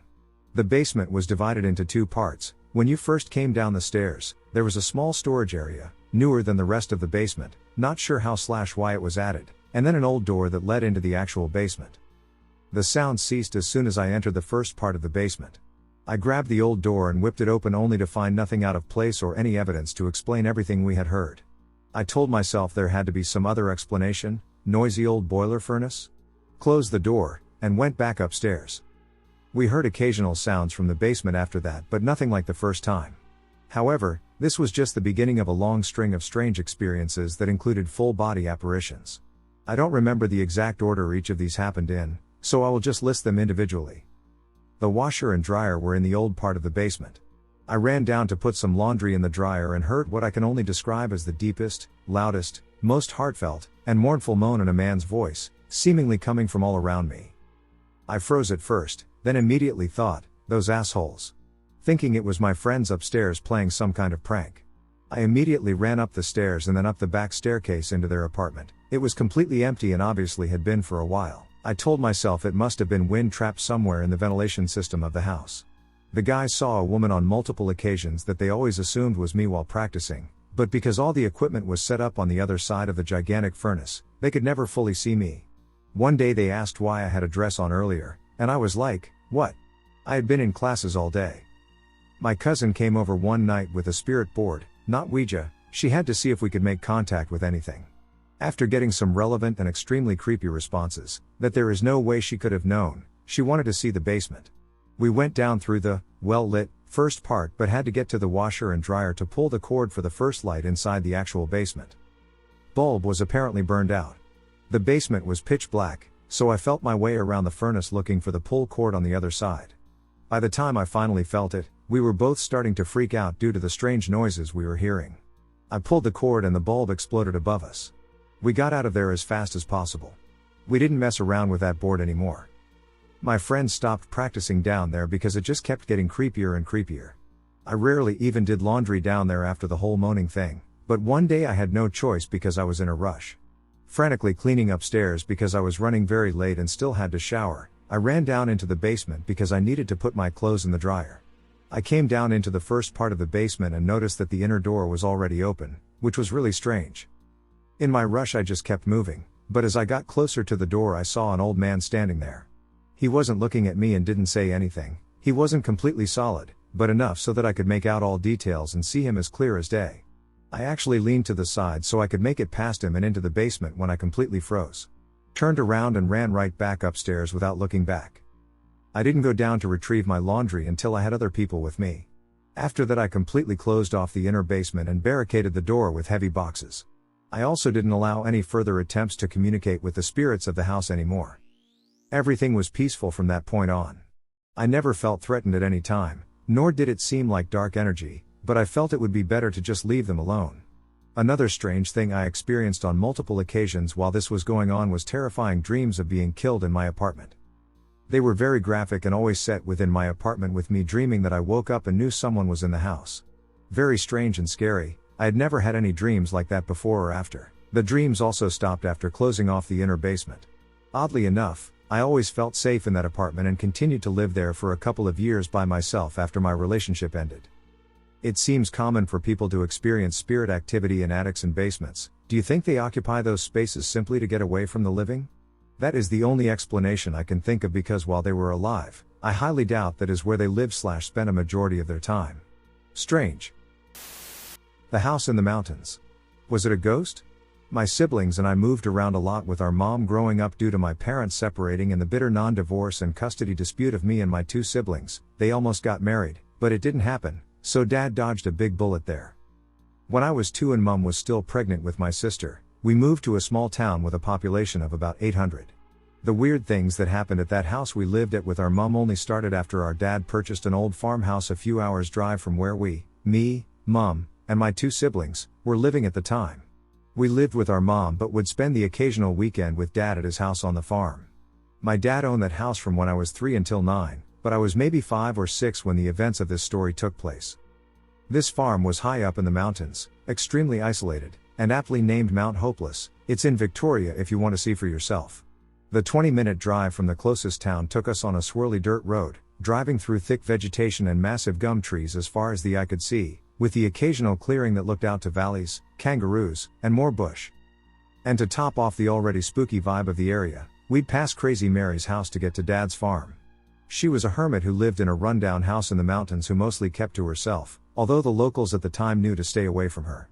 The basement was divided into two parts. When you first came down the stairs, there was a small storage area, newer than the rest of the basement, not sure how/why it was added, and then an old door that led into the actual basement. The sound ceased as soon as I entered the first part of the basement. I grabbed the old door and whipped it open only to find nothing out of place or any evidence to explain everything we had heard. I told myself there had to be some other explanation, noisy old boiler furnace? Closed the door, and went back upstairs. We heard occasional sounds from the basement after that, but nothing like the first time. However, this was just the beginning of a long string of strange experiences that included full-body apparitions. I don't remember the exact order each of these happened in, so I will just list them individually. The washer and dryer were in the old part of the basement. I ran down to put some laundry in the dryer and heard what I can only describe as the deepest, loudest, most heartfelt, and mournful moan in a man's voice, seemingly coming from all around me. I froze at first, then immediately thought, those assholes. Thinking it was my friends upstairs playing some kind of prank. I immediately ran up the stairs and then up the back staircase into their apartment. It was completely empty and obviously had been for a while. I told myself it must have been wind trapped somewhere in the ventilation system of the house. The guys saw a woman on multiple occasions that they always assumed was me while practicing, but because all the equipment was set up on the other side of the gigantic furnace, they could never fully see me. One day they asked why I had a dress on earlier, and I was like, what? I had been in classes all day. My cousin came over one night with a spirit board, not Ouija. She had to see if we could make contact with anything. After getting some relevant and extremely creepy responses, that there is no way she could have known, she wanted to see the basement. We went down through the, well-lit, first part but had to get to the washer and dryer to pull the cord for the first light inside the actual basement. Bulb was apparently burned out. The basement was pitch black, so I felt my way around the furnace looking for the pull cord on the other side. By the time I finally felt it, we were both starting to freak out due to the strange noises we were hearing. I pulled the cord and the bulb exploded above us. We got out of there as fast as possible. We didn't mess around with that board anymore. My friends stopped practicing down there because it just kept getting creepier and creepier. I rarely even did laundry down there after the whole moaning thing, but one day I had no choice because I was in a rush. Frantically cleaning upstairs because I was running very late and still had to shower, I ran down into the basement because I needed to put my clothes in the dryer. I came down into the first part of the basement and noticed that the inner door was already open, which was really strange. In my rush I just kept moving, but as I got closer to the door I saw an old man standing there. He wasn't looking at me and didn't say anything. He wasn't completely solid, but enough so that I could make out all details and see him as clear as day. I actually leaned to the side so I could make it past him and into the basement when I completely froze. Turned around and ran right back upstairs without looking back. I didn't go down to retrieve my laundry until I had other people with me. After that I completely closed off the inner basement and barricaded the door with heavy boxes. I also didn't allow any further attempts to communicate with the spirits of the house anymore. Everything was peaceful from that point on. I never felt threatened at any time, nor did it seem like dark energy, but I felt it would be better to just leave them alone. Another strange thing I experienced on multiple occasions while this was going on was terrifying dreams of being killed in my apartment. They were very graphic and always set within my apartment with me dreaming that I woke up and knew someone was in the house. Very strange and scary. I had never had any dreams like that before or after. The dreams also stopped after closing off the inner basement. Oddly enough, I always felt safe in that apartment and continued to live there for a couple of years by myself after my relationship ended. It seems common for people to experience spirit activity in attics and basements. Do you think they occupy those spaces simply to get away from the living? That is the only explanation I can think of because while they were alive, I highly doubt that is where they lived/spent a majority of their time. Strange. The house in the mountains. Was it a ghost? My siblings and I moved around a lot with our mom growing up due to my parents separating and the bitter non-divorce and custody dispute of me and my two siblings. They almost got married, but it didn't happen, so dad dodged a big bullet there. When I was 2 and mom was still pregnant with my sister, we moved to a small town with a population of about 800. The weird things that happened at that house we lived at with our mom only started after our dad purchased an old farmhouse a few hours drive from where me, mom, and my 2 siblings, were living at the time. We lived with our mom but would spend the occasional weekend with dad at his house on the farm. My dad owned that house from when I was 3 until 9, but I was maybe 5 or 6 when the events of this story took place. This farm was high up in the mountains, extremely isolated, and aptly named Mount Hopeless. It's in Victoria if you want to see for yourself. The 20-minute drive from the closest town took us on a swirly dirt road, driving through thick vegetation and massive gum trees as far as the eye could see, with the occasional clearing that looked out to valleys, kangaroos, and more bush. And to top off the already spooky vibe of the area, we'd pass Crazy Mary's house to get to Dad's farm. She was a hermit who lived in a rundown house in the mountains who mostly kept to herself, although the locals at the time knew to stay away from her.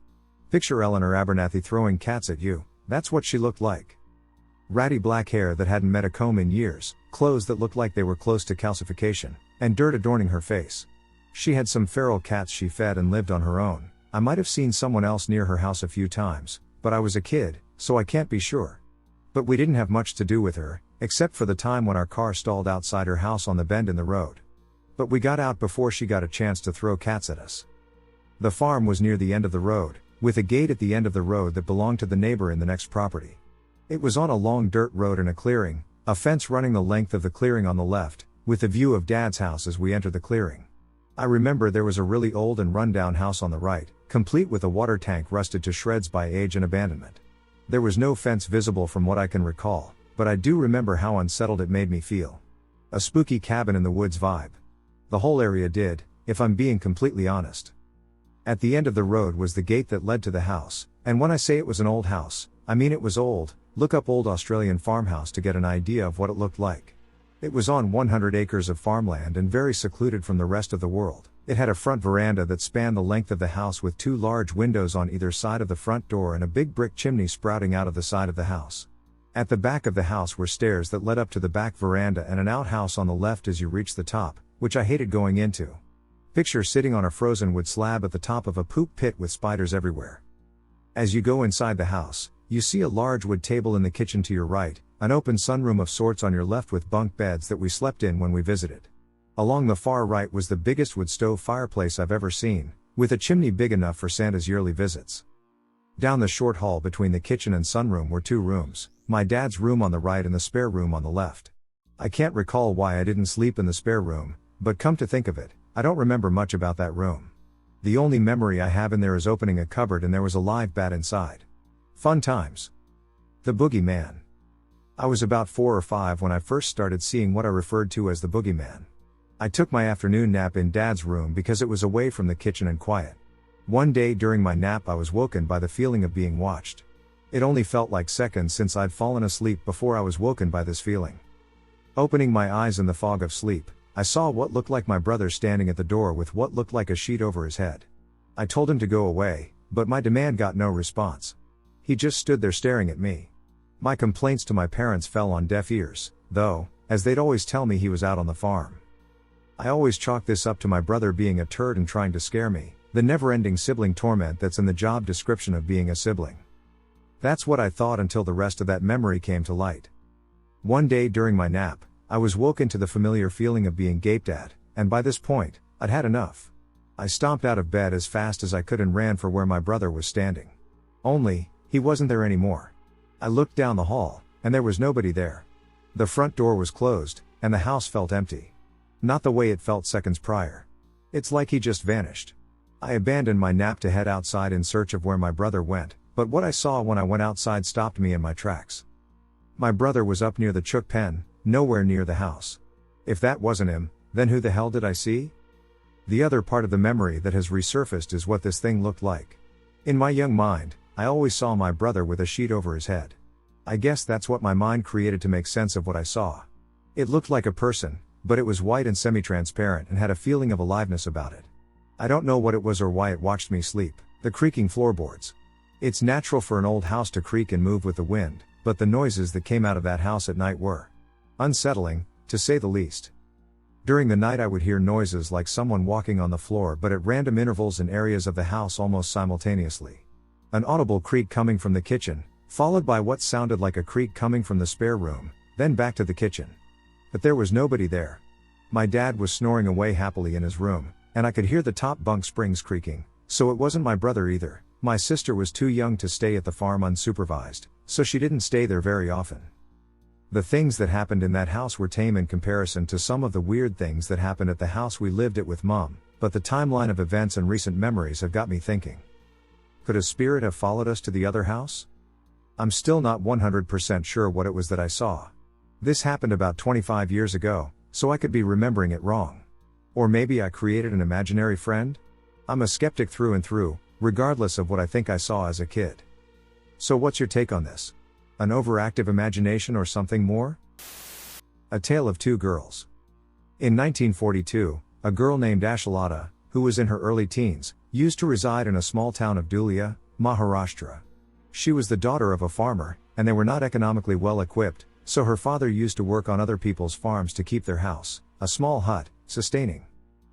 Picture Eleanor Abernathy throwing cats at you, that's what she looked like. Ratty black hair that hadn't met a comb in years, clothes that looked like they were close to calcification, and dirt adorning her face. She had some feral cats she fed and lived on her own. I might have seen someone else near her house a few times, but I was a kid, so I can't be sure. But we didn't have much to do with her, except for the time when our car stalled outside her house on the bend in the road. But we got out before she got a chance to throw cats at us. The farm was near the end of the road, with a gate at the end of the road that belonged to the neighbor in the next property. It was on a long dirt road in a clearing, a fence running the length of the clearing on the left, with a view of Dad's house as we entered the clearing. I remember there was a really old and rundown house on the right, complete with a water tank rusted to shreds by age and abandonment. There was no fence visible from what I can recall, but I do remember how unsettled it made me feel. A spooky cabin in the woods vibe. The whole area did, if I'm being completely honest. At the end of the road was the gate that led to the house, and when I say it was an old house, I mean it was old. Look up old Australian farmhouse to get an idea of what it looked like. It was on 100 acres of farmland and very secluded from the rest of the world. It had a front veranda that spanned the length of the house with 2 large windows on either side of the front door and a big brick chimney sprouting out of the side of the house. At the back of the house were stairs that led up to the back veranda and an outhouse on the left as you reached the top, which I hated going into. Picture sitting on a frozen wood slab at the top of a poop pit with spiders everywhere. As you go inside the house, you see a large wood table in the kitchen to your right, an open sunroom of sorts on your left with bunk beds that we slept in when we visited. Along the far right was the biggest wood stove fireplace I've ever seen, with a chimney big enough for Santa's yearly visits. Down the short hall between the kitchen and sunroom were 2 rooms, my dad's room on the right and the spare room on the left. I can't recall why I didn't sleep in the spare room, but come to think of it, I don't remember much about that room. The only memory I have in there is opening a cupboard and there was a live bat inside. Fun times. The boogeyman. I was about 4 or 5 when I first started seeing what I referred to as the boogeyman. I took my afternoon nap in Dad's room because it was away from the kitchen and quiet. One day during my nap I was woken by the feeling of being watched. It only felt like seconds since I'd fallen asleep before I was woken by this feeling. Opening my eyes in the fog of sleep, I saw what looked like my brother standing at the door with what looked like a sheet over his head. I told him to go away, but my demand got no response. He just stood there staring at me. My complaints to my parents fell on deaf ears, though, as they'd always tell me he was out on the farm. I always chalked this up to my brother being a turd and trying to scare me, the never-ending sibling torment that's in the job description of being a sibling. That's what I thought until the rest of that memory came to light. One day during my nap, I was woken to the familiar feeling of being gaped at, and by this point, I'd had enough. I stomped out of bed as fast as I could and ran for where my brother was standing. Only, he wasn't there anymore. I looked down the hall, and there was nobody there. The front door was closed, and the house felt empty. Not the way it felt seconds prior. It's like he just vanished. I abandoned my nap to head outside in search of where my brother went, but what I saw when I went outside stopped me in my tracks. My brother was up near the chook pen, nowhere near the house. If that wasn't him, then who the hell did I see? The other part of the memory that has resurfaced is what this thing looked like. In my young mind, I always saw my brother with a sheet over his head. I guess that's what my mind created to make sense of what I saw. It looked like a person, but it was white and semi-transparent and had a feeling of aliveness about it. I don't know what it was or why it watched me sleep. The creaking floorboards. It's natural for an old house to creak and move with the wind, but the noises that came out of that house at night were unsettling, to say the least. During the night I would hear noises like someone walking on the floor but at random intervals in areas of the house almost simultaneously. An audible creak coming from the kitchen, followed by what sounded like a creak coming from the spare room, then back to the kitchen. But there was nobody there. My dad was snoring away happily in his room, and I could hear the top bunk springs creaking, so it wasn't my brother either. My sister was too young to stay at the farm unsupervised, so she didn't stay there very often. The things that happened in that house were tame in comparison to some of the weird things that happened at the house we lived at with Mom, but the timeline of events and recent memories have got me thinking. Could a spirit have followed us to the other house? I'm still not 100% sure what it was that I saw. This happened about 25 years ago, so I could be remembering it wrong. Or maybe I created an imaginary friend? I'm a skeptic through and through, regardless of what I think I saw as a kid. So what's your take on this? An overactive imagination or something more? A Tale of Two Girls. In 1942, a girl named Ashalata, who was in her early teens, used to reside in a small town of Dhulia, Maharashtra. She was the daughter of a farmer, and they were not economically well equipped, so her father used to work on other people's farms to keep their house, a small hut, sustaining.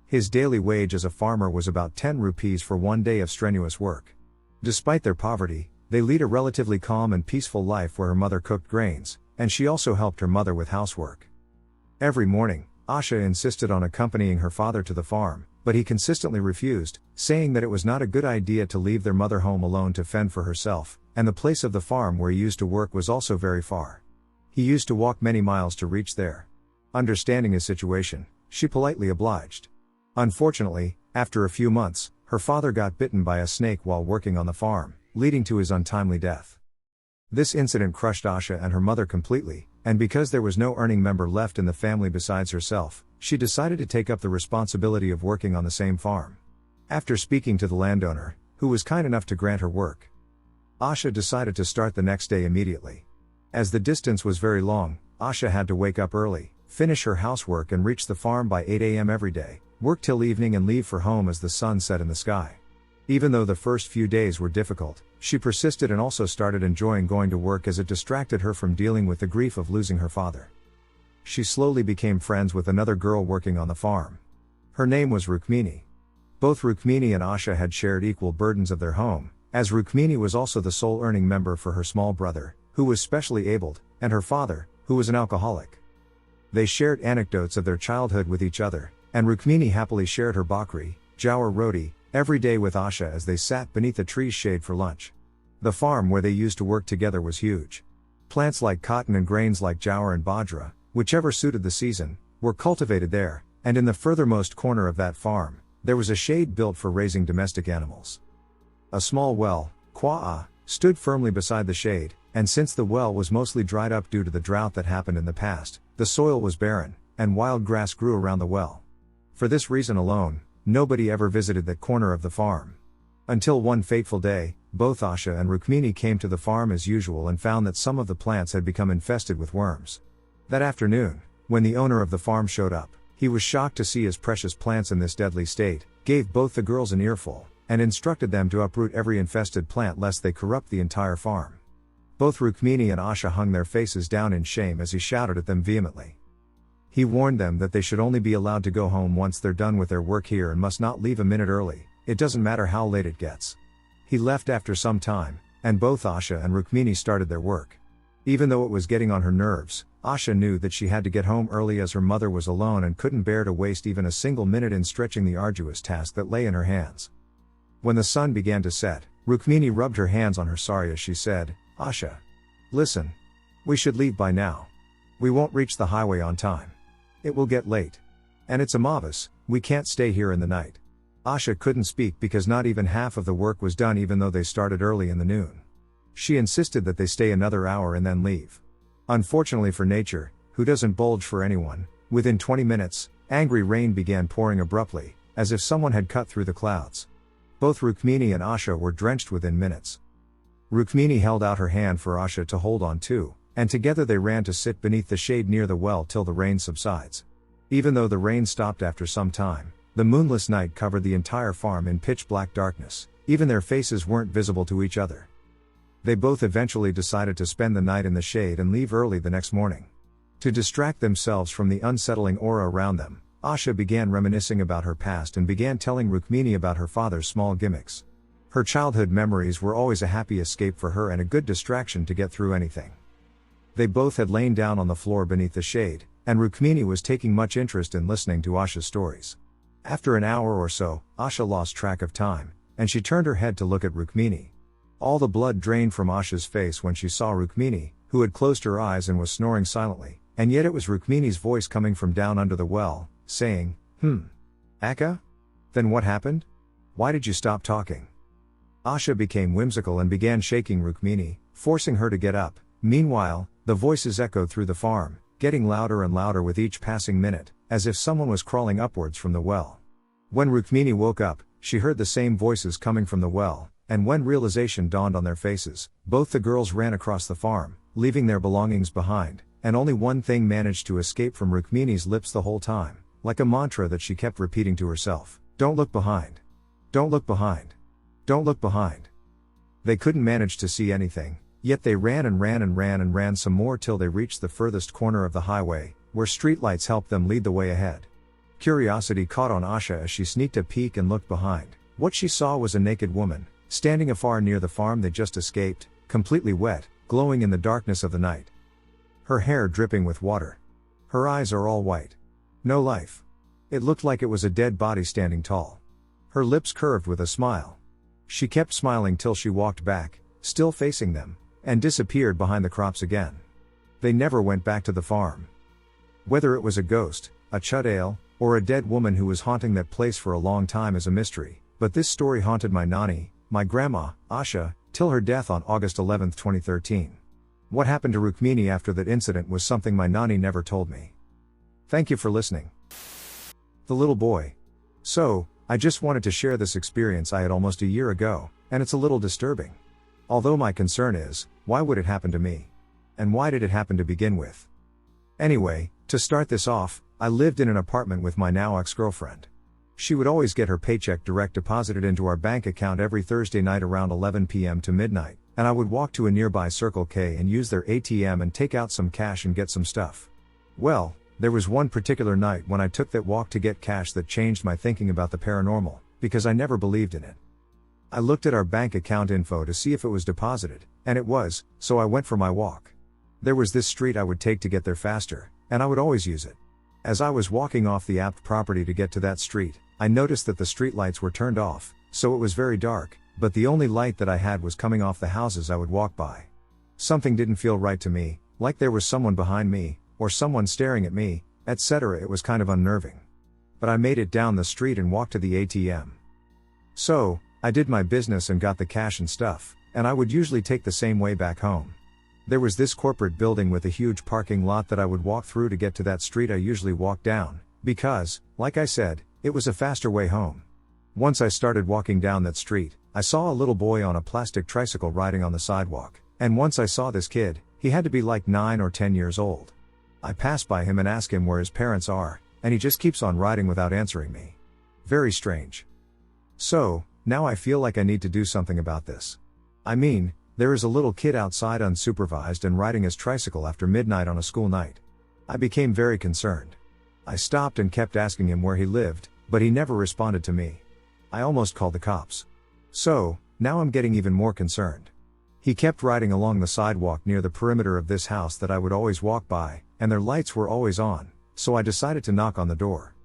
His daily wage as a farmer was about 10 rupees for one day of strenuous work. Despite their poverty, they lead a relatively calm and peaceful life where her mother cooked grains, and she also helped her mother with housework. Every morning, Asha insisted on accompanying her father to the farm, but he consistently refused, saying that it was not a good idea to leave their mother home alone to fend for herself, and the place of the farm where he used to work was also very far. He used to walk many miles to reach there. Understanding his situation, she politely obliged. Unfortunately, after a few months, her father got bitten by a snake while working on the farm, leading to his untimely death. This incident crushed Asha and her mother completely, and because there was no earning member left in the family besides herself, she decided to take up the responsibility of working on the same farm. After speaking to the landowner, who was kind enough to grant her work, Asha decided to start the next day immediately. As the distance was very long, Asha had to wake up early, finish her housework and reach the farm by 8 a.m. every day, work till evening and leave for home as the sun set in the sky. Even though the first few days were difficult, she persisted and also started enjoying going to work as it distracted her from dealing with the grief of losing her father. She slowly became friends with another girl working on the farm. Her name was Rukmini. Both Rukmini and Asha had shared equal burdens of their home, as Rukmini was also the sole earning member for her small brother, who was specially abled, and her father, who was an alcoholic. They shared anecdotes of their childhood with each other, and Rukmini happily shared her bakri, jowar roti, every day with Asha as they sat beneath a tree's shade for lunch. The farm where they used to work together was huge. Plants like cotton and grains like jowar and bajra, whichever suited the season, were cultivated there, and in the furthermost corner of that farm, there was a shade built for raising domestic animals. A small well, kwa'a, stood firmly beside the shade, and since the well was mostly dried up due to the drought that happened in the past, the soil was barren, and wild grass grew around the well. For this reason alone, nobody ever visited that corner of the farm. Until one fateful day, both Asha and Rukmini came to the farm as usual and found that some of the plants had become infested with worms. That afternoon, when the owner of the farm showed up, he was shocked to see his precious plants in this deadly state, gave both the girls an earful, and instructed them to uproot every infested plant lest they corrupt the entire farm. Both Rukmini and Asha hung their faces down in shame as he shouted at them vehemently. He warned them that they should only be allowed to go home once they're done with their work here and must not leave a minute early, it doesn't matter how late it gets. He left after some time, and both Asha and Rukmini started their work. Even though it was getting on her nerves, Asha knew that she had to get home early as her mother was alone and couldn't bear to waste even a single minute in stretching the arduous task that lay in her hands. When the sun began to set, Rukmini rubbed her hands on her sari as she said, "Asha. Listen. We should leave by now. We won't reach the highway on time. It will get late. And it's Amavas, we can't stay here in the night." Asha couldn't speak because not even half of the work was done even though they started early in the noon. She insisted that they stay another hour and then leave. Unfortunately for nature, who doesn't bulge for anyone, within 20 minutes, angry rain began pouring abruptly, as if someone had cut through the clouds. Both Rukmini and Asha were drenched within minutes. Rukmini held out her hand for Asha to hold on to, and together they ran to sit beneath the shade near the well till the rain subsides. Even though the rain stopped after some time, the moonless night covered the entire farm in pitch black darkness, even their faces weren't visible to each other. They both eventually decided to spend the night in the shade and leave early the next morning. To distract themselves from the unsettling aura around them, Asha began reminiscing about her past and began telling Rukmini about her father's small gimmicks. Her childhood memories were always a happy escape for her and a good distraction to get through anything. They both had lain down on the floor beneath the shade, and Rukmini was taking much interest in listening to Asha's stories. After an hour or so, Asha lost track of time, and she turned her head to look at Rukmini. All the blood drained from Asha's face when she saw Rukmini, who had closed her eyes and was snoring silently, and yet it was Rukmini's voice coming from down under the well, saying, Akka? Then what happened? Why did you stop talking?" Asha became whimsical and began shaking Rukmini, forcing her to get up. Meanwhile, the voices echoed through the farm, getting louder and louder with each passing minute, as if someone was crawling upwards from the well. When Rukmini woke up, she heard the same voices coming from the well, and when realization dawned on their faces, both the girls ran across the farm, leaving their belongings behind, and only one thing managed to escape from Rukmini's lips the whole time, like a mantra that she kept repeating to herself: "Don't look behind. Don't look behind. Don't look behind." They couldn't manage to see anything, yet they ran and ran and ran and ran some more till they reached the furthest corner of the highway, where streetlights helped them lead the way ahead. Curiosity caught on Asha as she sneaked a peek and looked behind. What she saw was a naked woman, standing afar near the farm they just escaped, completely wet, glowing in the darkness of the night. Her hair dripping with water. Her eyes are all white. No life. It looked like it was a dead body standing tall. Her lips curved with a smile. She kept smiling till she walked back, still facing them, and disappeared behind the crops again. They never went back to the farm. Whether it was a ghost, a chudale, or a dead woman who was haunting that place for a long time is a mystery, but this story haunted my nanny, my grandma, Asha, till her death on August 11, 2013. What happened to Rukmini after that incident was something my nanny never told me. Thank you for listening. The little boy. So, I just wanted to share this experience I had almost a year ago, and it's a little disturbing. Although my concern is, why would it happen to me? And why did it happen to begin with? Anyway, to start this off, I lived in an apartment with my now ex-girlfriend. She would always get her paycheck direct deposited into our bank account every Thursday night around 11 p.m. to midnight, and I would walk to a nearby Circle K and use their ATM and take out some cash and get some stuff. Well, there was one particular night when I took that walk to get cash that changed my thinking about the paranormal, because I never believed in it. I looked at our bank account info to see if it was deposited, and it was, so I went for my walk. There was this street I would take to get there faster, and I would always use it. As I was walking off the apt property to get to that street, I noticed that the street lights were turned off, so it was very dark, but the only light that I had was coming off the houses I would walk by. Something didn't feel right to me, like there was someone behind me, or someone staring at me, etc. It was kind of unnerving. But I made it down the street and walked to the ATM. So, I did my business and got the cash and stuff, and I would usually take the same way back home. There was this corporate building with a huge parking lot that I would walk through to get to that street I usually walked down, because, like I said, it was a faster way home. Once I started walking down that street, I saw a little boy on a plastic tricycle riding on the sidewalk, and once I saw this kid, he had to be like 9 or 10 years old. I pass by him and ask him where his parents are, and he just keeps on riding without answering me. Very strange. So, now I feel like I need to do something about this. I mean, there is a little kid outside unsupervised and riding his tricycle after midnight on a school night. I became very concerned. I stopped and kept asking him where he lived, but he never responded to me. I almost called the cops. So, now I'm getting even more concerned. He kept riding along the sidewalk near the perimeter of this house that I would always walk by, and their lights were always on, so I decided to knock on the door.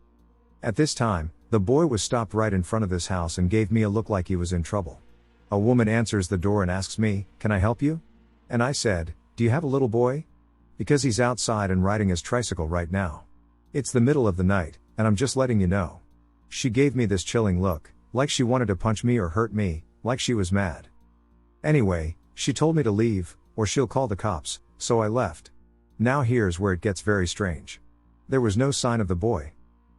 At this time, the boy was stopped right in front of this house and gave me a look like he was in trouble. A woman answers the door and asks me, "Can I help you?" And I said, "Do you have a little boy? Because he's outside and riding his tricycle right now. It's the middle of the night, and I'm just letting you know." She gave me this chilling look, like she wanted to punch me or hurt me, like she was mad. Anyway, she told me to leave, or she'll call the cops, so I left. Now here's where it gets very strange. There was no sign of the boy.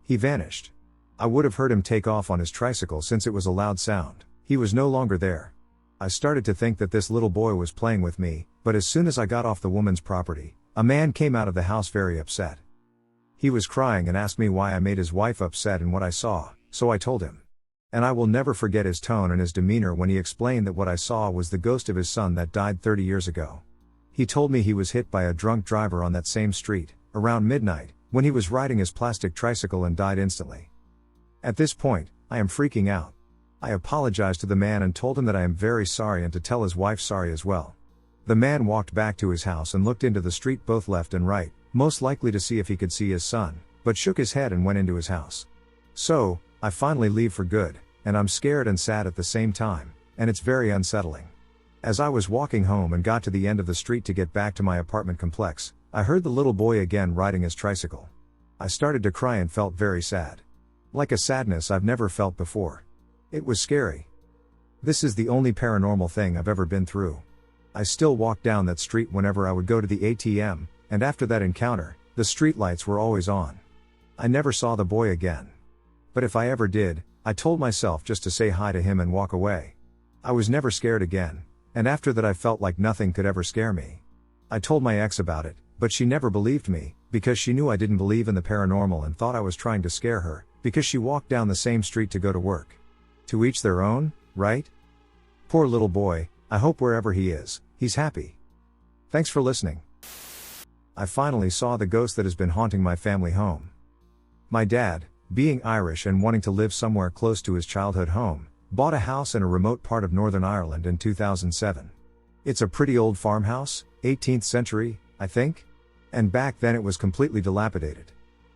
He vanished. I would have heard him take off on his tricycle since it was a loud sound. He was no longer there. I started to think that this little boy was playing with me, but as soon as I got off the woman's property, a man came out of the house very upset. He was crying and asked me why I made his wife upset and what I saw, so I told him. And I will never forget his tone and his demeanor when he explained that what I saw was the ghost of his son that died 30 years ago. He told me he was hit by a drunk driver on that same street, around midnight, when he was riding his plastic tricycle and died instantly. At this point, I am freaking out. I apologized to the man and told him that I am very sorry and to tell his wife sorry as well. The man walked back to his house and looked into the street both left and right, most likely to see if he could see his son, but shook his head and went into his house. So, I finally leave for good, and I'm scared and sad at the same time, and it's very unsettling. As I was walking home and got to the end of the street to get back to my apartment complex, I heard the little boy again riding his tricycle. I started to cry and felt very sad. Like a sadness I've never felt before. It was scary. This is the only paranormal thing I've ever been through. I still walk down that street whenever I would go to the ATM, and after that encounter, The streetlights were always on. I never saw the boy again. But if I ever did, I told myself just to say hi to him and walk away. I was never scared again, and after that I felt like nothing could ever scare me. I told my ex about it, but she never believed me, because she knew I didn't believe in the paranormal and thought I was trying to scare her, because she walked down the same street to go to work. To each their own, right? Poor little boy, I hope wherever he is, he's happy. Thanks for listening. I finally saw the ghost that has been haunting my family home. My dad, being Irish and wanting to live somewhere close to his childhood home, bought a house in a remote part of Northern Ireland in 2007. It's a pretty old farmhouse, 18th century, I think? And back then it was completely dilapidated.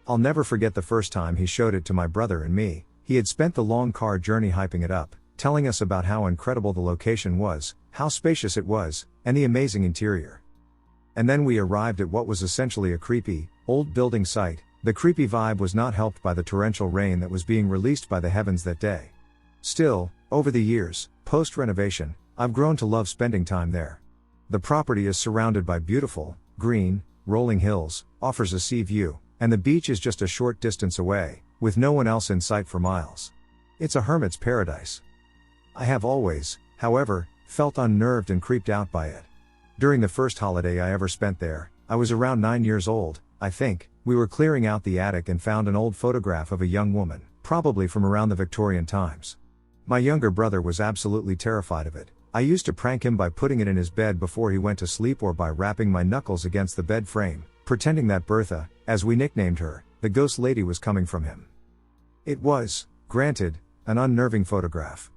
I'll never forget the first time he showed it to my brother and me. He had spent the long car journey hyping it up, telling us about how incredible the location was, how spacious it was, and the amazing interior. And then we arrived at what was essentially a creepy, old building site. The creepy vibe was not helped by the torrential rain that was being released by the heavens that day. Still, over the years, post-renovation, I've grown to love spending time there. The property is surrounded by beautiful, green, rolling hills, offers a sea view, and the beach is just a short distance away, with no one else in sight for miles. It's a hermit's paradise. I have always, however, felt unnerved and creeped out by it. During the first holiday I ever spent there, I was around 9 years old, I think. We were clearing out the attic and found an old photograph of a young woman, probably from around the Victorian times. My younger brother was absolutely terrified of it. I used to prank him by putting it in his bed before he went to sleep or by rapping my knuckles against the bed frame, pretending that Bertha, as we nicknamed her, the ghost lady, was coming from him. It was, granted, an unnerving photograph.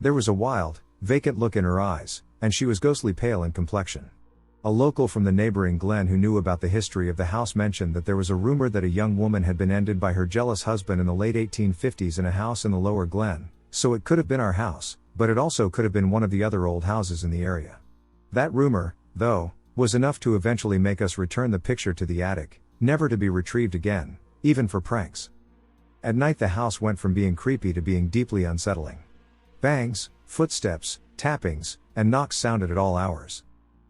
There was a wild, vacant look in her eyes, and she was ghostly pale in complexion. A local from the neighboring glen who knew about the history of the house mentioned that there was a rumor that a young woman had been ended by her jealous husband in the late 1850s in a house in the lower glen, so it could have been our house, but it also could have been one of the other old houses in the area. That rumor, though, was enough to eventually make us return the picture to the attic, never to be retrieved again, even for pranks. At night the house went from being creepy to being deeply unsettling. Bangs, footsteps, tappings, and knocks sounded at all hours.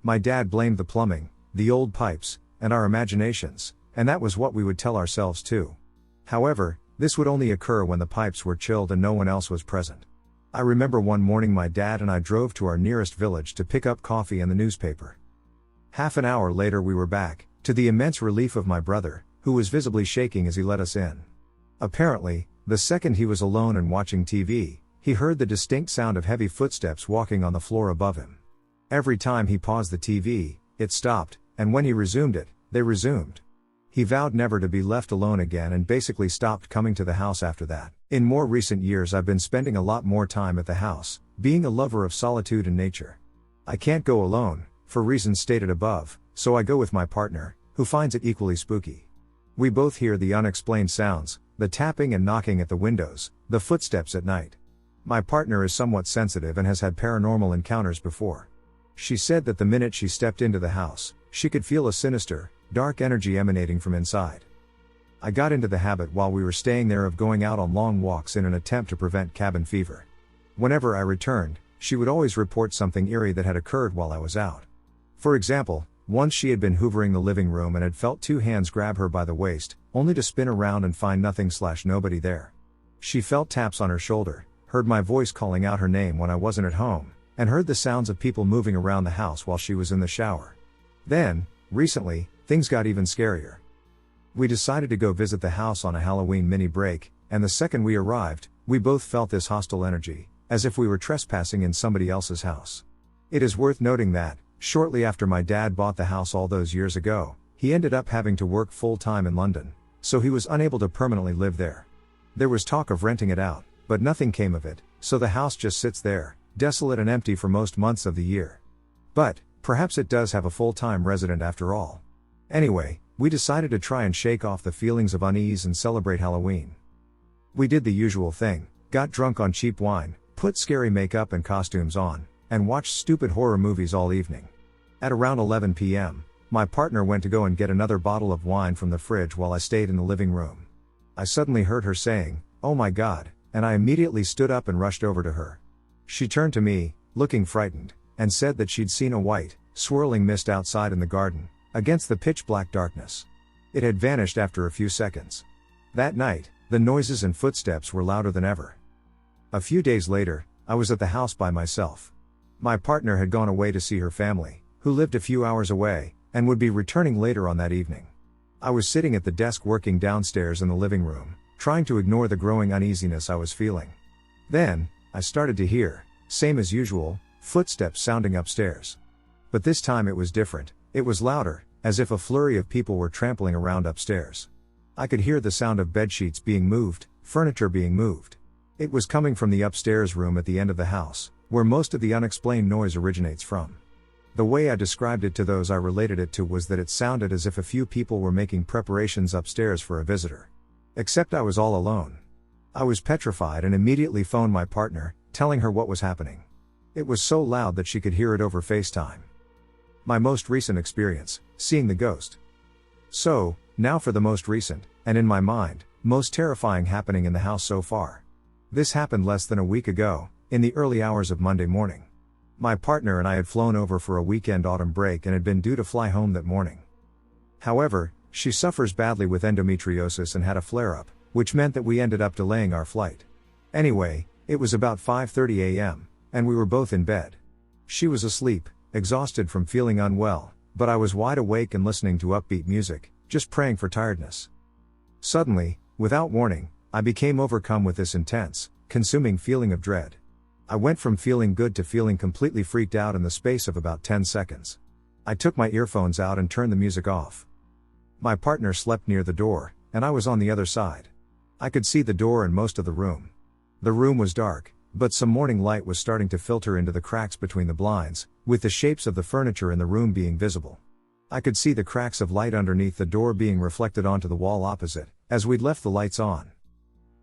My dad blamed the plumbing, the old pipes, and our imaginations, and that was what we would tell ourselves too. However, this would only occur when the pipes were chilled and no one else was present. I remember one morning my dad and I drove to our nearest village to pick up coffee and the newspaper. Half an hour later we were back, to the immense relief of my brother, who was visibly shaking as he let us in. Apparently, the second he was alone and watching TV, he heard the distinct sound of heavy footsteps walking on the floor above him. Every time he paused the TV, it stopped, and when he resumed it, they resumed. He vowed never to be left alone again and basically stopped coming to the house after that. In more recent years I've been spending a lot more time at the house, being a lover of solitude and nature. I can't go alone, for reasons stated above, so I go with my partner, who finds it equally spooky. We both hear the unexplained sounds, the tapping and knocking at the windows, the footsteps at night. My partner is somewhat sensitive and has had paranormal encounters before. She said that the minute she stepped into the house, she could feel a sinister, dark energy emanating from inside. I got into the habit while we were staying there of going out on long walks in an attempt to prevent cabin fever. Whenever I returned, she would always report something eerie that had occurred while I was out. For example, once she had been hoovering the living room and had felt two hands grab her by the waist, only to spin around and find nothing/nobody there. She felt taps on her shoulder, heard my voice calling out her name when I wasn't at home, and heard the sounds of people moving around the house while she was in the shower. Then, recently, things got even scarier. We decided to go visit the house on a Halloween mini break, and the second we arrived, we both felt this hostile energy, as if we were trespassing in somebody else's house. It is worth noting that, shortly after my dad bought the house all those years ago, he ended up having to work full-time in London, so he was unable to permanently live there. There was talk of renting it out, but nothing came of it, so the house just sits there, desolate and empty for most months of the year. But, perhaps it does have a full-time resident after all. Anyway, we decided to try and shake off the feelings of unease and celebrate Halloween. We did the usual thing, got drunk on cheap wine, put scary makeup and costumes on, and watched stupid horror movies all evening. At around 11 p.m., my partner went to go and get another bottle of wine from the fridge while I stayed in the living room. I suddenly heard her saying, "Oh my God," and I immediately stood up and rushed over to her. She turned to me, looking frightened, and said that she'd seen a white, swirling mist outside in the garden, against the pitch-black darkness. It had vanished after a few seconds. That night, the noises and footsteps were louder than ever. A few days later, I was at the house by myself. My partner had gone away to see her family, who lived a few hours away, and would be returning later on that evening. I was sitting at the desk working downstairs in the living room, trying to ignore the growing uneasiness I was feeling. Then, I started to hear, same as usual, footsteps sounding upstairs. But this time it was different. It was louder, as if a flurry of people were trampling around upstairs. I could hear the sound of bedsheets being moved, furniture being moved. It was coming from the upstairs room at the end of the house, where most of the unexplained noise originates from. The way I described it to those I related it to was that it sounded as if a few people were making preparations upstairs for a visitor. Except I was all alone. I was petrified and immediately phoned my partner, telling her what was happening. It was so loud that she could hear it over FaceTime. My most recent experience, seeing the ghost. So, now for the most recent, and in my mind, most terrifying happening in the house so far. This happened less than a week ago, in the early hours of Monday morning. My partner and I had flown over for a weekend autumn break and had been due to fly home that morning. However, she suffers badly with endometriosis and had a flare-up, which meant that we ended up delaying our flight. Anyway, it was about 5:30 a.m., and we were both in bed. She was asleep, exhausted from feeling unwell, but I was wide awake and listening to upbeat music, just praying for tiredness. Suddenly, without warning, I became overcome with this intense, consuming feeling of dread. I went from feeling good to feeling completely freaked out in the space of about 10 seconds. I took my earphones out and turned the music off. My partner slept near the door, and I was on the other side. I could see the door and most of the room. The room was dark, but some morning light was starting to filter into the cracks between the blinds, with the shapes of the furniture in the room being visible. I could see the cracks of light underneath the door being reflected onto the wall opposite, as we'd left the lights on.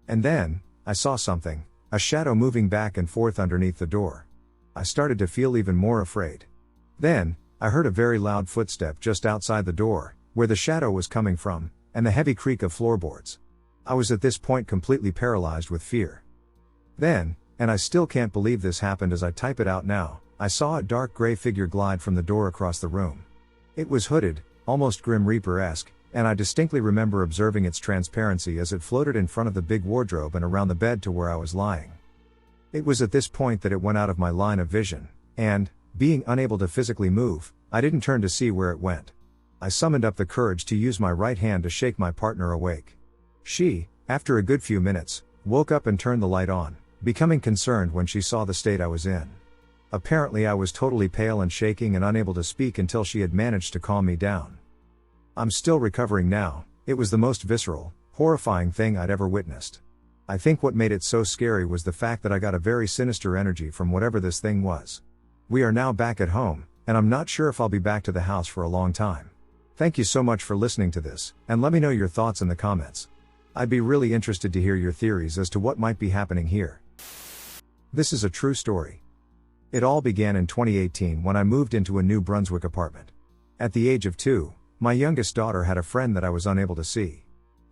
And then, I saw something, a shadow moving back and forth underneath the door. I started to feel even more afraid. Then, I heard a very loud footstep just outside the door, where the shadow was coming from, and the heavy creak of floorboards. I was at this point completely paralyzed with fear. Then, and I still can't believe this happened as I type it out now, I saw a dark gray figure glide from the door across the room. It was hooded, almost Grim Reaper-esque, and I distinctly remember observing its transparency as it floated in front of the big wardrobe and around the bed to where I was lying. It was at this point that it went out of my line of vision, and, being unable to physically move, I didn't turn to see where it went. I summoned up the courage to use my right hand to shake my partner awake. She, after a good few minutes, woke up and turned the light on, becoming concerned when she saw the state I was in. Apparently I was totally pale and shaking and unable to speak until she had managed to calm me down. I'm still recovering now. It was the most visceral, horrifying thing I'd ever witnessed. I think what made it so scary was the fact that I got a very sinister energy from whatever this thing was. We are now back at home, and I'm not sure if I'll be back to the house for a long time. Thank you so much for listening to this, and let me know your thoughts in the comments. I'd be really interested to hear your theories as to what might be happening here. This is a true story. It all began in 2018 when I moved into a New Brunswick apartment. At the age of 2, my youngest daughter had a friend that I was unable to see.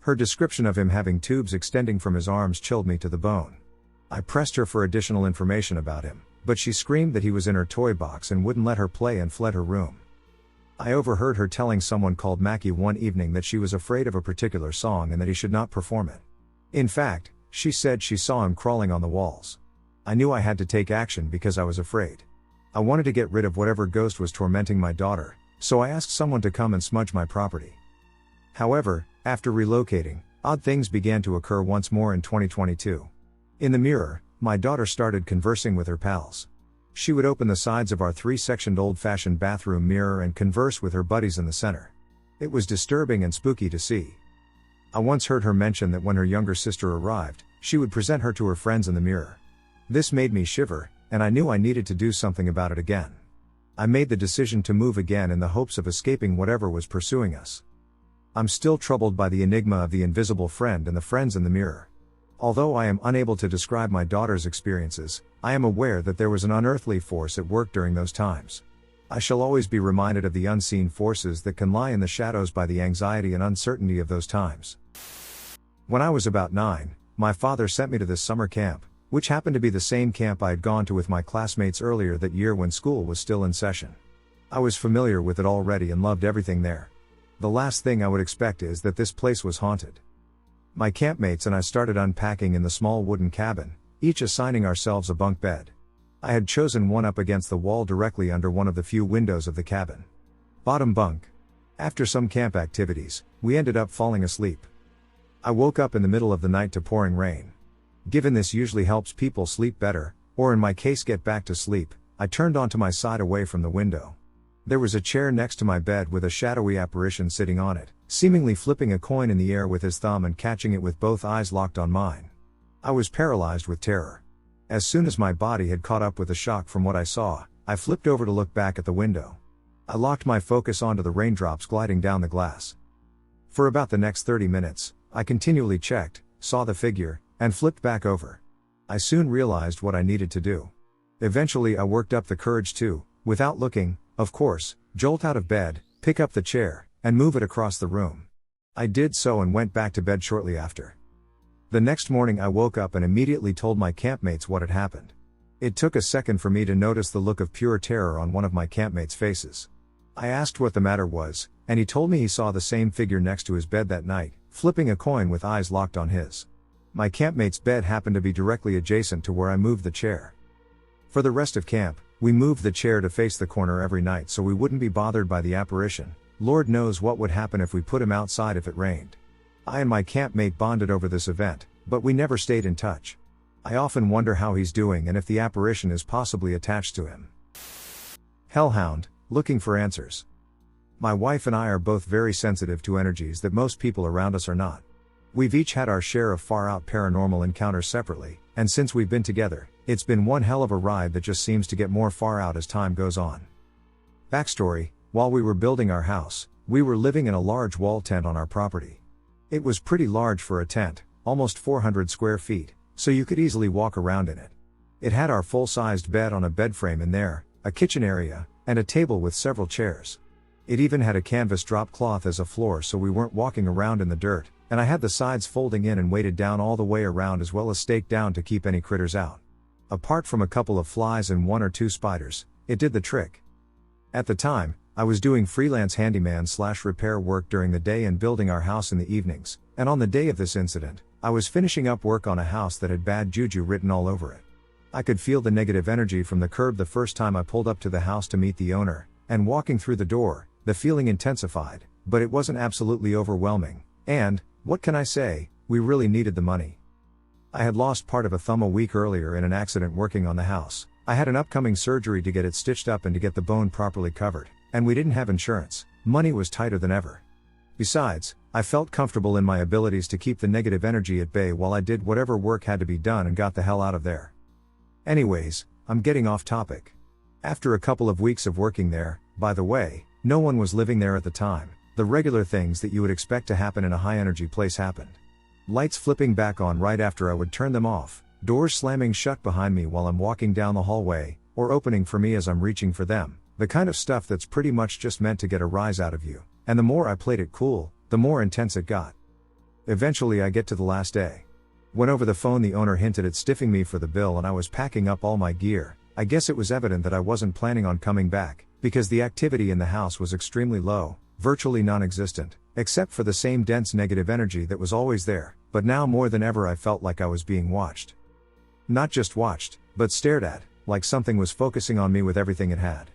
Her description of him having tubes extending from his arms chilled me to the bone. I pressed her for additional information about him, but she screamed that he was in her toy box and wouldn't let her play and fled her room. I overheard her telling someone called Macky one evening that she was afraid of a particular song and that he should not perform it. In fact, she said she saw him crawling on the walls. I knew I had to take action because I was afraid. I wanted to get rid of whatever ghost was tormenting my daughter, so I asked someone to come and smudge my property. However, after relocating, odd things began to occur once more in 2022. In the mirror, my daughter started conversing with her pals. She would open the sides of our 3-sectioned old-fashioned bathroom mirror and converse with her buddies in the center. It was disturbing and spooky to see. I once heard her mention that when her younger sister arrived, she would present her to her friends in the mirror. This made me shiver, and I knew I needed to do something about it again. I made the decision to move again in the hopes of escaping whatever was pursuing us. I'm still troubled by the enigma of the invisible friend and the friends in the mirror. Although I am unable to describe my daughter's experiences, I am aware that there was an unearthly force at work during those times. I shall always be reminded of the unseen forces that can lie in the shadows by the anxiety and uncertainty of those times. When I was about 9, my father sent me to this summer camp, which happened to be the same camp I had gone to with my classmates earlier that year when school was still in session. I was familiar with it already and loved everything there. The last thing I would expect is that this place was haunted. My campmates and I started unpacking in the small wooden cabin, each assigning ourselves a bunk bed. I had chosen one up against the wall directly under one of the few windows of the cabin. Bottom bunk. After some camp activities, we ended up falling asleep. I woke up in the middle of the night to pouring rain. Given this usually helps people sleep better, or in my case get back to sleep, I turned onto my side away from the window. There was a chair next to my bed with a shadowy apparition sitting on it, seemingly flipping a coin in the air with his thumb and catching it with both eyes locked on mine. I was paralyzed with terror. As soon as my body had caught up with the shock from what I saw, I flipped over to look back at the window. I locked my focus onto the raindrops gliding down the glass. For about the next 30 minutes, I continually checked, saw the figure, and flipped back over. I soon realized what I needed to do. Eventually I worked up the courage to, without looking, of course, jolt out of bed, pick up the chair, and move it across the room. I did so and went back to bed shortly after. The next morning I woke up and immediately told my campmates what had happened. It took a second for me to notice the look of pure terror on one of my campmates' faces. I asked what the matter was, and he told me he saw the same figure next to his bed that night, flipping a coin with eyes locked on his. My campmate's bed happened to be directly adjacent to where I moved the chair. For the rest of camp, we moved the chair to face the corner every night so we wouldn't be bothered by the apparition. Lord knows what would happen if we put him outside if it rained. I and my campmate bonded over this event, but we never stayed in touch. I often wonder how he's doing and if the apparition is possibly attached to him. Hellhound, looking for answers. My wife and I are both very sensitive to energies that most people around us are not. We've each had our share of far-out paranormal encounters separately, and since we've been together, it's been one hell of a ride that just seems to get more far out as time goes on. Backstory: while we were building our house, we were living in a large wall tent on our property. It was pretty large for a tent, almost 400 square feet, so you could easily walk around in it. It had our full-sized bed on a bed frame in there, a kitchen area, and a table with several chairs. It even had a canvas drop cloth as a floor so we weren't walking around in the dirt, and I had the sides folding in and weighted down all the way around as well as staked down to keep any critters out. Apart from a couple of flies and 1 or 2 spiders, it did the trick. At the time, I was doing freelance handyman/repair work during the day and building our house in the evenings, and on the day of this incident, I was finishing up work on a house that had bad juju written all over it. I could feel the negative energy from the curb the first time I pulled up to the house to meet the owner, and walking through the door, the feeling intensified, but it wasn't absolutely overwhelming, and, what can I say, we really needed the money. I had lost part of a thumb a week earlier in an accident working on the house. I had an upcoming surgery to get it stitched up and to get the bone properly covered, and we didn't have insurance. Money was tighter than ever. Besides, I felt comfortable in my abilities to keep the negative energy at bay while I did whatever work had to be done and got the hell out of there. Anyways, I'm getting off topic. After a couple of weeks of working there, by the way, no one was living there at the time. The regular things that you would expect to happen in a high-energy place happened. Lights flipping back on right after I would turn them off, doors slamming shut behind me while I'm walking down the hallway, or opening for me as I'm reaching for them, the kind of stuff that's pretty much just meant to get a rise out of you, and the more I played it cool, the more intense it got. Eventually I get to the last day. When over the phone the owner hinted at stiffing me for the bill and I was packing up all my gear, I guess it was evident that I wasn't planning on coming back, because the activity in the house was extremely low, virtually non-existent, except for the same dense negative energy that was always there, but now more than ever I felt like I was being watched. Not just watched, but stared at, like something was focusing on me with everything it had.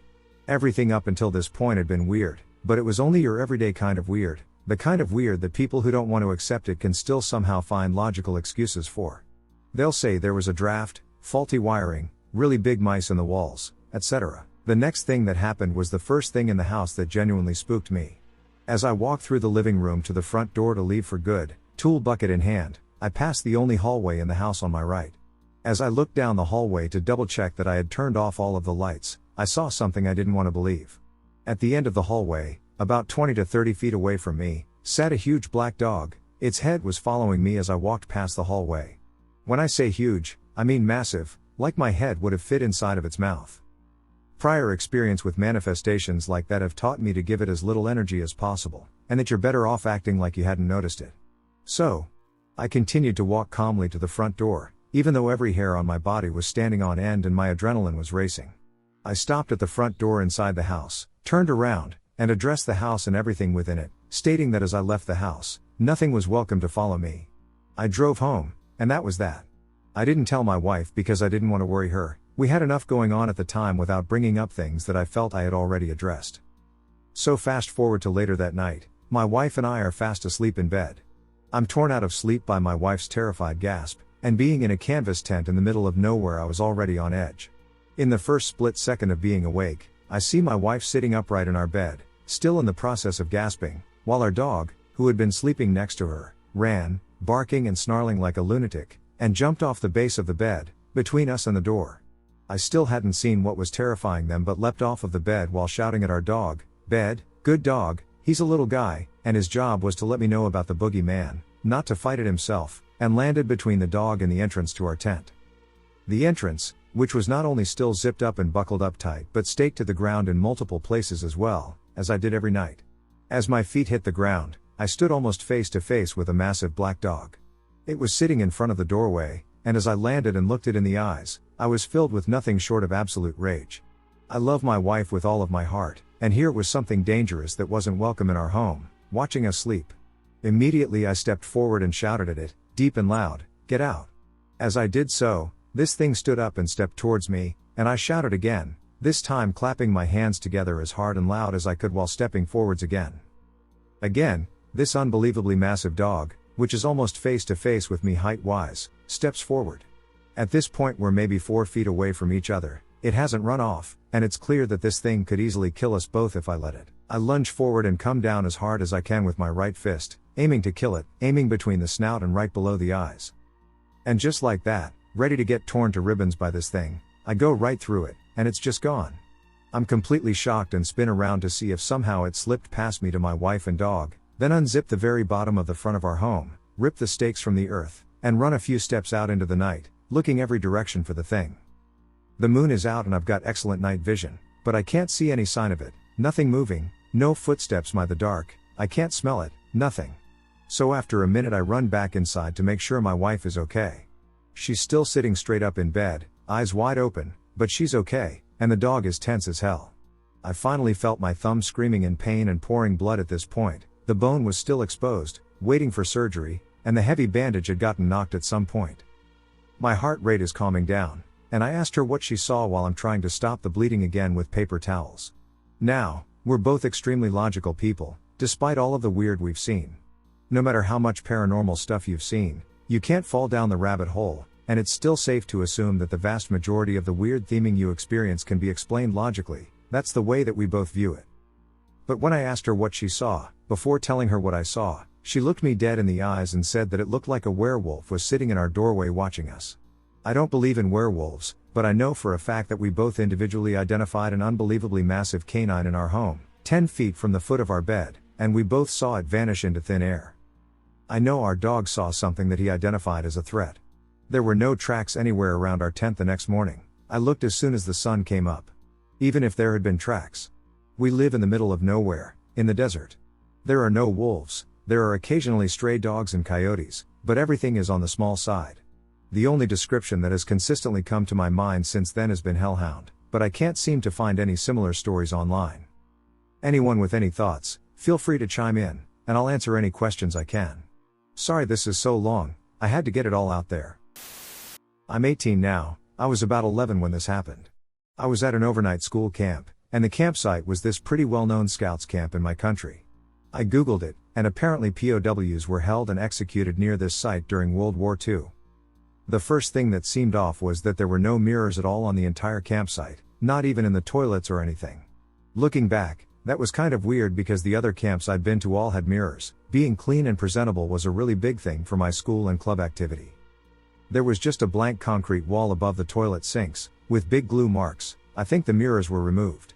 Everything up until this point had been weird, but it was only your everyday kind of weird, the kind of weird that people who don't want to accept it can still somehow find logical excuses for. They'll say there was a draft, faulty wiring, really big mice in the walls, etc. The next thing that happened was the first thing in the house that genuinely spooked me. As I walked through the living room to the front door to leave for good, tool bucket in hand, I passed the only hallway in the house on my right. As I looked down the hallway to double check that I had turned off all of the lights, I saw something I didn't want to believe. At the end of the hallway, about 20 to 30 feet away from me, sat a huge black dog. Its head was following me as I walked past the hallway. When I say huge, I mean massive, like my head would have fit inside of its mouth. Prior experience with manifestations like that have taught me to give it as little energy as possible, and that you're better off acting like you hadn't noticed it. So, I continued to walk calmly to the front door, even though every hair on my body was standing on end and my adrenaline was racing. I stopped at the front door inside the house, turned around, and addressed the house and everything within it, stating that as I left the house, nothing was welcome to follow me. I drove home, and that was that. I didn't tell my wife because I didn't want to worry her. We had enough going on at the time without bringing up things that I felt I had already addressed. So fast forward to later that night, my wife and I are fast asleep in bed. I'm torn out of sleep by my wife's terrified gasp, and being in a canvas tent in the middle of nowhere I was already on edge. In the first split second of being awake, I see my wife sitting upright in our bed, still in the process of gasping, while our dog, who had been sleeping next to her, ran, barking and snarling like a lunatic, and jumped off the base of the bed, between us and the door. I still hadn't seen what was terrifying them but leapt off of the bed while shouting at our dog, "Bed, good dog, he's a little guy," and his job was to let me know about the boogeyman, not to fight it himself, and landed between the dog and the entrance to our tent. The entrance, which was not only still zipped up and buckled up tight but staked to the ground in multiple places as well, as I did every night. As my feet hit the ground, I stood almost face to face with a massive black dog. It was sitting in front of the doorway, and as I landed and looked it in the eyes, I was filled with nothing short of absolute rage. I love my wife with all of my heart, and here was something dangerous that wasn't welcome in our home, watching us sleep. Immediately I stepped forward and shouted at it, deep and loud, "Get out." As I did so, this thing stood up and stepped towards me, and I shouted again, this time clapping my hands together as hard and loud as I could while stepping forwards again. Again, this unbelievably massive dog, which is almost face to face with me height-wise, steps forward. At this point we're maybe 4 feet away from each other, it hasn't run off, and it's clear that this thing could easily kill us both if I let it. I lunge forward and come down as hard as I can with my right fist, aiming to kill it, aiming between the snout and right below the eyes. And just like that, ready to get torn to ribbons by this thing, I go right through it, and it's just gone. I'm completely shocked and spin around to see if somehow it slipped past me to my wife and dog, then unzip the very bottom of the front of our home, rip the stakes from the earth, and run a few steps out into the night, looking every direction for the thing. The moon is out and I've got excellent night vision, but I can't see any sign of it, nothing moving, no footsteps by the dark, I can't smell it, nothing. So after a minute I run back inside to make sure my wife is okay. She's still sitting straight up in bed, eyes wide open, but she's okay, and the dog is tense as hell. I finally felt my thumb screaming in pain and pouring blood at this point. The bone was still exposed, waiting for surgery, and the heavy bandage had gotten knocked at some point. My heart rate is calming down, and I asked her what she saw while I'm trying to stop the bleeding again with paper towels. Now, we're both extremely logical people, despite all of the weird we've seen. No matter how much paranormal stuff you've seen, you can't fall down the rabbit hole, and it's still safe to assume that the vast majority of the weird theming you experience can be explained logically. That's the way that we both view it. But when I asked her what she saw, before telling her what I saw, she looked me dead in the eyes and said that it looked like a werewolf was sitting in our doorway watching us. I don't believe in werewolves, but I know for a fact that we both individually identified an unbelievably massive canine in our home, 10 feet from the foot of our bed, and we both saw it vanish into thin air. I know our dog saw something that he identified as a threat. There were no tracks anywhere around our tent the next morning. I looked as soon as the sun came up. Even if there had been tracks. We live in the middle of nowhere, in the desert. There are no wolves, there are occasionally stray dogs and coyotes, but everything is on the small side. The only description that has consistently come to my mind since then has been hellhound, but I can't seem to find any similar stories online. Anyone with any thoughts, feel free to chime in, and I'll answer any questions I can. Sorry this is so long, I had to get it all out there. I'm 18 now, I was about 11 when this happened. I was at an overnight school camp, and the campsite was this pretty well-known scouts camp in my country. I googled it, and apparently POWs were held and executed near this site during World War II. The first thing that seemed off was that there were no mirrors at all on the entire campsite, not even in the toilets or anything. Looking back, that was kind of weird because the other camps I'd been to all had mirrors. Being clean and presentable was a really big thing for my school and club activity. There was just a blank concrete wall above the toilet sinks, with big glue marks. I think the mirrors were removed.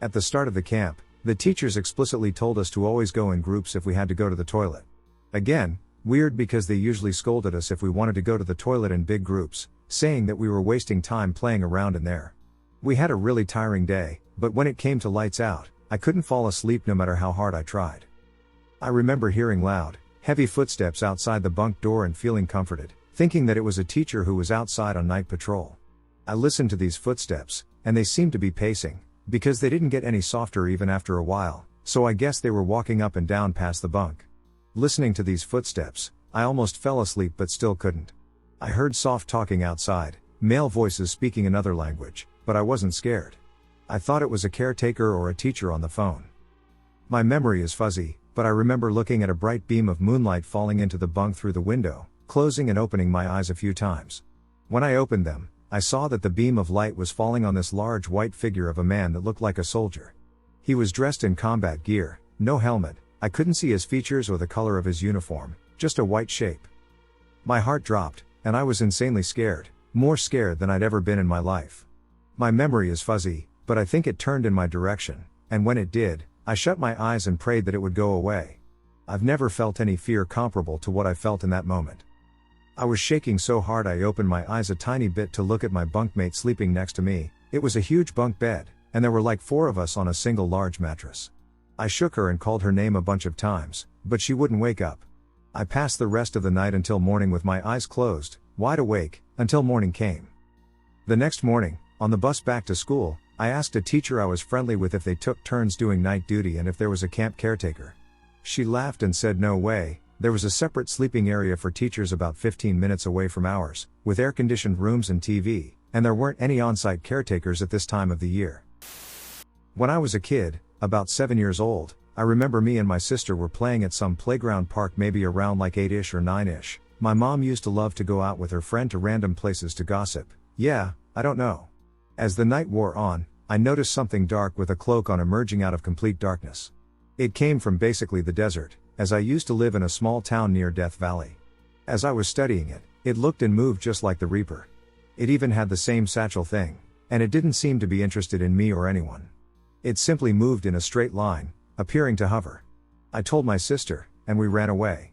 At the start of the camp, the teachers explicitly told us to always go in groups if we had to go to the toilet. Again, weird because they usually scolded us if we wanted to go to the toilet in big groups, saying that we were wasting time playing around in there. We had a really tiring day, but when it came to lights out, I couldn't fall asleep no matter how hard I tried. I remember hearing loud, heavy footsteps outside the bunk door and feeling comforted, thinking that it was a teacher who was outside on night patrol. I listened to these footsteps, and they seemed to be pacing, because they didn't get any softer even after a while, so I guess they were walking up and down past the bunk. Listening to these footsteps, I almost fell asleep but still couldn't. I heard soft talking outside, male voices speaking another language, but I wasn't scared. I thought it was a caretaker or a teacher on the phone. My memory is fuzzy, but I remember looking at a bright beam of moonlight falling into the bunk through the window, closing and opening my eyes a few times. When I opened them, I saw that the beam of light was falling on this large white figure of a man that looked like a soldier. He was dressed in combat gear, no helmet, I couldn't see his features or the color of his uniform, just a white shape. My heart dropped, and I was insanely scared, more scared than I'd ever been in my life. My memory is fuzzy, but I think it turned in my direction, and when it did, I shut my eyes and prayed that it would go away. I've never felt any fear comparable to what I felt in that moment. I was shaking so hard I opened my eyes a tiny bit to look at my bunkmate sleeping next to me. It was a huge bunk bed, and there were like 4 of us on a single large mattress. I shook her and called her name a bunch of times, but she wouldn't wake up. I passed the rest of the night until morning with my eyes closed, wide awake, until morning came. The next morning, on the bus back to school, I asked a teacher I was friendly with if they took turns doing night duty and if there was a camp caretaker. She laughed and said no way, there was a separate sleeping area for teachers about 15 minutes away from ours, with air-conditioned rooms and TV, and there weren't any on-site caretakers at this time of the year. When I was a kid, about 7 years old, I remember me and my sister were playing at some playground park maybe around like 8-ish or 9-ish. My mom used to love to go out with her friend to random places to gossip. Yeah, I don't know. As the night wore on, I noticed something dark with a cloak on emerging out of complete darkness. It came from basically the desert, as I used to live in a small town near Death Valley. As I was studying it, it looked and moved just like the Reaper. It even had the same satchel thing, and it didn't seem to be interested in me or anyone. It simply moved in a straight line, appearing to hover. I told my sister, and we ran away.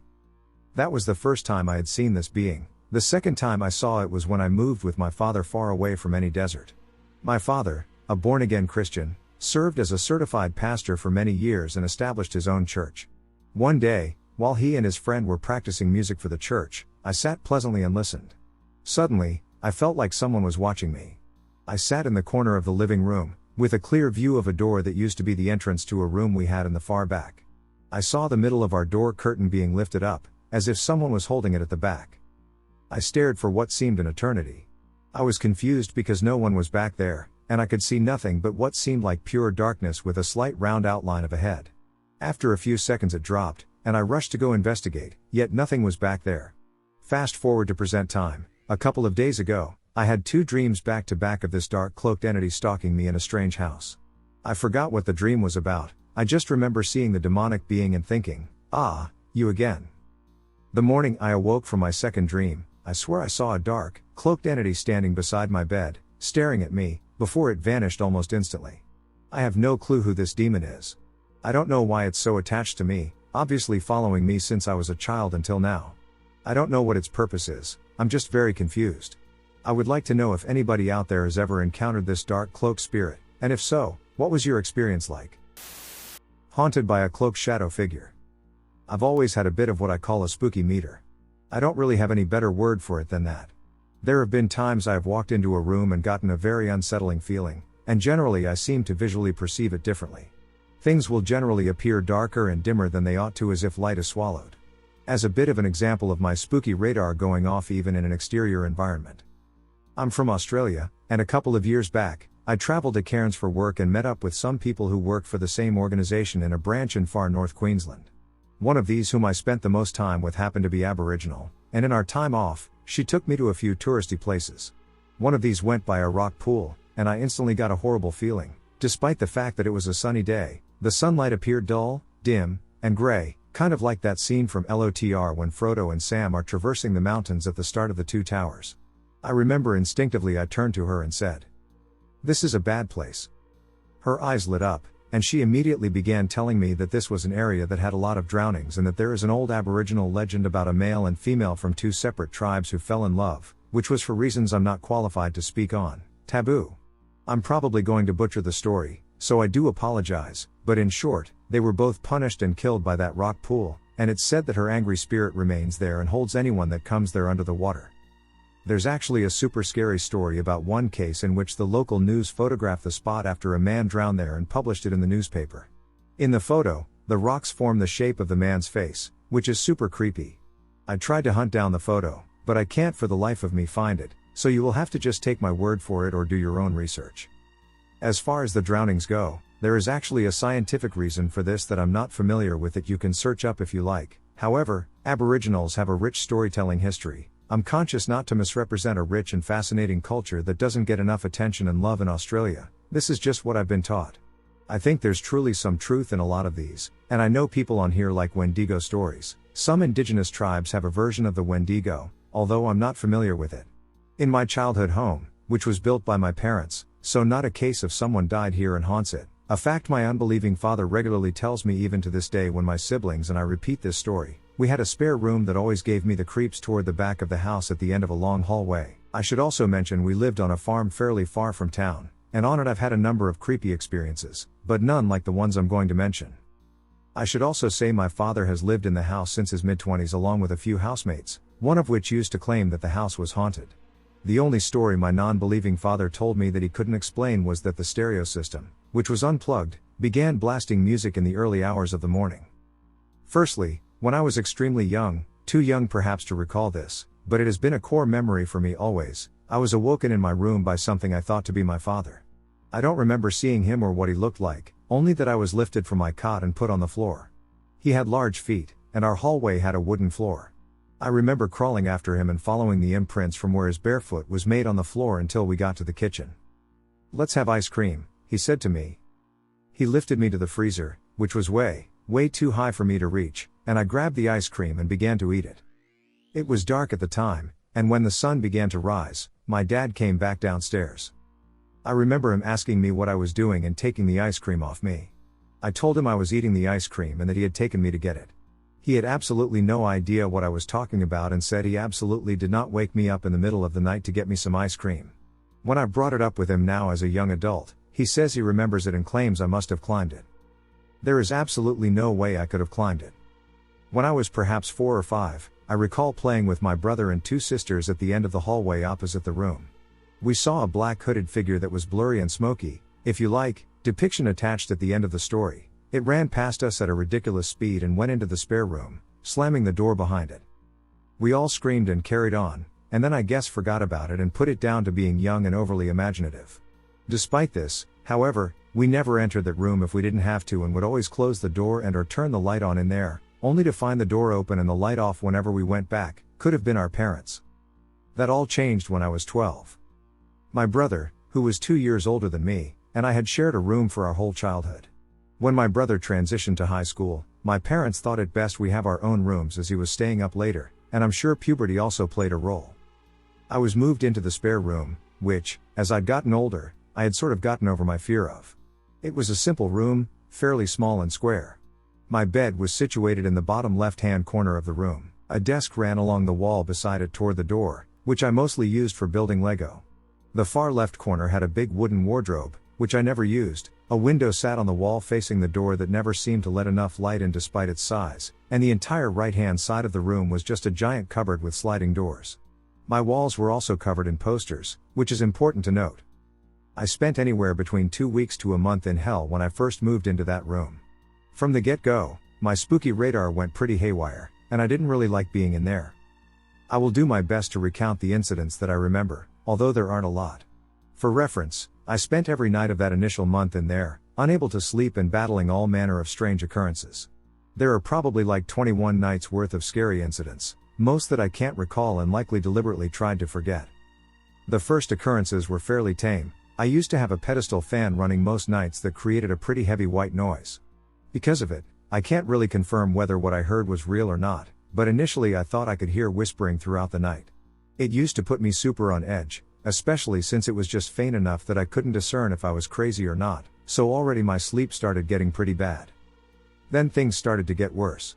That was the first time I had seen this being. The second time I saw it was when I moved with my father far away from any desert. My father, a born-again Christian, served as a certified pastor for many years and established his own church. One day, while he and his friend were practicing music for the church, I sat pleasantly and listened. Suddenly, I felt like someone was watching me. I sat in the corner of the living room, with a clear view of a door that used to be the entrance to a room we had in the far back. I saw the middle of our door curtain being lifted up, as if someone was holding it at the back. I stared for what seemed an eternity. I was confused because no one was back there, and I could see nothing but what seemed like pure darkness with a slight round outline of a head. After a few seconds it dropped, and I rushed to go investigate, yet nothing was back there. Fast forward to present time. A couple of days ago, I had 2 dreams back to back of this dark cloaked entity stalking me in a strange house. I forgot what the dream was about, I just remember seeing the demonic being and thinking, ah, you again. The morning I awoke from my second dream, I swear I saw a dark, cloaked entity standing beside my bed, staring at me, before it vanished almost instantly. I have no clue who this demon is. I don't know why it's so attached to me, obviously following me since I was a child until now. I don't know what its purpose is, I'm just very confused. I would like to know if anybody out there has ever encountered this dark cloaked spirit, and if so, what was your experience like? Haunted by a cloaked shadow figure. I've always had a bit of what I call a spooky meter. I don't really have any better word for it than that. There have been times I have walked into a room and gotten a very unsettling feeling, and generally I seem to visually perceive it differently. Things will generally appear darker and dimmer than they ought to, as if light is swallowed. As a bit of an example of my spooky radar going off even in an exterior environment. I'm from Australia, and a couple of years back, I traveled to Cairns for work and met up with some people who worked for the same organization in a branch in far north Queensland. One of these whom I spent the most time with happened to be Aboriginal, and in our time off, she took me to a few touristy places. One of these went by a rock pool, and I instantly got a horrible feeling. Despite the fact that it was a sunny day, the sunlight appeared dull, dim, and gray, kind of like that scene from LOTR when Frodo and Sam are traversing the mountains at the start of the Two Towers. I remember instinctively I turned to her and said, "This is a bad place." Her eyes lit up, and she immediately began telling me that this was an area that had a lot of drownings and that there is an old Aboriginal legend about a male and female from 2 separate tribes who fell in love, which was for reasons I'm not qualified to speak on, taboo. I'm probably going to butcher the story, so I do apologize, but in short, they were both punished and killed by that rock pool, and it's said that her angry spirit remains there and holds anyone that comes there under the water. There's actually a super scary story about one case in which the local news photographed the spot after a man drowned there and published it in the newspaper. In the photo, the rocks form the shape of the man's face, which is super creepy. I tried to hunt down the photo, but I can't for the life of me find it, so you will have to just take my word for it or do your own research. As far as the drownings go, there is actually a scientific reason for this that I'm not familiar with that you can search up if you like. However, Aboriginals have a rich storytelling history. I'm conscious not to misrepresent a rich and fascinating culture that doesn't get enough attention and love in Australia. This is just what I've been taught. I think there's truly some truth in a lot of these, and I know people on here like Wendigo stories. Some indigenous tribes have a version of the Wendigo, although I'm not familiar with it. In my childhood home, which was built by my parents, so not a case of someone died here and haunts it, a fact my unbelieving father regularly tells me even to this day when my siblings and I repeat this story. We had a spare room that always gave me the creeps toward the back of the house at the end of a long hallway. I should also mention we lived on a farm fairly far from town, and on it I've had a number of creepy experiences, but none like the ones I'm going to mention. I should also say my father has lived in the house since his mid-20s along with a few housemates, one of which used to claim that the house was haunted. The only story my non-believing father told me that he couldn't explain was that the stereo system, which was unplugged, began blasting music in the early hours of the morning. Firstly, when I was extremely young, too young perhaps to recall this, but it has been a core memory for me always, I was awoken in my room by something I thought to be my father. I don't remember seeing him or what he looked like, only that I was lifted from my cot and put on the floor. He had large feet, and our hallway had a wooden floor. I remember crawling after him and following the imprints from where his bare foot was made on the floor until we got to the kitchen. "Let's have ice cream," he said to me. He lifted me to the freezer, which was way too high for me to reach, and I grabbed the ice cream and began to eat it. It was dark at the time, and when the sun began to rise, my dad came back downstairs. I remember him asking me what I was doing and taking the ice cream off me. I told him I was eating the ice cream and that he had taken me to get it. He had absolutely no idea what I was talking about and said he absolutely did not wake me up in the middle of the night to get me some ice cream. When I brought it up with him now as a young adult, he says he remembers it and claims I must have climbed it. There is absolutely no way I could have climbed it. When I was perhaps 4 or 5, I recall playing with my brother and 2 sisters at the end of the hallway opposite the room. We saw a black hooded figure that was blurry and smoky, if you like, depiction attached at the end of the story. It ran past us at a ridiculous speed and went into the spare room, slamming the door behind it. We all screamed and carried on, and then I guess forgot about it and put it down to being young and overly imaginative. Despite this, however, we never entered that room if we didn't have to and would always close the door and or turn the light on in there, only to find the door open and the light off whenever we went back. Could have been our parents. That all changed when I was 12. My brother, who was 2 years older than me, and I had shared a room for our whole childhood. When my brother transitioned to high school, my parents thought it best we have our own rooms as he was staying up later, and I'm sure puberty also played a role. I was moved into the spare room, which, as I'd gotten older, I had sort of gotten over my fear of. It was a simple room, fairly small and square. My bed was situated in the bottom left-hand corner of the room. A desk ran along the wall beside it toward the door, which I mostly used for building Lego. The far left corner had a big wooden wardrobe, which I never used. A window sat on the wall facing the door that never seemed to let enough light in despite its size, and the entire right-hand side of the room was just a giant cupboard with sliding doors. My walls were also covered in posters, which is important to note. I spent anywhere between 2 weeks to a month in hell when I first moved into that room. From the get-go, my spooky radar went pretty haywire, and I didn't really like being in there. I will do my best to recount the incidents that I remember, although there aren't a lot. For reference, I spent every night of that initial month in there, unable to sleep and battling all manner of strange occurrences. There are probably like 21 nights worth of scary incidents, most that I can't recall and likely deliberately tried to forget. The first occurrences were fairly tame. I used to have a pedestal fan running most nights that created a pretty heavy white noise. Because of it, I can't really confirm whether what I heard was real or not, but initially I thought I could hear whispering throughout the night. It used to put me super on edge, especially since it was just faint enough that I couldn't discern if I was crazy or not, so already my sleep started getting pretty bad. Then things started to get worse.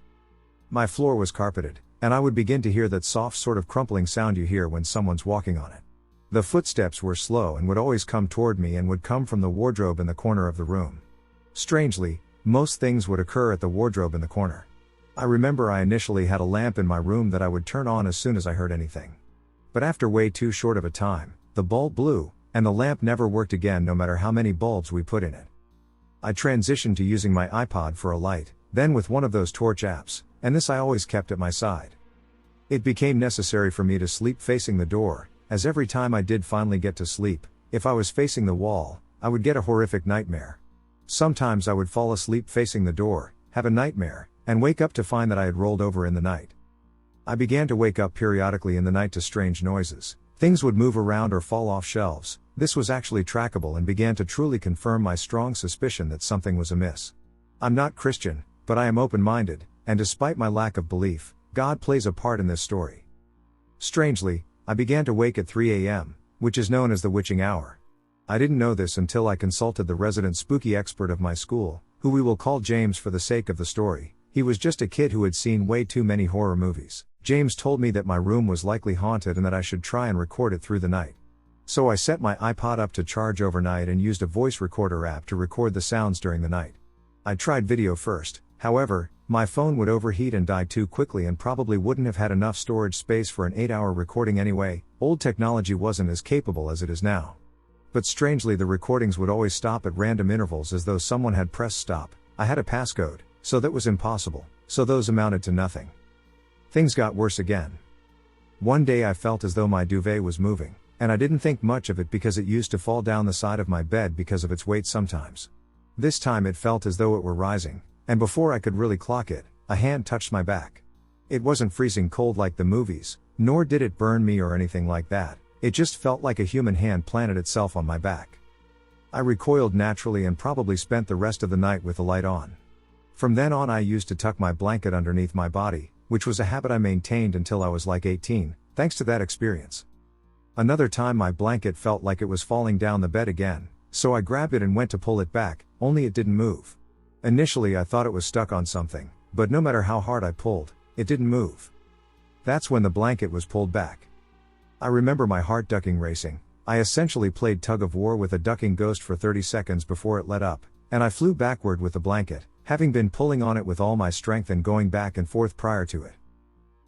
My floor was carpeted, and I would begin to hear that soft sort of crumpling sound you hear when someone's walking on it. The footsteps were slow and would always come toward me and would come from the wardrobe in the corner of the room. Strangely, most things would occur at the wardrobe in the corner. I remember I initially had a lamp in my room that I would turn on as soon as I heard anything. But after way too short of a time, the bulb blew, and the lamp never worked again no matter how many bulbs we put in it. I transitioned to using my iPod for a light, then with one of those torch apps, and this I always kept at my side. It became necessary for me to sleep facing the door, as every time I did finally get to sleep, if I was facing the wall, I would get a horrific nightmare. Sometimes I would fall asleep facing the door, have a nightmare, and wake up to find that I had rolled over in the night. I began to wake up periodically in the night to strange noises. Things would move around or fall off shelves. This was actually trackable and began to truly confirm my strong suspicion that something was amiss. I'm not Christian, but I am open-minded, and despite my lack of belief, God plays a part in this story. Strangely, I began to wake at 3 a.m., which is known as the witching hour. I didn't know this until I consulted the resident spooky expert of my school, who we will call James for the sake of the story. He was just a kid who had seen way too many horror movies. James told me that my room was likely haunted and that I should try and record it through the night. So I set my iPod up to charge overnight and used a voice recorder app to record the sounds during the night. I tried video first, however, my phone would overheat and die too quickly and probably wouldn't have had enough storage space for an 8-hour recording anyway. Old technology wasn't as capable as it is now. But strangely, the recordings would always stop at random intervals as though someone had pressed stop. I had a passcode, so that was impossible, so those amounted to nothing. Things got worse again. One day I felt as though my duvet was moving, and I didn't think much of it because it used to fall down the side of my bed because of its weight sometimes. This time it felt as though it were rising, and before I could really clock it, a hand touched my back. It wasn't freezing cold like the movies, nor did it burn me or anything like that. It just felt like a human hand planted itself on my back. I recoiled naturally and probably spent the rest of the night with the light on. From then on I used to tuck my blanket underneath my body, which was a habit I maintained until I was like 18, thanks to that experience. Another time my blanket felt like it was falling down the bed again, so I grabbed it and went to pull it back, only it didn't move. Initially I thought it was stuck on something, but no matter how hard I pulled, it didn't move. That's when the blanket was pulled back. I remember my heart ducking racing. I essentially played tug of war with a ducking ghost for 30 seconds before it let up, and I flew backward with the blanket, having been pulling on it with all my strength and going back and forth prior to it.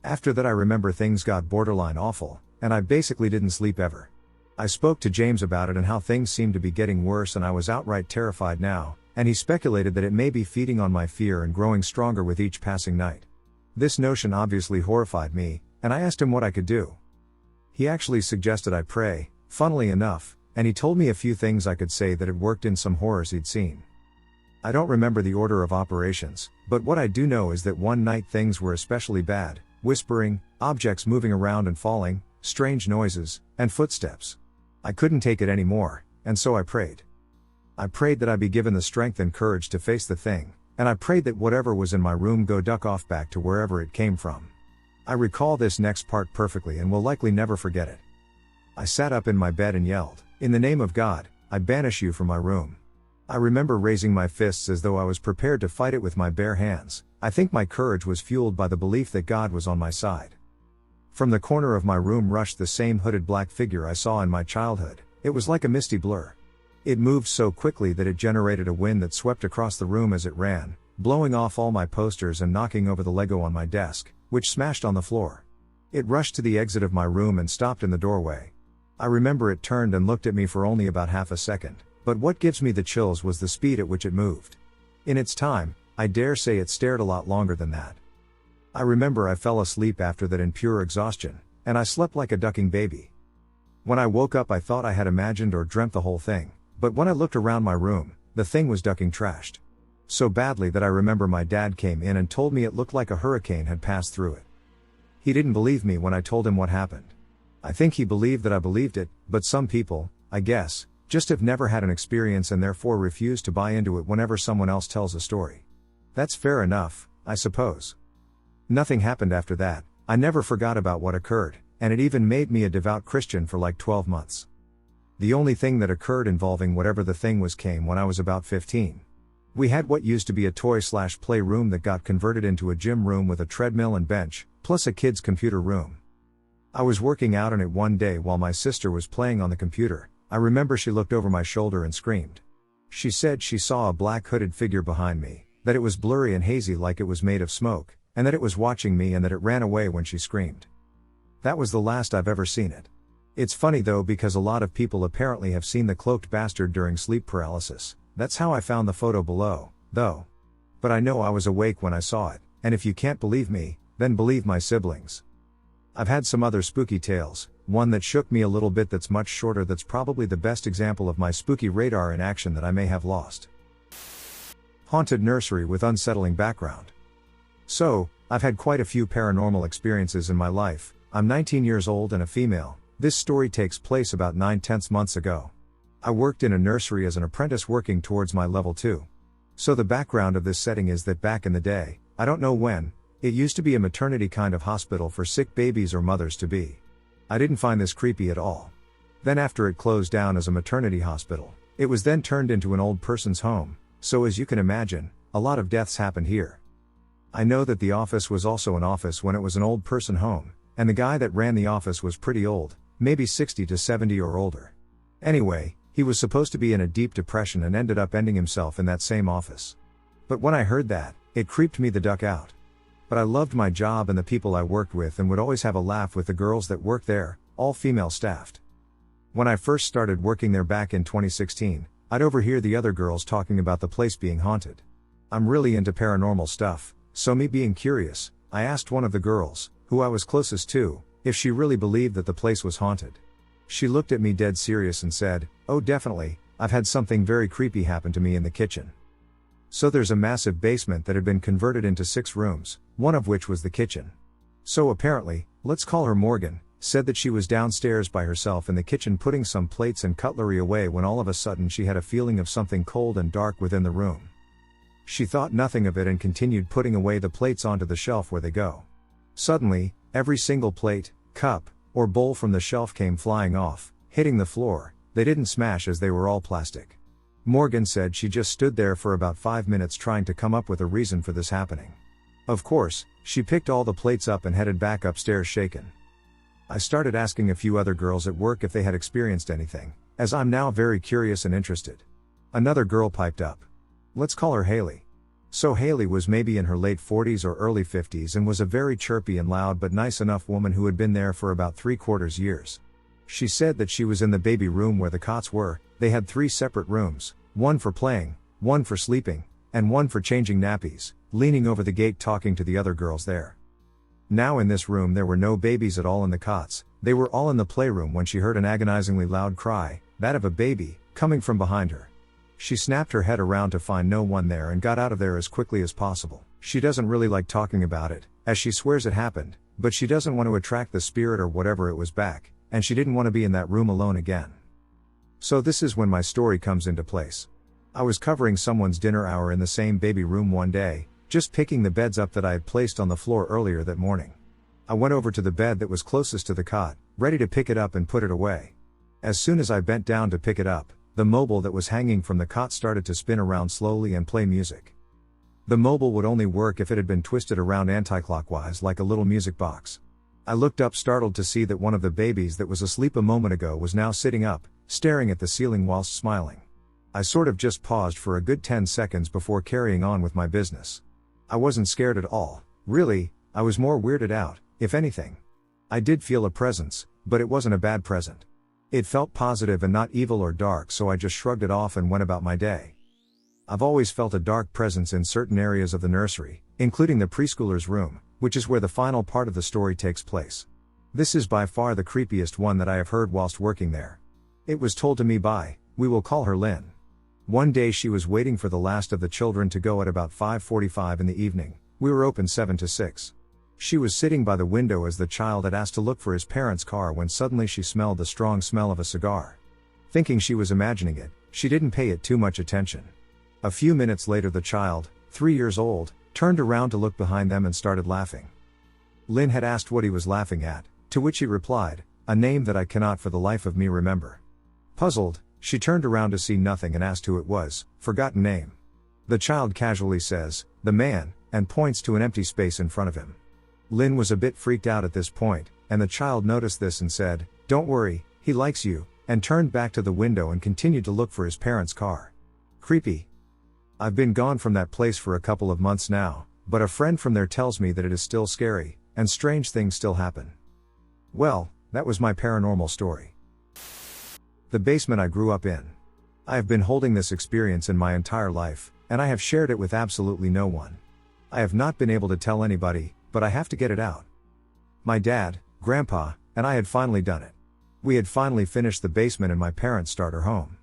After that I remember things got borderline awful, and I basically didn't sleep ever. I spoke to James about it and how things seemed to be getting worse and I was outright terrified now, and he speculated that it may be feeding on my fear and growing stronger with each passing night. This notion obviously horrified me, and I asked him what I could do. He actually suggested I pray, funnily enough, and he told me a few things I could say that had worked in some horrors he'd seen. I don't remember the order of operations, but what I do know is that one night things were especially bad: whispering, objects moving around and falling, strange noises, and footsteps. I couldn't take it anymore, and so I prayed. I prayed that I be given the strength and courage to face the thing, and I prayed that whatever was in my room go duck off back to wherever it came from. I recall this next part perfectly and will likely never forget it. I sat up in my bed and yelled, "In the name of God, I banish you from my room." I remember raising my fists as though I was prepared to fight it with my bare hands. I think my courage was fueled by the belief that God was on my side. From the corner of my room rushed the same hooded black figure I saw in my childhood. It was like a misty blur. It moved so quickly that it generated a wind that swept across the room as it ran, blowing off all my posters and knocking over the Lego on my desk, which smashed on the floor. It rushed to the exit of my room and stopped in the doorway. I remember it turned and looked at me for only about half a second, but what gives me the chills was the speed at which it moved. In its time, I dare say it stared a lot longer than that. I remember I fell asleep after that in pure exhaustion, and I slept like a ducking baby. When I woke up I thought I had imagined or dreamt the whole thing, but when I looked around my room, the thing was ducking trashed. So badly that I remember my dad came in and told me it looked like a hurricane had passed through it. He didn't believe me when I told him what happened. I think he believed that I believed it, but some people, I guess, just have never had an experience and therefore refuse to buy into it whenever someone else tells a story. That's fair enough, I suppose. Nothing happened after that. I never forgot about what occurred, and it even made me a devout Christian for like 12 months. The only thing that occurred involving whatever the thing was came when I was about 15. We had what used to be a toy/play room that got converted into a gym room with a treadmill and bench, plus a kid's computer room. I was working out in it one day while my sister was playing on the computer. I remember she looked over my shoulder and screamed. She said she saw a black hooded figure behind me, that it was blurry and hazy like it was made of smoke, and that it was watching me and that it ran away when she screamed. That was the last I've ever seen it. It's funny though because a lot of people apparently have seen the cloaked bastard during sleep paralysis. That's how I found the photo below, though. But I know I was awake when I saw it, and if you can't believe me, then believe my siblings. I've had some other spooky tales, one that shook me a little bit that's much shorter that's probably the best example of my spooky radar in action that I may have lost. Haunted nursery with unsettling background. So, I've had quite a few paranormal experiences in my life. I'm 19 years old and a female. This story takes place about 9/10 months ago. I worked in a nursery as an apprentice working towards my level 2. So the background of this setting is that back in the day, I don't know when, it used to be a maternity kind of hospital for sick babies or mothers-to-be. I didn't find this creepy at all. Then after it closed down as a maternity hospital, it was then turned into an old person's home, so as you can imagine, a lot of deaths happened here. I know that the office was also an office when it was an old person home, and the guy that ran the office was pretty old, maybe 60 to 70 or older. Anyway, he was supposed to be in a deep depression and ended up ending himself in that same office. But when I heard that, it creeped me the duck out. But I loved my job and the people I worked with and would always have a laugh with the girls that worked there, all female staffed. When I first started working there back in 2016, I'd overhear the other girls talking about the place being haunted. I'm really into paranormal stuff, so me being curious, I asked one of the girls, who I was closest to, if she really believed that the place was haunted. She looked at me dead serious and said, "Oh definitely, I've had something very creepy happen to me in the kitchen." So there's a massive basement that had been converted into 6 rooms, one of which was the kitchen. So apparently, let's call her Morgan, said that she was downstairs by herself in the kitchen putting some plates and cutlery away when all of a sudden she had a feeling of something cold and dark within the room. She thought nothing of it and continued putting away the plates onto the shelf where they go. Suddenly, every single plate, cup, or bowl from the shelf came flying off, hitting the floor. They didn't smash as they were all plastic. Morgan said she just stood there for about 5 minutes trying to come up with a reason for this happening. Of course, she picked all the plates up and headed back upstairs shaken. I started asking a few other girls at work if they had experienced anything, as I'm now very curious and interested. Another girl piped up. Let's call her Haley. So Haley was maybe in her late 40s or early 50s and was a very chirpy and loud but nice enough woman who had been there for about 3/4 years. She said that she was in the baby room where the cots were. They had 3 separate rooms, one for playing, one for sleeping, and one for changing nappies, leaning over the gate talking to the other girls there. Now in this room there were no babies at all in the cots, they were all in the playroom when she heard an agonizingly loud cry, that of a baby, coming from behind her. She snapped her head around to find no one there and got out of there as quickly as possible. She doesn't really like talking about it, as she swears it happened, but she doesn't want to attract the spirit or whatever it was back, and she didn't want to be in that room alone again. So this is when my story comes into place. I was covering someone's dinner hour in the same baby room one day, just picking the beds up that I had placed on the floor earlier that morning. I went over to the bed that was closest to the cot, ready to pick it up and put it away. As soon as I bent down to pick it up, the mobile that was hanging from the cot started to spin around slowly and play music. The mobile would only work if it had been twisted around anti-clockwise like a little music box. I looked up startled to see that one of the babies that was asleep a moment ago was now sitting up, staring at the ceiling whilst smiling. I sort of just paused for a good 10 seconds before carrying on with my business. I wasn't scared at all, really, I was more weirded out, if anything. I did feel a presence, but it wasn't a bad present. It felt positive and not evil or dark, so I just shrugged it off and went about my day. I've always felt a dark presence in certain areas of the nursery, including the preschooler's room, which is where the final part of the story takes place. This is by far the creepiest one that I have heard whilst working there. It was told to me by, we will call her Lynn. One day she was waiting for the last of the children to go at about 5:45 in the evening. We were open 7 to 6. She was sitting by the window as the child had asked to look for his parents' car when suddenly she smelled the strong smell of a cigar. Thinking she was imagining it, she didn't pay it too much attention. A few minutes later the child, 3 years old, turned around to look behind them and started laughing. Lynn had asked what he was laughing at, to which he replied, a name that I cannot for the life of me remember. Puzzled, she turned around to see nothing and asked who it was, forgotten name. The child casually says, the man, and points to an empty space in front of him. Lynn was a bit freaked out at this point, and the child noticed this and said, don't worry, he likes you, and turned back to the window and continued to look for his parents' car. Creepy. I've been gone from that place for a couple of months now, but a friend from there tells me that it is still scary, and strange things still happen. Well, that was my paranormal story. The basement I grew up in. I have been holding this experience in my entire life, and I have shared it with absolutely no one. I have not been able to tell anybody, but I have to get it out. My dad, Grandpa, and I had finally done it. We had finally finished the basement in my parents' starter home.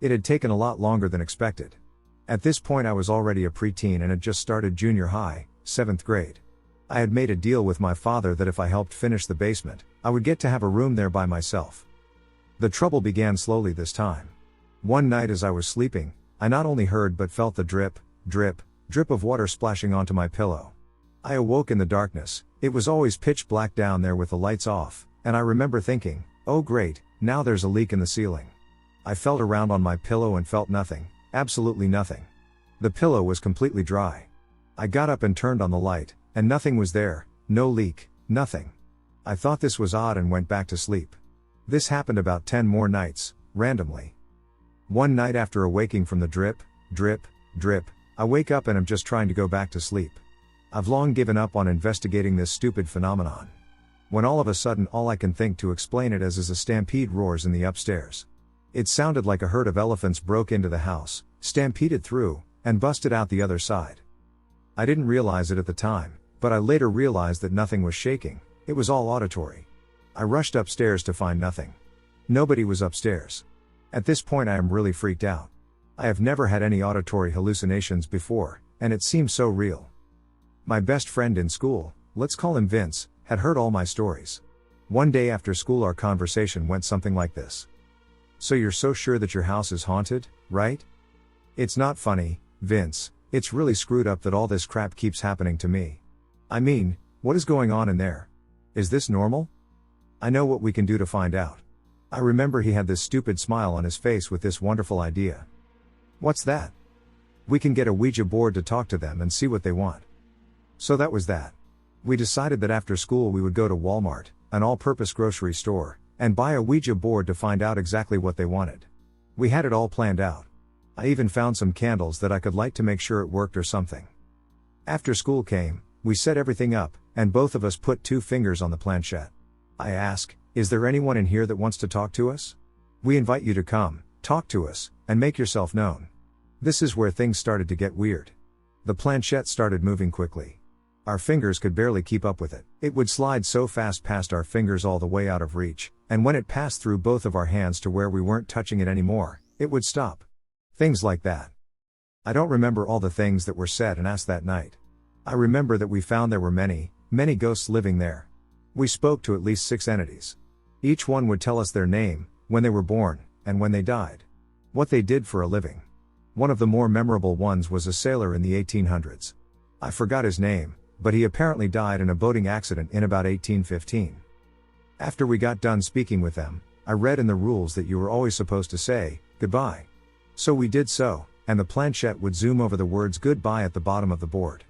It had taken a lot longer than expected. At this point I was already a preteen and had just started junior high, 7th grade. I had made a deal with my father that if I helped finish the basement, I would get to have a room there by myself. The trouble began slowly this time. One night as I was sleeping, I not only heard but felt the drip, drip, drip of water splashing onto my pillow. I awoke in the darkness. It was always pitch black down there with the lights off, and I remember thinking, oh great, now there's a leak in the ceiling. I felt around on my pillow and felt nothing, absolutely nothing. The pillow was completely dry. I got up and turned on the light, and nothing was there, no leak, nothing. I thought this was odd and went back to sleep. This happened about 10 more nights, randomly. One night after awaking from the drip, drip, drip, I wake up and am just trying to go back to sleep. I've long given up on investigating this stupid phenomenon. When all of a sudden all I can think to explain it as is a stampede roars in the upstairs. It sounded like a herd of elephants broke into the house, stampeded through, and busted out the other side. I didn't realize it at the time, but I later realized that nothing was shaking, it was all auditory. I rushed upstairs to find nothing. Nobody was upstairs. At this point I am really freaked out. I have never had any auditory hallucinations before, and it seems so real. My best friend in school, let's call him Vince, had heard all my stories. One day after school our conversation went something like this. So you're so sure that your house is haunted, right? It's not funny, Vince, it's really screwed up that all this crap keeps happening to me. I mean, what is going on in there? Is this normal? I know what we can do to find out. I remember he had this stupid smile on his face with this wonderful idea. What's that? We can get a Ouija board to talk to them and see what they want. So that was that. We decided that after school we would go to Walmart, an all-purpose grocery store, and buy a Ouija board to find out exactly what they wanted. We had it all planned out. I even found some candles that I could light to make sure it worked or something. After school came, we set everything up, and both of us put 2 fingers on the planchette. I ask, is there anyone in here that wants to talk to us? We invite you to come, talk to us, and make yourself known. This is where things started to get weird. The planchette started moving quickly. Our fingers could barely keep up with it. It would slide so fast past our fingers all the way out of reach, and when it passed through both of our hands to where we weren't touching it anymore, it would stop. Things like that. I don't remember all the things that were said and asked that night. I remember that we found there were many, many ghosts living there. We spoke to at least 6 entities. Each one would tell us their name, when they were born, and when they died. What they did for a living. One of the more memorable ones was a sailor in the 1800s. I forgot his name, but he apparently died in a boating accident in about 1815. After we got done speaking with them, I read in the rules that you were always supposed to say, goodbye. So we did so, and the planchette would zoom over the words goodbye at the bottom of the board.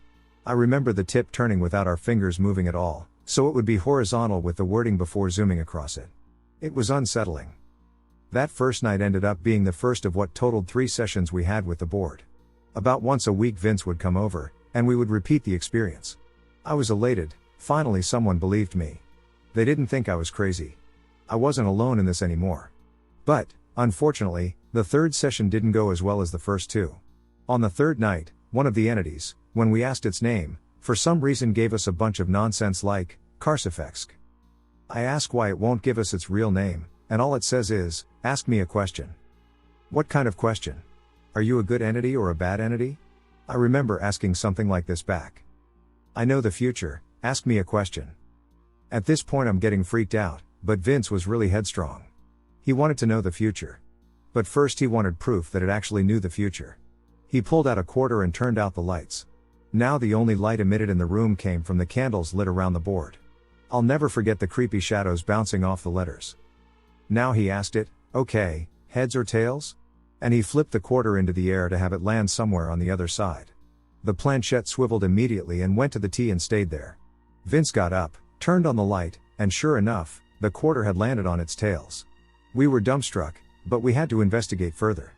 I remember the tip turning without our fingers moving at all, so it would be horizontal with the wording before zooming across it. It was unsettling. That first night ended up being the first of what totaled 3 sessions we had with the board. About once a week Vince would come over, and we would repeat the experience. I was elated, finally someone believed me. They didn't think I was crazy. I wasn't alone in this anymore. But, unfortunately, the 3rd session didn't go as well as the first 2. On the 3rd night, one of the entities, when we asked its name, for some reason gave us a bunch of nonsense like, Karsifexk. I ask why it won't give us its real name, and all it says is, ask me a question. What kind of question? Are you a good entity or a bad entity? I remember asking something like this back. I know the future, ask me a question. At this point I'm getting freaked out, but Vince was really headstrong. He wanted to know the future. But first he wanted proof that it actually knew the future. He pulled out a quarter and turned out the lights. Now the only light emitted in the room came from the candles lit around the board. I'll never forget the creepy shadows bouncing off the letters. Now he asked it, okay, heads or tails? And he flipped the quarter into the air to have it land somewhere on the other side. The planchette swiveled immediately and went to the T and stayed there. Vince got up, turned on the light, and sure enough, the quarter had landed on its tails. We were dumbstruck, but we had to investigate further.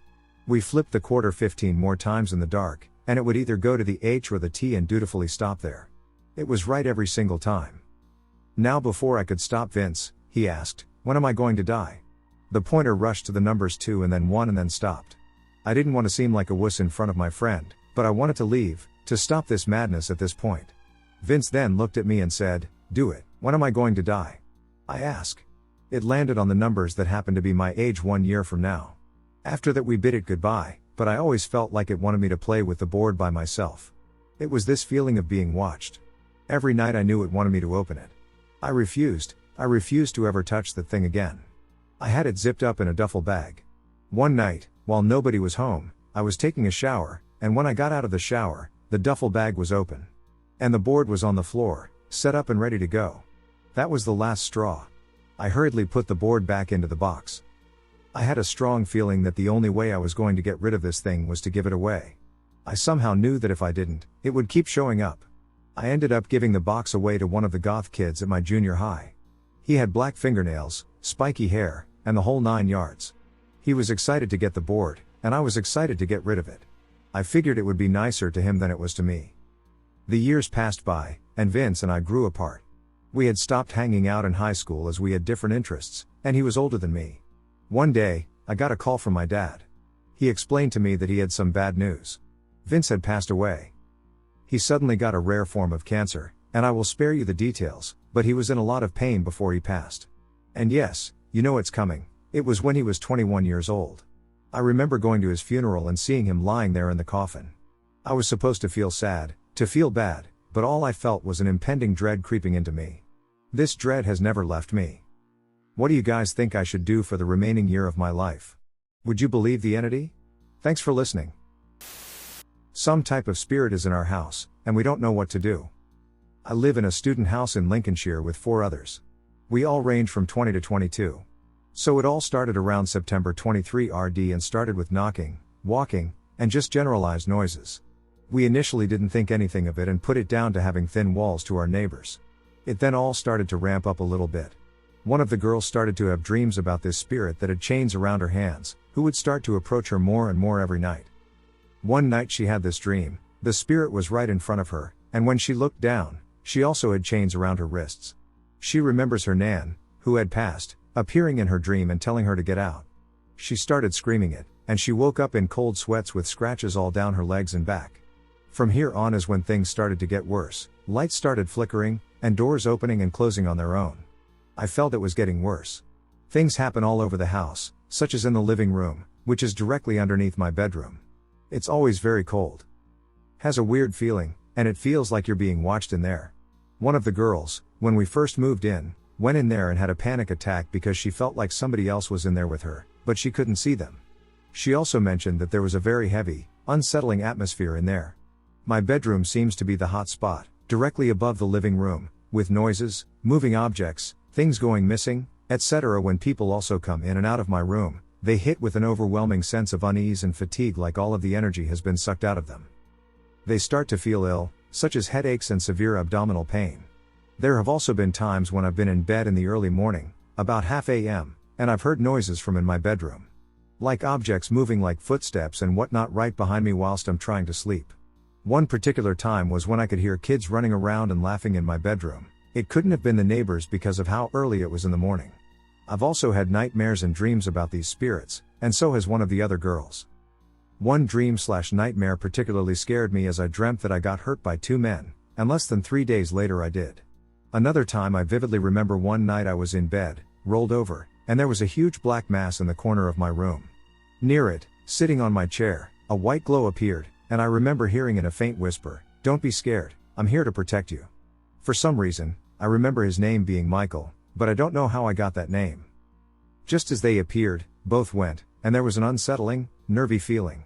We flipped the quarter 15 more times in the dark, and it would either go to the H or the T and dutifully stop there. It was right every single time. Now before I could stop Vince, he asked, when am I going to die? The pointer rushed to the numbers 2 and then 1 and then stopped. I didn't want to seem like a wuss in front of my friend, but I wanted to leave, to stop this madness at this point. Vince then looked at me and said, "Do it. When am I going to die?" I asked. It landed on the numbers that happened to be my age 1 year from now. After that we bid it goodbye, but I always felt like it wanted me to play with the board by myself. It was this feeling of being watched. Every night I knew it wanted me to open it. I refused to ever touch that thing again. I had it zipped up in a duffel bag. One night, while nobody was home, I was taking a shower, and when I got out of the shower, the duffel bag was open. And the board was on the floor, set up and ready to go. That was the last straw. I hurriedly put the board back into the box. I had a strong feeling that the only way I was going to get rid of this thing was to give it away. I somehow knew that if I didn't, it would keep showing up. I ended up giving the box away to one of the goth kids at my junior high. He had black fingernails, spiky hair, and the whole 9 yards. He was excited to get the board, and I was excited to get rid of it. I figured it would be nicer to him than it was to me. The years passed by, and Vince and I grew apart. We had stopped hanging out in high school as we had different interests, and he was older than me. One day, I got a call from my dad. He explained to me that he had some bad news. Vince had passed away. He suddenly got a rare form of cancer, and I will spare you the details, but he was in a lot of pain before he passed. And yes, you know it's coming, it was when he was 21 years old. I remember going to his funeral and seeing him lying there in the coffin. I was supposed to feel sad, to feel bad, but all I felt was an impending dread creeping into me. This dread has never left me. What do you guys think I should do for the remaining year of my life? Would you believe the entity? Thanks for listening. Some type of spirit is in our house, and we don't know what to do. I live in a student house in Lincolnshire with 4 others. We all range from 20 to 22. So it all started around September 23 RD and started with knocking, walking, and just generalized noises. We initially didn't think anything of it and put it down to having thin walls to our neighbors. It then all started to ramp up a little bit. One of the girls started to have dreams about this spirit that had chains around her hands, who would start to approach her more and more every night. One night she had this dream, the spirit was right in front of her, and when she looked down, she also had chains around her wrists. She remembers her Nan, who had passed, appearing in her dream and telling her to get out. She started screaming it, and she woke up in cold sweats with scratches all down her legs and back. From here on is when things started to get worse. Lights started flickering, and doors opening and closing on their own. I felt it was getting worse. Things happen all over the house, such as in the living room, which is directly underneath my bedroom. It's always very cold. Has a weird feeling, and it feels like you're being watched in there. One of the girls, when we first moved in, went in there and had a panic attack because she felt like somebody else was in there with her, but she couldn't see them. She also mentioned that there was a very heavy, unsettling atmosphere in there. My bedroom seems to be the hot spot, directly above the living room, with noises, moving objects, things going missing, etc. When people also come in and out of my room, they hit with an overwhelming sense of unease and fatigue, like all of the energy has been sucked out of them. They start to feel ill, such as headaches and severe abdominal pain. There have also been times when I've been in bed in the early morning, about half a.m., and I've heard noises from in my bedroom. Like objects moving like footsteps and whatnot right behind me whilst I'm trying to sleep. One particular time was when I could hear kids running around and laughing in my bedroom. It couldn't have been the neighbors because of how early it was in the morning. I've also had nightmares and dreams about these spirits, and so has one of the other girls. One dream/nightmare particularly scared me as I dreamt that I got hurt by 2 men, and less than 3 days later I did. Another time I vividly remember one night I was in bed, rolled over, and there was a huge black mass in the corner of my room. Near it, sitting on my chair, a white glow appeared, and I remember hearing in a faint whisper, "Don't be scared, I'm here to protect you." For some reason, I remember his name being Michael, but I don't know how I got that name. Just as they appeared, both went, and there was an unsettling, nervy feeling.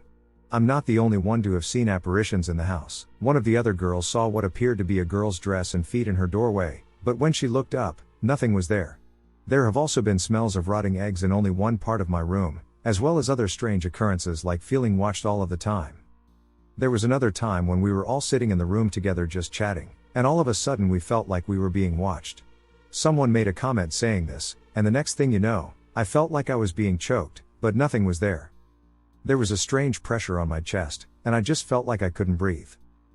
I'm not the only one to have seen apparitions in the house. One of the other girls saw what appeared to be a girl's dress and feet in her doorway, but when she looked up, nothing was there. There have also been smells of rotting eggs in only one part of my room, as well as other strange occurrences like feeling watched all of the time. There was another time when we were all sitting in the room together just chatting, and all of a sudden we felt like we were being watched. Someone made a comment saying this, and the next thing you know, I felt like I was being choked, but nothing was there. There was a strange pressure on my chest, and I just felt like I couldn't breathe.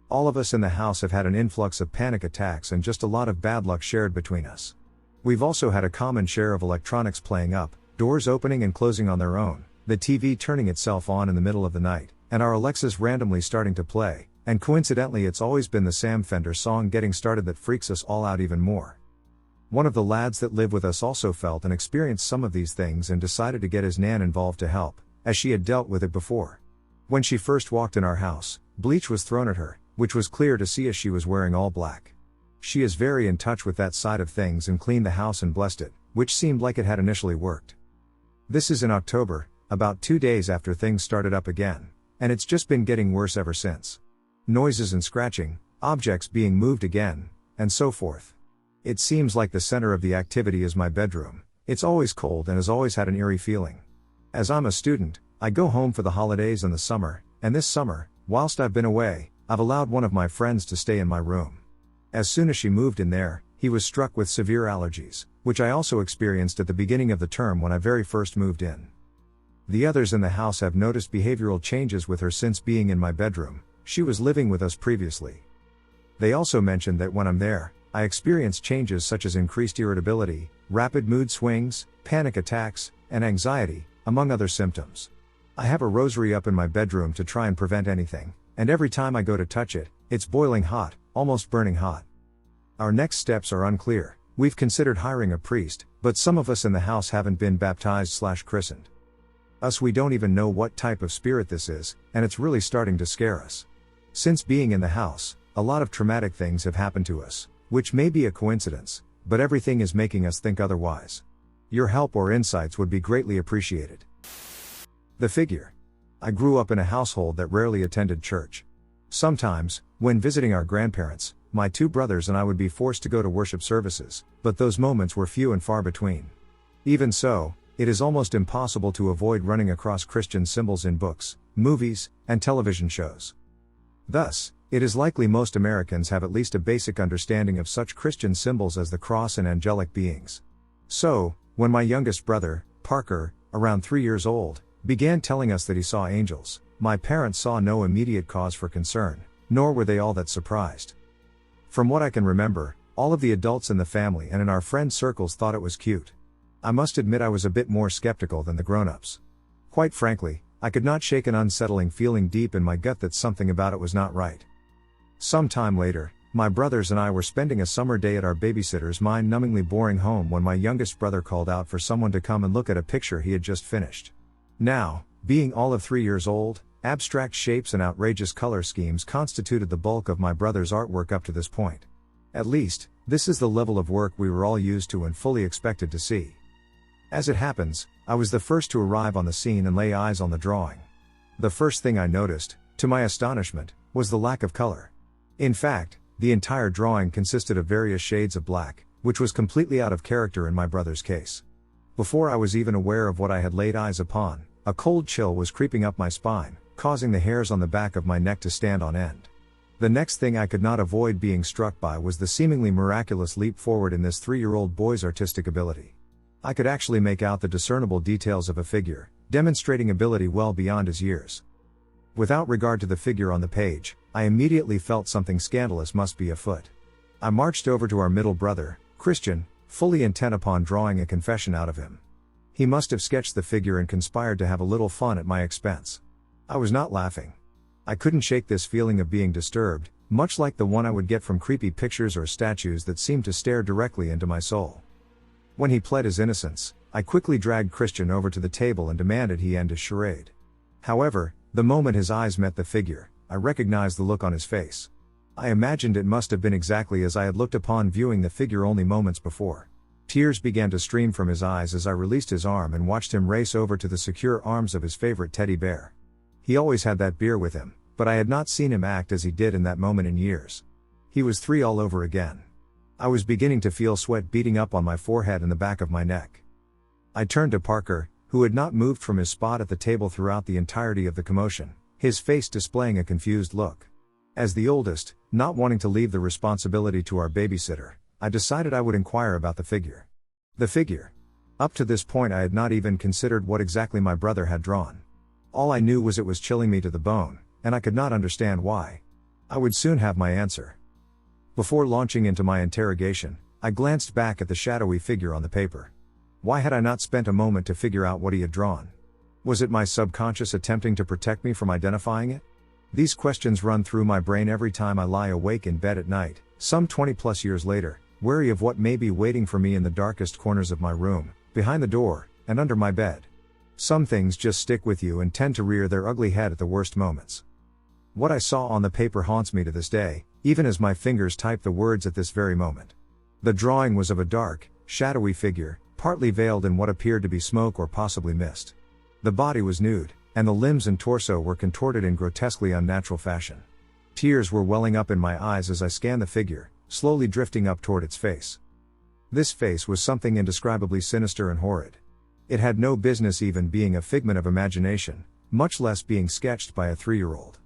All of us in the house have had an influx of panic attacks and just a lot of bad luck shared between us. We've also had a common share of electronics playing up, doors opening and closing on their own, the TV turning itself on in the middle of the night, and our Alexas randomly starting to play, and coincidentally it's always been the Sam Fender song getting started that freaks us all out even more. One of the lads that live with us also felt and experienced some of these things and decided to get his nan involved to help, as she had dealt with it before. When she first walked in our house, bleach was thrown at her, which was clear to see as she was wearing all black. She is very in touch with that side of things and cleaned the house and blessed it, which seemed like it had initially worked. This is in October, about 2 days after things started up again, and it's just been getting worse ever since. Noises and scratching, objects being moved again, and so forth. It seems like the center of the activity is my bedroom. It's always cold and has always had an eerie feeling. As I'm a student, I go home for the holidays and the summer, and this summer, whilst I've been away, I've allowed one of my friends to stay in my room. As soon as she moved in there, he was struck with severe allergies, which I also experienced at the beginning of the term when I very first moved in. The others in the house have noticed behavioral changes with her since being in my bedroom. She was living with us previously. They also mentioned that when I'm there, I experience changes such as increased irritability, rapid mood swings, panic attacks, and anxiety, among other symptoms. I have a rosary up in my bedroom to try and prevent anything, and every time I go to touch it, it's boiling hot, almost burning hot. Our next steps are unclear. We've considered hiring a priest, but some of us in the house haven't been baptized/christened. We don't even know what type of spirit this is, and it's really starting to scare us. Since being in the house, a lot of traumatic things have happened to us, which may be a coincidence, but everything is making us think otherwise. Your help or insights would be greatly appreciated. The figure. I grew up in a household that rarely attended church. Sometimes, when visiting our grandparents, my 2 brothers and I would be forced to go to worship services, but those moments were few and far between. Even so, it is almost impossible to avoid running across Christian symbols in books, movies, and television shows. Thus, it is likely most Americans have at least a basic understanding of such Christian symbols as the cross and angelic beings. So, when my youngest brother, Parker, around 3 years old, began telling us that he saw angels, my parents saw no immediate cause for concern, nor were they all that surprised. From what I can remember, all of the adults in the family and in our friend circles thought it was cute. I must admit I was a bit more skeptical than the grown-ups. Quite frankly, I could not shake an unsettling feeling deep in my gut that something about it was not right. Some time later, my brothers and I were spending a summer day at our babysitter's mind-numbingly boring home when my youngest brother called out for someone to come and look at a picture he had just finished. Now, being all of 3 years old, abstract shapes and outrageous color schemes constituted the bulk of my brother's artwork up to this point. At least, this is the level of work we were all used to and fully expected to see. As it happens, I was the first to arrive on the scene and lay eyes on the drawing. The first thing I noticed, to my astonishment, was the lack of color. In fact, the entire drawing consisted of various shades of black, which was completely out of character in my brother's case. Before I was even aware of what I had laid eyes upon, a cold chill was creeping up my spine, causing the hairs on the back of my neck to stand on end. The next thing I could not avoid being struck by was the seemingly miraculous leap forward in this 3-year-old boy's artistic ability. I could actually make out the discernible details of a figure, demonstrating ability well beyond his years. Without regard to the figure on the page, I immediately felt something scandalous must be afoot. I marched over to our middle brother, Christian, fully intent upon drawing a confession out of him. He must have sketched the figure and conspired to have a little fun at my expense. I was not laughing. I couldn't shake this feeling of being disturbed, much like the one I would get from creepy pictures or statues that seemed to stare directly into my soul. When he pled his innocence, I quickly dragged Christian over to the table and demanded he end his charade. However, the moment his eyes met the figure, I recognized the look on his face. I imagined it must have been exactly as I had looked upon viewing the figure only moments before. Tears began to stream from his eyes as I released his arm and watched him race over to the secure arms of his favorite teddy bear. He always had that beer with him, but I had not seen him act as he did in that moment in years. He was 3 all over again. I was beginning to feel sweat beating up on my forehead and the back of my neck. I turned to Parker, who had not moved from his spot at the table throughout the entirety of the commotion, his face displaying a confused look. As the oldest, not wanting to leave the responsibility to our babysitter, I decided I would inquire about the figure. The figure. Up to this point I had not even considered what exactly my brother had drawn. All I knew was it was chilling me to the bone, and I could not understand why. I would soon have my answer. Before launching into my interrogation, I glanced back at the shadowy figure on the paper. Why had I not spent a moment to figure out what he had drawn? Was it my subconscious attempting to protect me from identifying it? These questions run through my brain every time I lie awake in bed at night, some 20 plus years later, wary of what may be waiting for me in the darkest corners of my room, behind the door, and under my bed. Some things just stick with you and tend to rear their ugly head at the worst moments. What I saw on the paper haunts me to this day, even as my fingers type the words at this very moment. The drawing was of a dark, shadowy figure, partly veiled in what appeared to be smoke or possibly mist. The body was nude, and the limbs and torso were contorted in grotesquely unnatural fashion. Tears were welling up in my eyes as I scanned the figure, slowly drifting up toward its face. This face was something indescribably sinister and horrid. It had no business even being a figment of imagination, much less being sketched by a 3-year-old.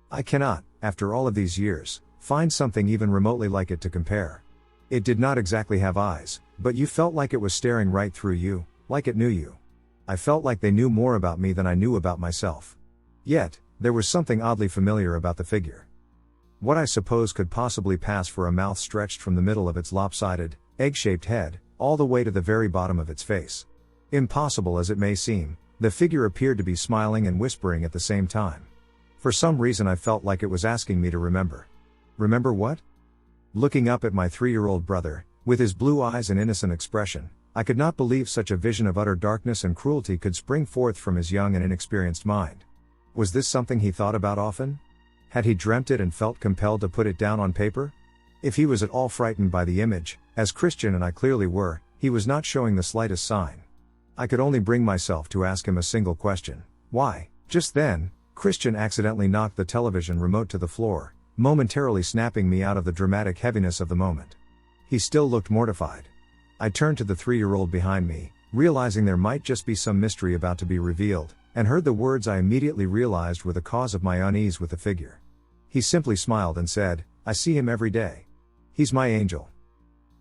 I cannot, after all of these years, find something even remotely like it to compare. It did not exactly have eyes, but you felt like it was staring right through you, like it knew you. I felt like they knew more about me than I knew about myself. Yet, there was something oddly familiar about the figure. What I suppose could possibly pass for a mouth stretched from the middle of its lopsided, egg-shaped head, all the way to the very bottom of its face. Impossible as it may seem, the figure appeared to be smiling and whispering at the same time. For some reason I felt like it was asking me to remember. Remember what? Looking up at my 3-year-old brother, with his blue eyes and innocent expression, I could not believe such a vision of utter darkness and cruelty could spring forth from his young and inexperienced mind. Was this something he thought about often? Had he dreamt it and felt compelled to put it down on paper? If he was at all frightened by the image, as Christian and I clearly were, he was not showing the slightest sign. I could only bring myself to ask him a single question. Why? Just then, Christian accidentally knocked the television remote to the floor, momentarily snapping me out of the dramatic heaviness of the moment. He still looked mortified. I turned to the 3-year-old behind me, realizing there might just be some mystery about to be revealed, and heard the words I immediately realized were the cause of my unease with the figure. He simply smiled and said, "I see him every day. He's my angel."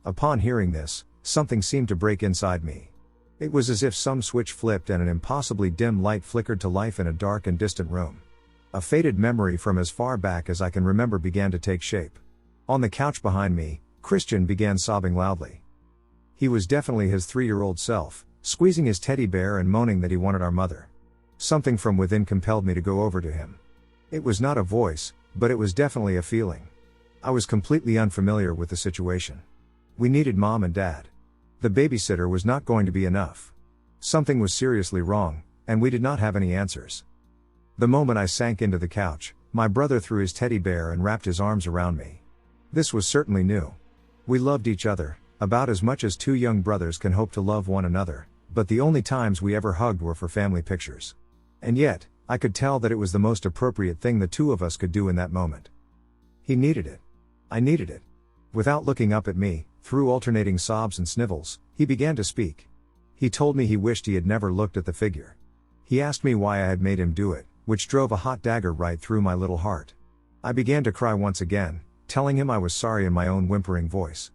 Upon hearing this, something seemed to break inside me. It was as if some switch flipped and an impossibly dim light flickered to life in a dark and distant room. A faded memory from as far back as I can remember began to take shape. On the couch behind me, Christian began sobbing loudly. He was definitely his 3-year-old self, squeezing his teddy bear and moaning that he wanted our mother. Something from within compelled me to go over to him. It was not a voice, but it was definitely a feeling. I was completely unfamiliar with the situation. We needed Mom and Dad. The babysitter was not going to be enough. Something was seriously wrong, and we did not have any answers. The moment I sank into the couch, my brother threw his teddy bear and wrapped his arms around me. This was certainly new. We loved each other, about as much as 2 young brothers can hope to love one another, but the only times we ever hugged were for family pictures. And yet, I could tell that it was the most appropriate thing the 2 of us could do in that moment. He needed it. I needed it. Without looking up at me, through alternating sobs and snivels, he began to speak. He told me he wished he had never looked at the figure. He asked me why I had made him do it, which drove a hot dagger right through my little heart. I began to cry once again, telling him I was sorry in my own whimpering voice.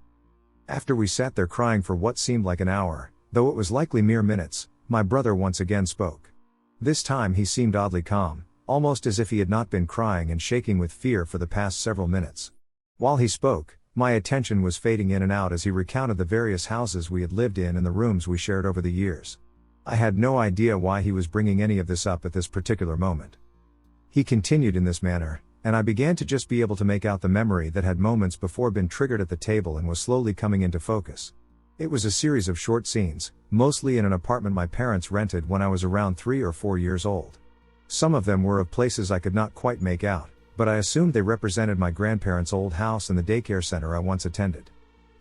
After we sat there crying for what seemed like an hour, though it was likely mere minutes, my brother once again spoke. This time he seemed oddly calm, almost as if he had not been crying and shaking with fear for the past several minutes. While he spoke, my attention was fading in and out as he recounted the various houses we had lived in and the rooms we shared over the years. I had no idea why he was bringing any of this up at this particular moment. He continued in this manner, and I began to just be able to make out the memory that had moments before been triggered at the table and was slowly coming into focus. It was a series of short scenes, mostly in an apartment my parents rented when I was around 3 or 4 years old. Some of them were of places I could not quite make out, but I assumed they represented my grandparents' old house and the daycare center I once attended.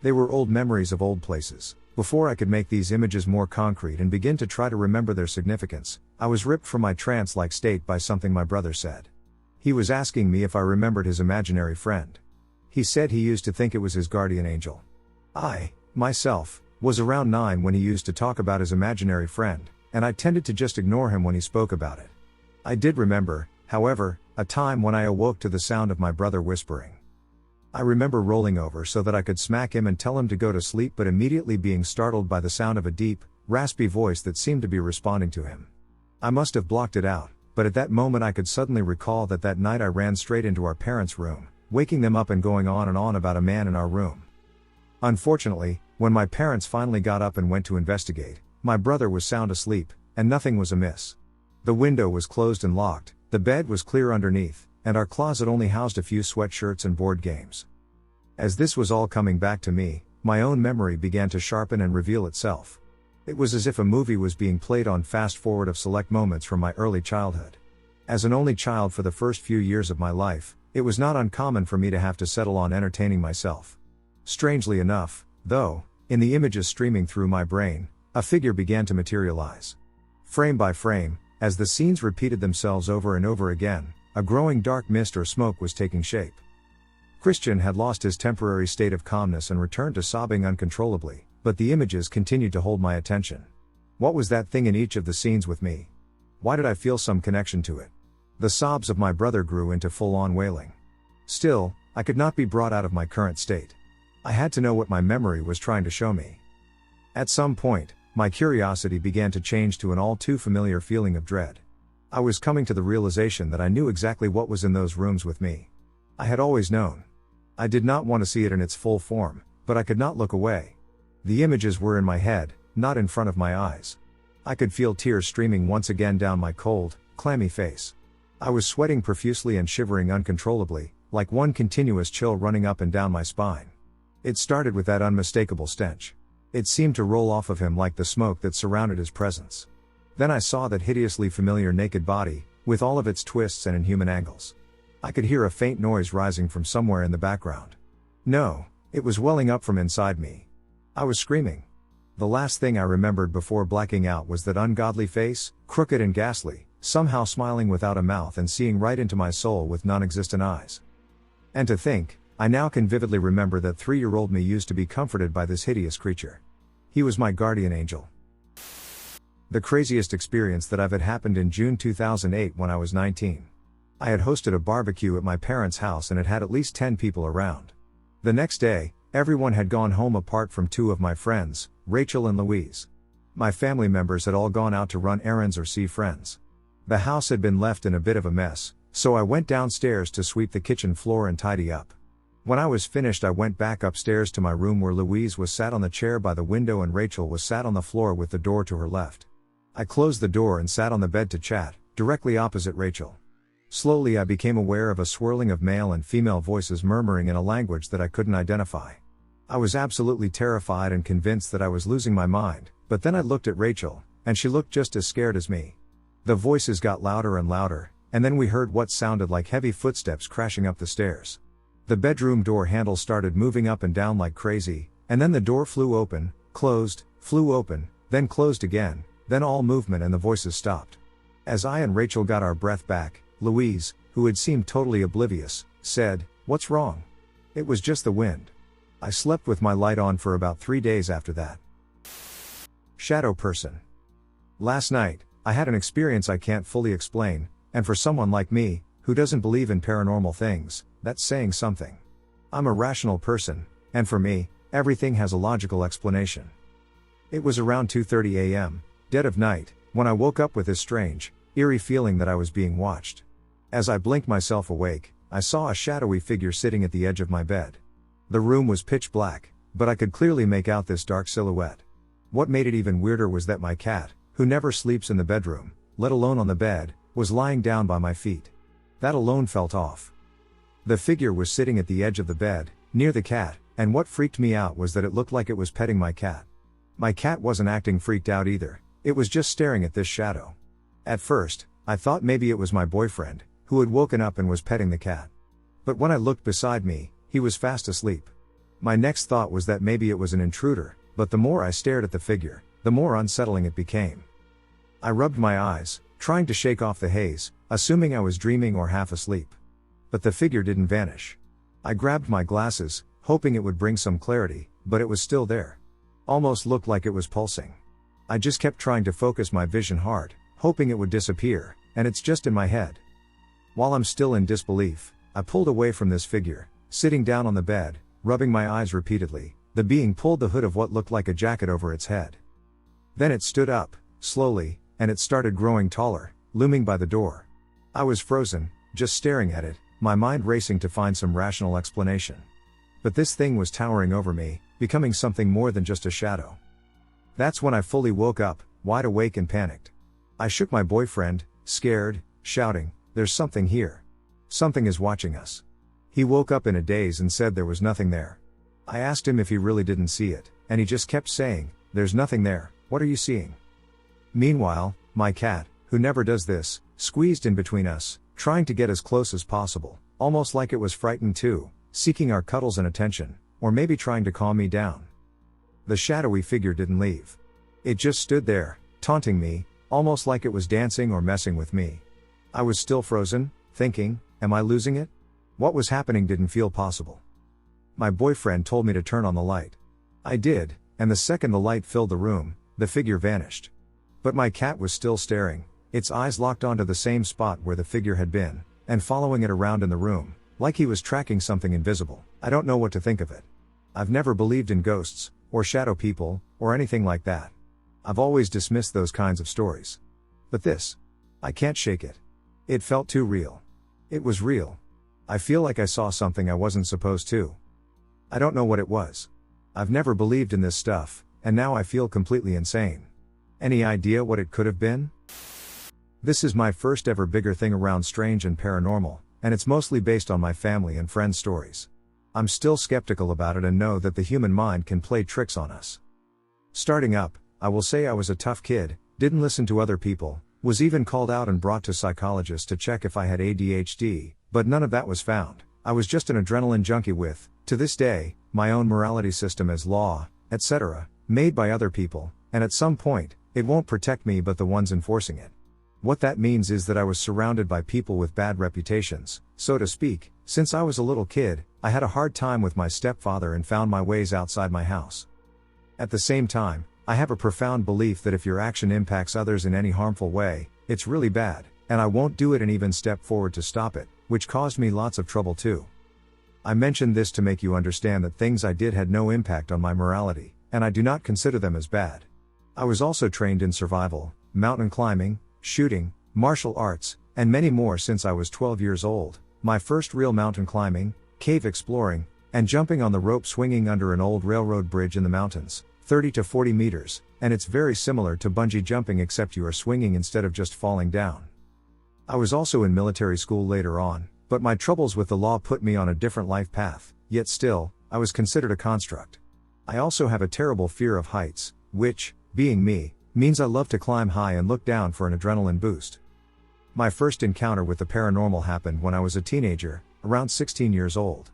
They were old memories of old places. Before I could make these images more concrete and begin to try to remember their significance, I was ripped from my trance-like state by something my brother said. He was asking me if I remembered his imaginary friend. He said he used to think it was his guardian angel. I, myself, was around 9 when he used to talk about his imaginary friend, and I tended to just ignore him when he spoke about it. I did remember, however, a time when I awoke to the sound of my brother whispering. I remember rolling over so that I could smack him and tell him to go to sleep, but immediately being startled by the sound of a deep, raspy voice that seemed to be responding to him. I must have blocked it out, but at that moment I could suddenly recall that night I ran straight into our parents' room, waking them up and going on and on about a man in our room. Unfortunately, when my parents finally got up and went to investigate, my brother was sound asleep, and nothing was amiss. The window was closed and locked, the bed was clear underneath, and our closet only housed a few sweatshirts and board games. As this was all coming back to me, my own memory began to sharpen and reveal itself. It was as if a movie was being played on fast forward of select moments from my early childhood. As an only child for the first few years of my life, it was not uncommon for me to have to settle on entertaining myself. Strangely enough, though, in the images streaming through my brain, a figure began to materialize. Frame by frame, as the scenes repeated themselves over and over again, a growing dark mist or smoke was taking shape. Christian had lost his temporary state of calmness and returned to sobbing uncontrollably, but the images continued to hold my attention. What was that thing in each of the scenes with me? Why did I feel some connection to it? The sobs of my brother grew into full-on wailing. Still, I could not be brought out of my current state. I had to know what my memory was trying to show me. At some point, my curiosity began to change to an all too familiar feeling of dread. I was coming to the realization that I knew exactly what was in those rooms with me. I had always known. I did not want to see it in its full form, but I could not look away. The images were in my head, not in front of my eyes. I could feel tears streaming once again down my cold, clammy face. I was sweating profusely and shivering uncontrollably, like one continuous chill running up and down my spine. It started with that unmistakable stench. It seemed to roll off of him like the smoke that surrounded his presence. Then I saw that hideously familiar naked body, with all of its twists and inhuman angles. I could hear a faint noise rising from somewhere in the background. No, it was welling up from inside me. I was screaming. The last thing I remembered before blacking out was that ungodly face, crooked and ghastly, somehow smiling without a mouth and seeing right into my soul with non-existent eyes. And to think, I now can vividly remember that 3-year-old me used to be comforted by this hideous creature. He was my guardian angel. The craziest experience that I've had happened in June 2008 when I was 19. I had hosted a barbecue at my parents' house and it had at least 10 people around. The next day, everyone had gone home apart from 2 of my friends, Rachel and Louise. My family members had all gone out to run errands or see friends. The house had been left in a bit of a mess, so I went downstairs to sweep the kitchen floor and tidy up. When I was finished, I went back upstairs to my room where Louise was sat on the chair by the window and Rachel was sat on the floor with the door to her left. I closed the door and sat on the bed to chat, directly opposite Rachel. Slowly I became aware of a swirling of male and female voices murmuring in a language that I couldn't identify. I was absolutely terrified and convinced that I was losing my mind, but then I looked at Rachel, and she looked just as scared as me. The voices got louder and louder, and then we heard what sounded like heavy footsteps crashing up the stairs. The bedroom door handle started moving up and down like crazy, and then the door flew open, flew open, then closed again, then all movement and the voices stopped. As I and Rachel got our breath back, Louise, who had seemed totally oblivious, said, "What's wrong?" It was just the wind. I slept with my light on for about 3 days after that. Shadow person. Last night, I had an experience I can't fully explain, and for someone like me, who doesn't believe in paranormal things, that's saying something. I'm a rational person, and for me, everything has a logical explanation. It was around 2:30 a.m., dead of night, when I woke up with this strange, eerie feeling that I was being watched. As I blinked myself awake, I saw a shadowy figure sitting at the edge of my bed. The room was pitch black, but I could clearly make out this dark silhouette. What made it even weirder was that my cat, who never sleeps in the bedroom, let alone on the bed, was lying down by my feet. That alone felt off. The figure was sitting at the edge of the bed, near the cat, and what freaked me out was that it looked like it was petting my cat. My cat wasn't acting freaked out either, it was just staring at this shadow. At first, I thought maybe it was my boyfriend, who had woken up and was petting the cat. But when I looked beside me, he was fast asleep. My next thought was that maybe it was an intruder, but the more I stared at the figure, the more unsettling it became. I rubbed my eyes, trying to shake off the haze, assuming I was dreaming or half asleep. But the figure didn't vanish. I grabbed my glasses, hoping it would bring some clarity, but it was still there. Almost looked like it was pulsing. I just kept trying to focus my vision hard, hoping it would disappear, and it's just in my head. While I'm still in disbelief, I pulled away from this figure, sitting down on the bed, rubbing my eyes repeatedly. The being pulled the hood of what looked like a jacket over its head. Then it stood up, slowly, and it started growing taller, looming by the door. I was frozen, just staring at it, my mind racing to find some rational explanation. But this thing was towering over me, becoming something more than just a shadow. That's when I fully woke up, wide awake and panicked. I shook my boyfriend, scared, shouting, "There's something here. Something is watching us." He woke up in a daze and said there was nothing there. I asked him if he really didn't see it, and he just kept saying, "There's nothing there, what are you seeing?" Meanwhile, my cat, who never does this, squeezed in between us, trying to get as close as possible, almost like it was frightened too, seeking our cuddles and attention, or maybe trying to calm me down. The shadowy figure didn't leave. It just stood there, taunting me, almost like it was dancing or messing with me. I was still frozen, thinking, am I losing it? What was happening didn't feel possible. My boyfriend told me to turn on the light. I did, and the second the light filled the room, the figure vanished. But my cat was still staring, its eyes locked onto the same spot where the figure had been, and following it around in the room, like he was tracking something invisible. I don't know what to think of it. I've never believed in ghosts, or shadow people, or anything like that. I've always dismissed those kinds of stories. But this, I can't shake it. It felt too real. It was real. I feel like I saw something I wasn't supposed to. I don't know what it was. I've never believed in this stuff, and now I feel completely insane. Any idea what it could have been? This is my first ever bigger thing around strange and paranormal, and it's mostly based on my family and friends' stories. I'm still skeptical about it and know that the human mind can play tricks on us. Starting up, I will say I was a tough kid, didn't listen to other people, was even called out and brought to psychologists to check if I had ADHD, but none of that was found. I was just an adrenaline junkie with, to this day, my own morality system as law, etc., made by other people, and at some point, it won't protect me but the ones enforcing it. What that means is that I was surrounded by people with bad reputations, so to speak. Since I was a little kid, I had a hard time with my stepfather and found my ways outside my house. At the same time, I have a profound belief that if your action impacts others in any harmful way, it's really bad, and I won't do it and even step forward to stop it, which caused me lots of trouble too. I mentioned this to make you understand that things I did had no impact on my morality, and I do not consider them as bad. I was also trained in survival, mountain climbing, shooting, martial arts, and many more since I was 12 years old. My first real mountain climbing, cave exploring, and jumping on the rope swinging under an old railroad bridge in the mountains, 30 to 40 meters, and it's very similar to bungee jumping except you are swinging instead of just falling down. I was also in military school later on, but my troubles with the law put me on a different life path, yet still, I was considered a construct. I also have a terrible fear of heights, which, being me, means I love to climb high and look down for an adrenaline boost. My first encounter with the paranormal happened when I was a teenager, around 16 years old.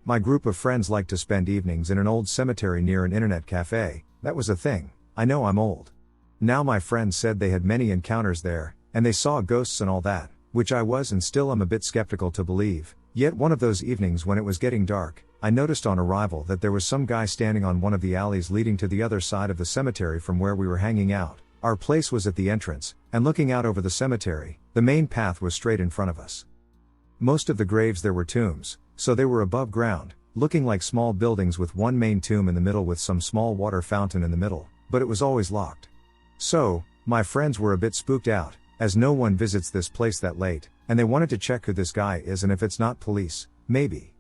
My group of friends liked to spend evenings in an old cemetery near an internet cafe. That was a thing. I know I'm old. Now my friends said they had many encounters there, and they saw ghosts and all that, which I was and still am a bit skeptical to believe. Yet one of those evenings when it was getting dark, I noticed on arrival that there was some guy standing on one of the alleys leading to the other side of the cemetery from where we were hanging out. Our place was at the entrance, and looking out over the cemetery, the main path was straight in front of us. Most of the graves there were tombs, so they were above ground, looking like small buildings with one main tomb in the middle with some small water fountain in the middle, but it was always locked. So, my friends were a bit spooked out, as no one visits this place that late, and they wanted to check who this guy is and if it's not police, maybe.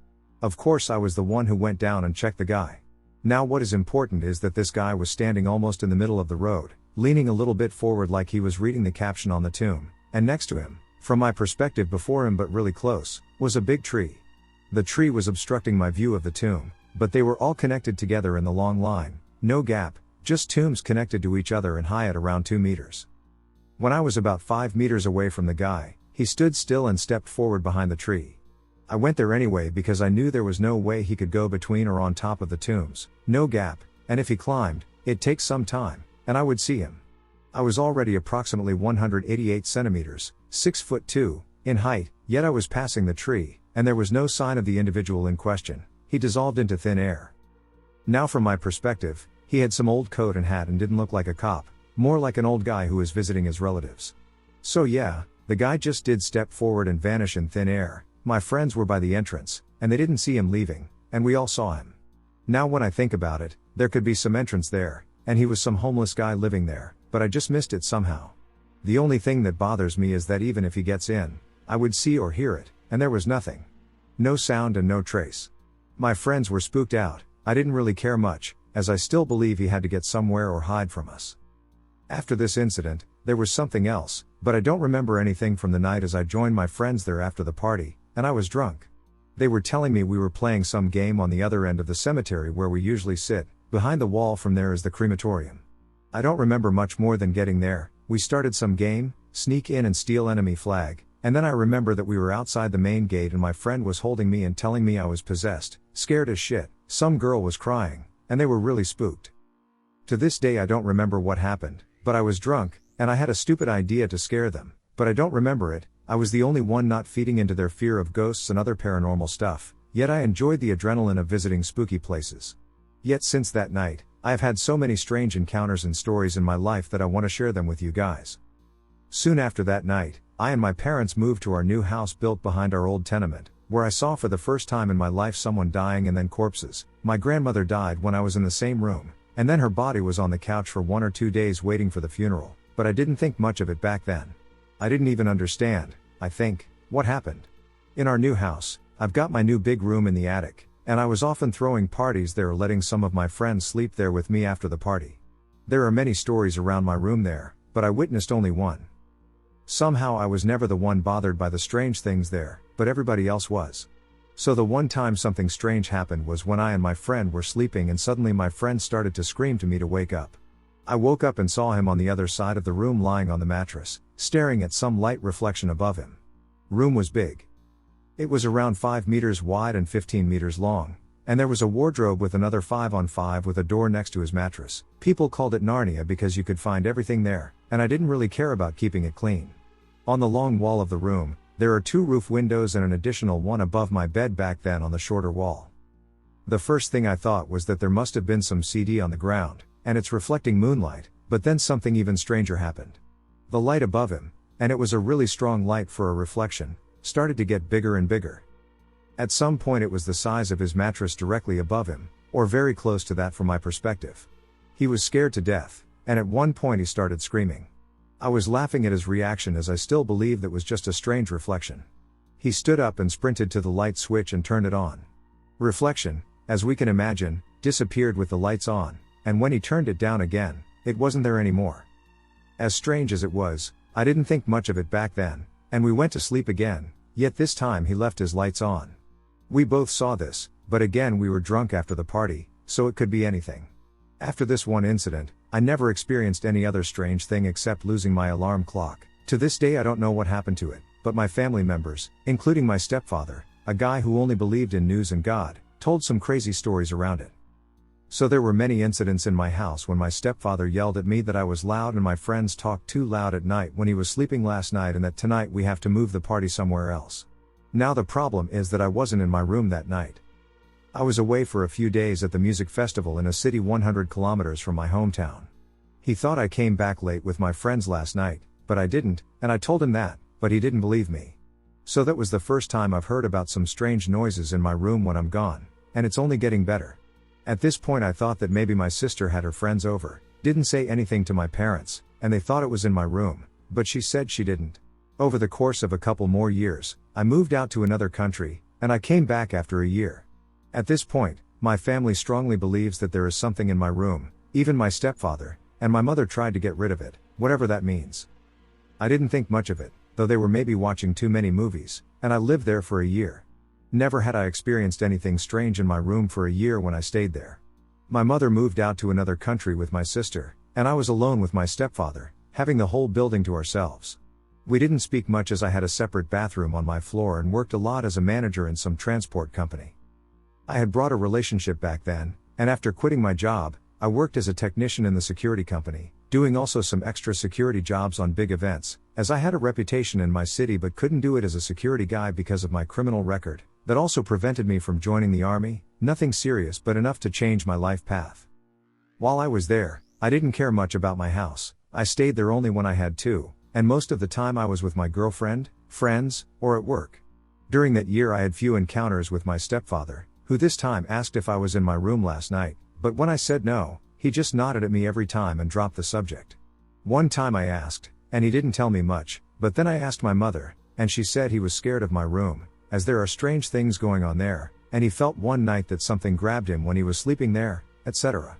Of course I was the one who went down and checked the guy. Now what is important is that this guy was standing almost in the middle of the road, leaning a little bit forward like he was reading the caption on the tomb, and next to him, from my perspective before him but really close, was a big tree. The tree was obstructing my view of the tomb, but they were all connected together in the long line, no gap, just tombs connected to each other and high at around 2 meters. When I was about 5 meters away from the guy, he stood still and stepped forward behind the tree. I went there anyway because I knew there was no way he could go between or on top of the tombs, no gap, and if he climbed, it'd take some time, and I would see him. I was already approximately 188 centimeters, 6'2", in height, yet I was passing the tree, and there was no sign of the individual in question. He dissolved into thin air. Now from my perspective, he had some old coat and hat and didn't look like a cop, more like an old guy who was visiting his relatives. So yeah, the guy just did step forward and vanish in thin air. My friends were by the entrance, and they didn't see him leaving, and we all saw him. Now when I think about it, there could be some entrance there, and he was some homeless guy living there, but I just missed it somehow. The only thing that bothers me is that even if he gets in, I would see or hear it, and there was nothing. No sound and no trace. My friends were spooked out. I didn't really care much, as I still believe he had to get somewhere or hide from us. After this incident, There was something else, but I don't remember anything from the night as I joined my friends there after the party, and I was drunk. They were telling me we were playing some game on the other end of the cemetery where we usually sit. Behind the wall from there is the crematorium. I don't remember much more than getting there. We started some game, sneak in and steal enemy flag, and then I remember that we were outside the main gate and my friend was holding me and telling me I was possessed, scared as shit. Some girl was crying, and they were really spooked. To this day I don't remember what happened, but I was drunk, and I had a stupid idea to scare them, but I don't remember it. I was the only one not feeding into their fear of ghosts and other paranormal stuff, yet I enjoyed the adrenaline of visiting spooky places. Yet since that night, I have had so many strange encounters and stories in my life that I want to share them with you guys. Soon after that night, I and my parents moved to our new house built behind our old tenement, where I saw for the first time in my life someone dying and then corpses. My grandmother died when I was in the same room, and then her body was on the couch for 1 or 2 days waiting for the funeral, but I didn't think much of it back then. I didn't even understand, I think, what happened. In our new house, I've got my new big room in the attic, and I was often throwing parties there or letting some of my friends sleep there with me after the party. There are many stories around my room there, but I witnessed only one. Somehow I was never the one bothered by the strange things there, but everybody else was. So the one time something strange happened was when I and my friend were sleeping and suddenly my friend started to scream to me to wake up. I woke up and saw him on the other side of the room lying on the mattress, staring at some light reflection above him. Room was big. It was around 5 meters wide and 15 meters long, and there was a wardrobe with another 5 on 5 with a door next to his mattress. People called it Narnia because you could find everything there, and I didn't really care about keeping it clean. On the long wall of the room, there are 2 roof windows and an additional one above my bed back then on the shorter wall. The first thing I thought was that there must have been some CD on the ground, and it's reflecting moonlight, but then something even stranger happened. The light above him, and it was a really strong light for a reflection, started to get bigger and bigger. At some point it was the size of his mattress directly above him, or very close to that from my perspective. He was scared to death, and at one point he started screaming. I was laughing at his reaction as I still believed that was just a strange reflection. He stood up and sprinted to the light switch and turned it on. Reflection, as we can imagine, disappeared with the lights on, and when he turned it down again, it wasn't there anymore. As strange as it was, I didn't think much of it back then, and we went to sleep again, yet this time he left his lights on. We both saw this, but again we were drunk after the party, so it could be anything. After this one incident, I never experienced any other strange thing except losing my alarm clock. To this day I don't know what happened to it, but my family members, including my stepfather, a guy who only believed in news and God, told some crazy stories around it. So there were many incidents in my house when my stepfather yelled at me that I was loud and my friends talked too loud at night when he was sleeping last night and that tonight we have to move the party somewhere else. Now the problem is that I wasn't in my room that night. I was away for a few days at the music festival in a city 100 kilometers from my hometown. He thought I came back late with my friends last night, but I didn't, and I told him that, but he didn't believe me. So that was the first time I've heard about some strange noises in my room when I'm gone, and it's only getting better. At this point I thought that maybe my sister had her friends over, didn't say anything to my parents, and they thought it was in my room, but she said she didn't. Over the course of a couple more years, I moved out to another country, and I came back after a year. At this point, my family strongly believes that there is something in my room, even my stepfather, and my mother tried to get rid of it, whatever that means. I didn't think much of it, though they were maybe watching too many movies, and I lived there for a year. Never had I experienced anything strange in my room for a year when I stayed there. My mother moved out to another country with my sister, and I was alone with my stepfather, having the whole building to ourselves. We didn't speak much as I had a separate bathroom on my floor and worked a lot as a manager in some transport company. I had brought a relationship back then, and after quitting my job, I worked as a technician in the security company, doing also some extra security jobs on big events, as I had a reputation in my city but couldn't do it as a security guy because of my criminal record. That also prevented me from joining the army, nothing serious but enough to change my life path. While I was there, I didn't care much about my house. I stayed there only when I had to, and most of the time I was with my girlfriend, friends, or at work. During that year I had few encounters with my stepfather, who this time asked if I was in my room last night, but when I said no, he just nodded at me every time and dropped the subject. One time I asked, and he didn't tell me much, but then I asked my mother, and she said he was scared of my room, as there are strange things going on there, and he felt one night that something grabbed him when he was sleeping there, etc.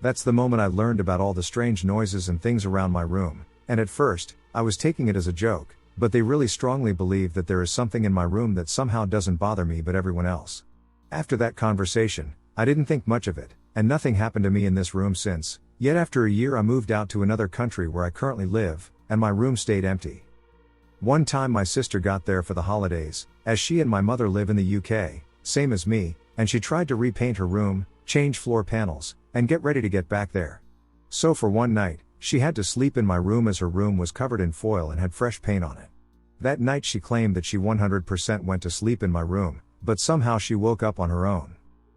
That's the moment I learned about all the strange noises and things around my room, And at first, I was taking it as a joke, but they really strongly believe that there is something in my room that somehow doesn't bother me but everyone else. After that conversation, I didn't think much of it, and nothing happened to me in this room since, yet after a year I moved out to another country where I currently live, and my room stayed empty. One time my sister got there for the holidays, as she and my mother live in the UK, same as me, and she tried to repaint her room, change floor panels, and get ready to get back there. So for one night, she had to sleep in my room as her room was covered in foil and had fresh paint on it. That night she claimed that she 100% went to sleep in my room, but somehow she woke up on her own.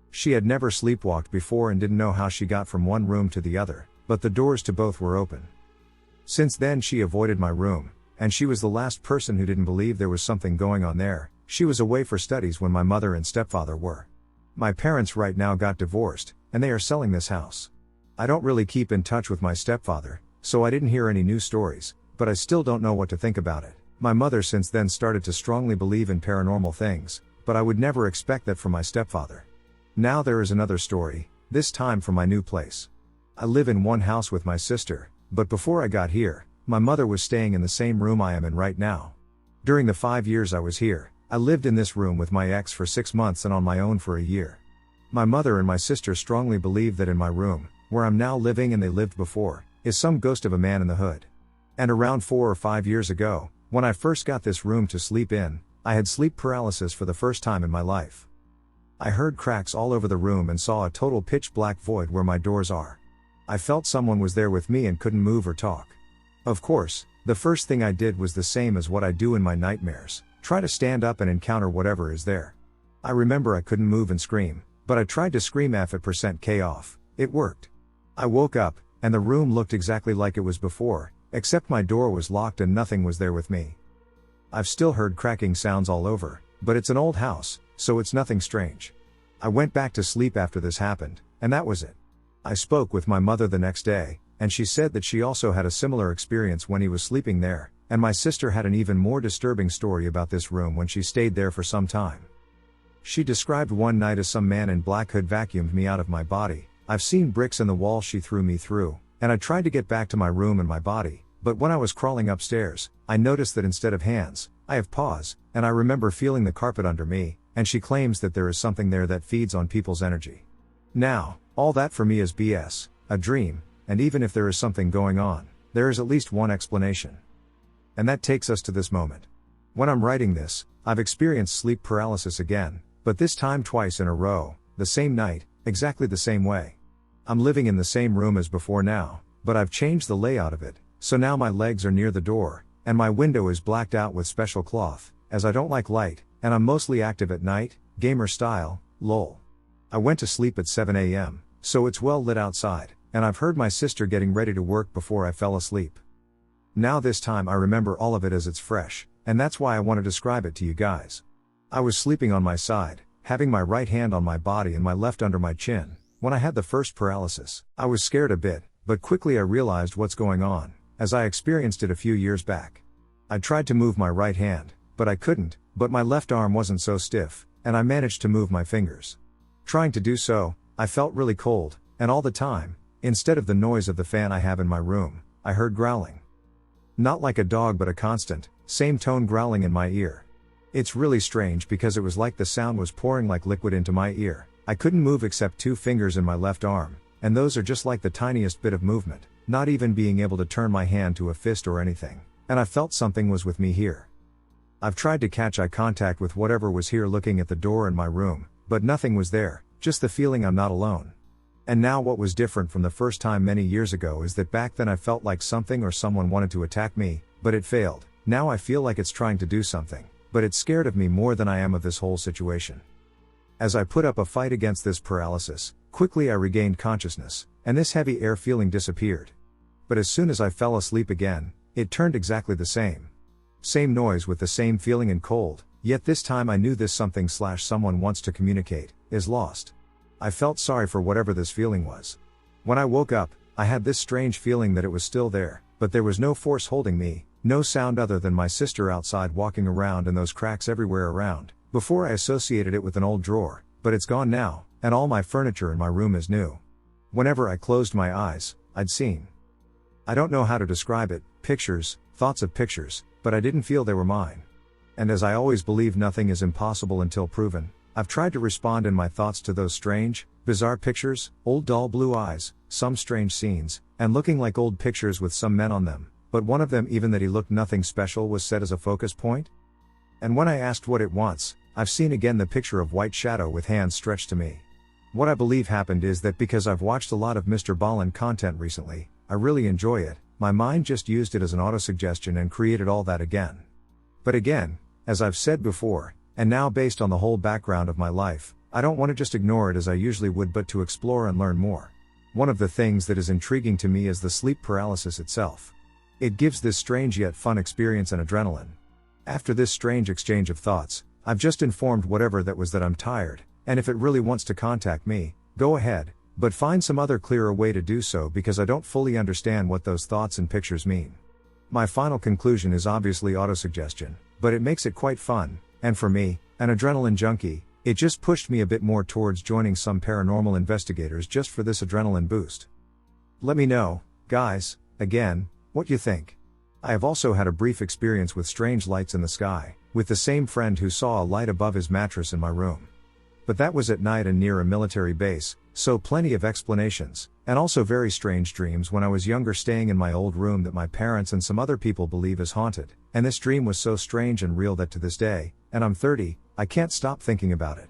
She had never sleepwalked before and didn't know how she got from one room to the other, but the doors to both were open. Since then she avoided my room, and she was the last person who didn't believe there was something going on there. She was away for studies when my mother and stepfather were. My parents right now got divorced, and they are selling this house. I don't really keep in touch with my stepfather, so I didn't hear any new stories, but I still don't know what to think about it. My mother since then started to strongly believe in paranormal things, but I would never expect that from my stepfather. Now there is another story, this time from my new place. I live in one house with my sister, but before I got here, my mother was staying in the same room I am in right now. During the 5 years I was here, I lived in this room with my ex for 6 months and on my own for a year. My mother and my sister strongly believe that in my room, where I'm now living and they lived before, is some ghost of a man in the hood. And around 4 or 5 years ago, when I first got this room to sleep in, I had sleep paralysis for the first time in my life. I heard cracks all over the room and saw a total pitch black void where my doors are. I felt someone was there with me and couldn't move or talk. Of course, the first thing I did was the same as what I do in my nightmares, try to stand up and encounter whatever is there. I remember I couldn't move and scream, but I tried to scream F at %K off, it worked. I woke up, and the room looked exactly like it was before, except my door was locked and nothing was there with me. I've still heard cracking sounds all over, but it's an old house, so it's nothing strange. I went back to sleep after this happened, and that was it. I spoke with my mother the next day, and she said that she also had a similar experience when he was sleeping there, and my sister had an even more disturbing story about this room when she stayed there for some time. She described one night as some man in black hood vacuumed me out of my body. I've seen bricks in the wall she threw me through, and I tried to get back to my room and my body, but when I was crawling upstairs, I noticed that instead of hands, I have paws, and I remember feeling the carpet under me, and she claims that there is something there that feeds on people's energy. Now, all that for me is BS, a dream, and even if there is something going on, there is at least one explanation. And that takes us to this moment. When I'm writing this, I've experienced sleep paralysis again, but this time twice in a row, the same night, exactly the same way. I'm living in the same room as before now, but I've changed the layout of it, so now my legs are near the door, and my window is blacked out with special cloth, as I don't like light, and I'm mostly active at night, gamer style, lol. I went to sleep at 7 a.m., so it's well lit outside, and I've heard my sister getting ready to work before I fell asleep. Now this time I remember all of it as it's fresh, and that's why I want to describe it to you guys. I was sleeping on my side, having my right hand on my body and my left under my chin, when I had the first paralysis. I was scared a bit, but quickly I realized what's going on, as I experienced it a few years back. I tried to move my right hand, but I couldn't, but my left arm wasn't so stiff, and I managed to move my fingers. Trying to do so, I felt really cold, and all the time, instead of the noise of the fan I have in my room, I heard growling. Not like a dog but a constant, same tone growling in my ear. It's really strange because it was like the sound was pouring like liquid into my ear. I couldn't move except 2 fingers in my left arm, and those are just like the tiniest bit of movement, not even being able to turn my hand to a fist or anything, and I felt something was with me here. I've tried to catch eye contact with whatever was here looking at the door in my room, but nothing was there, just the feeling I'm not alone. And now what was different from the first time many years ago is that back then I felt like something or someone wanted to attack me, but it failed. Now I feel like it's trying to do something, but it's scared of me more than I am of this whole situation. As I put up a fight against this paralysis, quickly I regained consciousness, and this heavy air feeling disappeared. But as soon as I fell asleep again, it turned exactly the same. Same noise with the same feeling and cold, yet this time I knew this something/someone wants to communicate, is lost. I felt sorry for whatever this feeling was. When I woke up, I had this strange feeling that it was still there, but there was no force holding me, no sound other than my sister outside walking around and those cracks everywhere around. Before I associated it with an old drawer, but it's gone now, and all my furniture in my room is new. Whenever I closed my eyes, I'd seen. I don't know how to describe it, pictures, thoughts of pictures, but I didn't feel they were mine. And as I always believe nothing is impossible until proven, I've tried to respond in my thoughts to those strange, bizarre pictures, old dull blue eyes, some strange scenes, and looking like old pictures with some men on them, but one of them even that he looked nothing special was set as a focus point. And when I asked what it wants, I've seen again the picture of white shadow with hands stretched to me. What I believe happened is that because I've watched a lot of Mr. Ballen content recently, I really enjoy it, my mind just used it as an autosuggestion and created all that again. But again, as I've said before, and now based on the whole background of my life, I don't want to just ignore it as I usually would but to explore and learn more. One of the things that is intriguing to me is the sleep paralysis itself. It gives this strange yet fun experience and adrenaline. After this strange exchange of thoughts, I've just informed whatever that was that I'm tired, and if it really wants to contact me, go ahead, but find some other clearer way to do so because I don't fully understand what those thoughts and pictures mean. My final conclusion is obviously autosuggestion, but it makes it quite fun, and for me, an adrenaline junkie, it just pushed me a bit more towards joining some paranormal investigators just for this adrenaline boost. Let me know, guys, again, what you think. I have also had a brief experience with strange lights in the sky, with the same friend who saw a light above his mattress in my room. But that was at night and near a military base, so plenty of explanations, and also very strange dreams when I was younger staying in my old room that my parents and some other people believe is haunted, and this dream was so strange and real that to this day, and I'm 30, I can't stop thinking about it.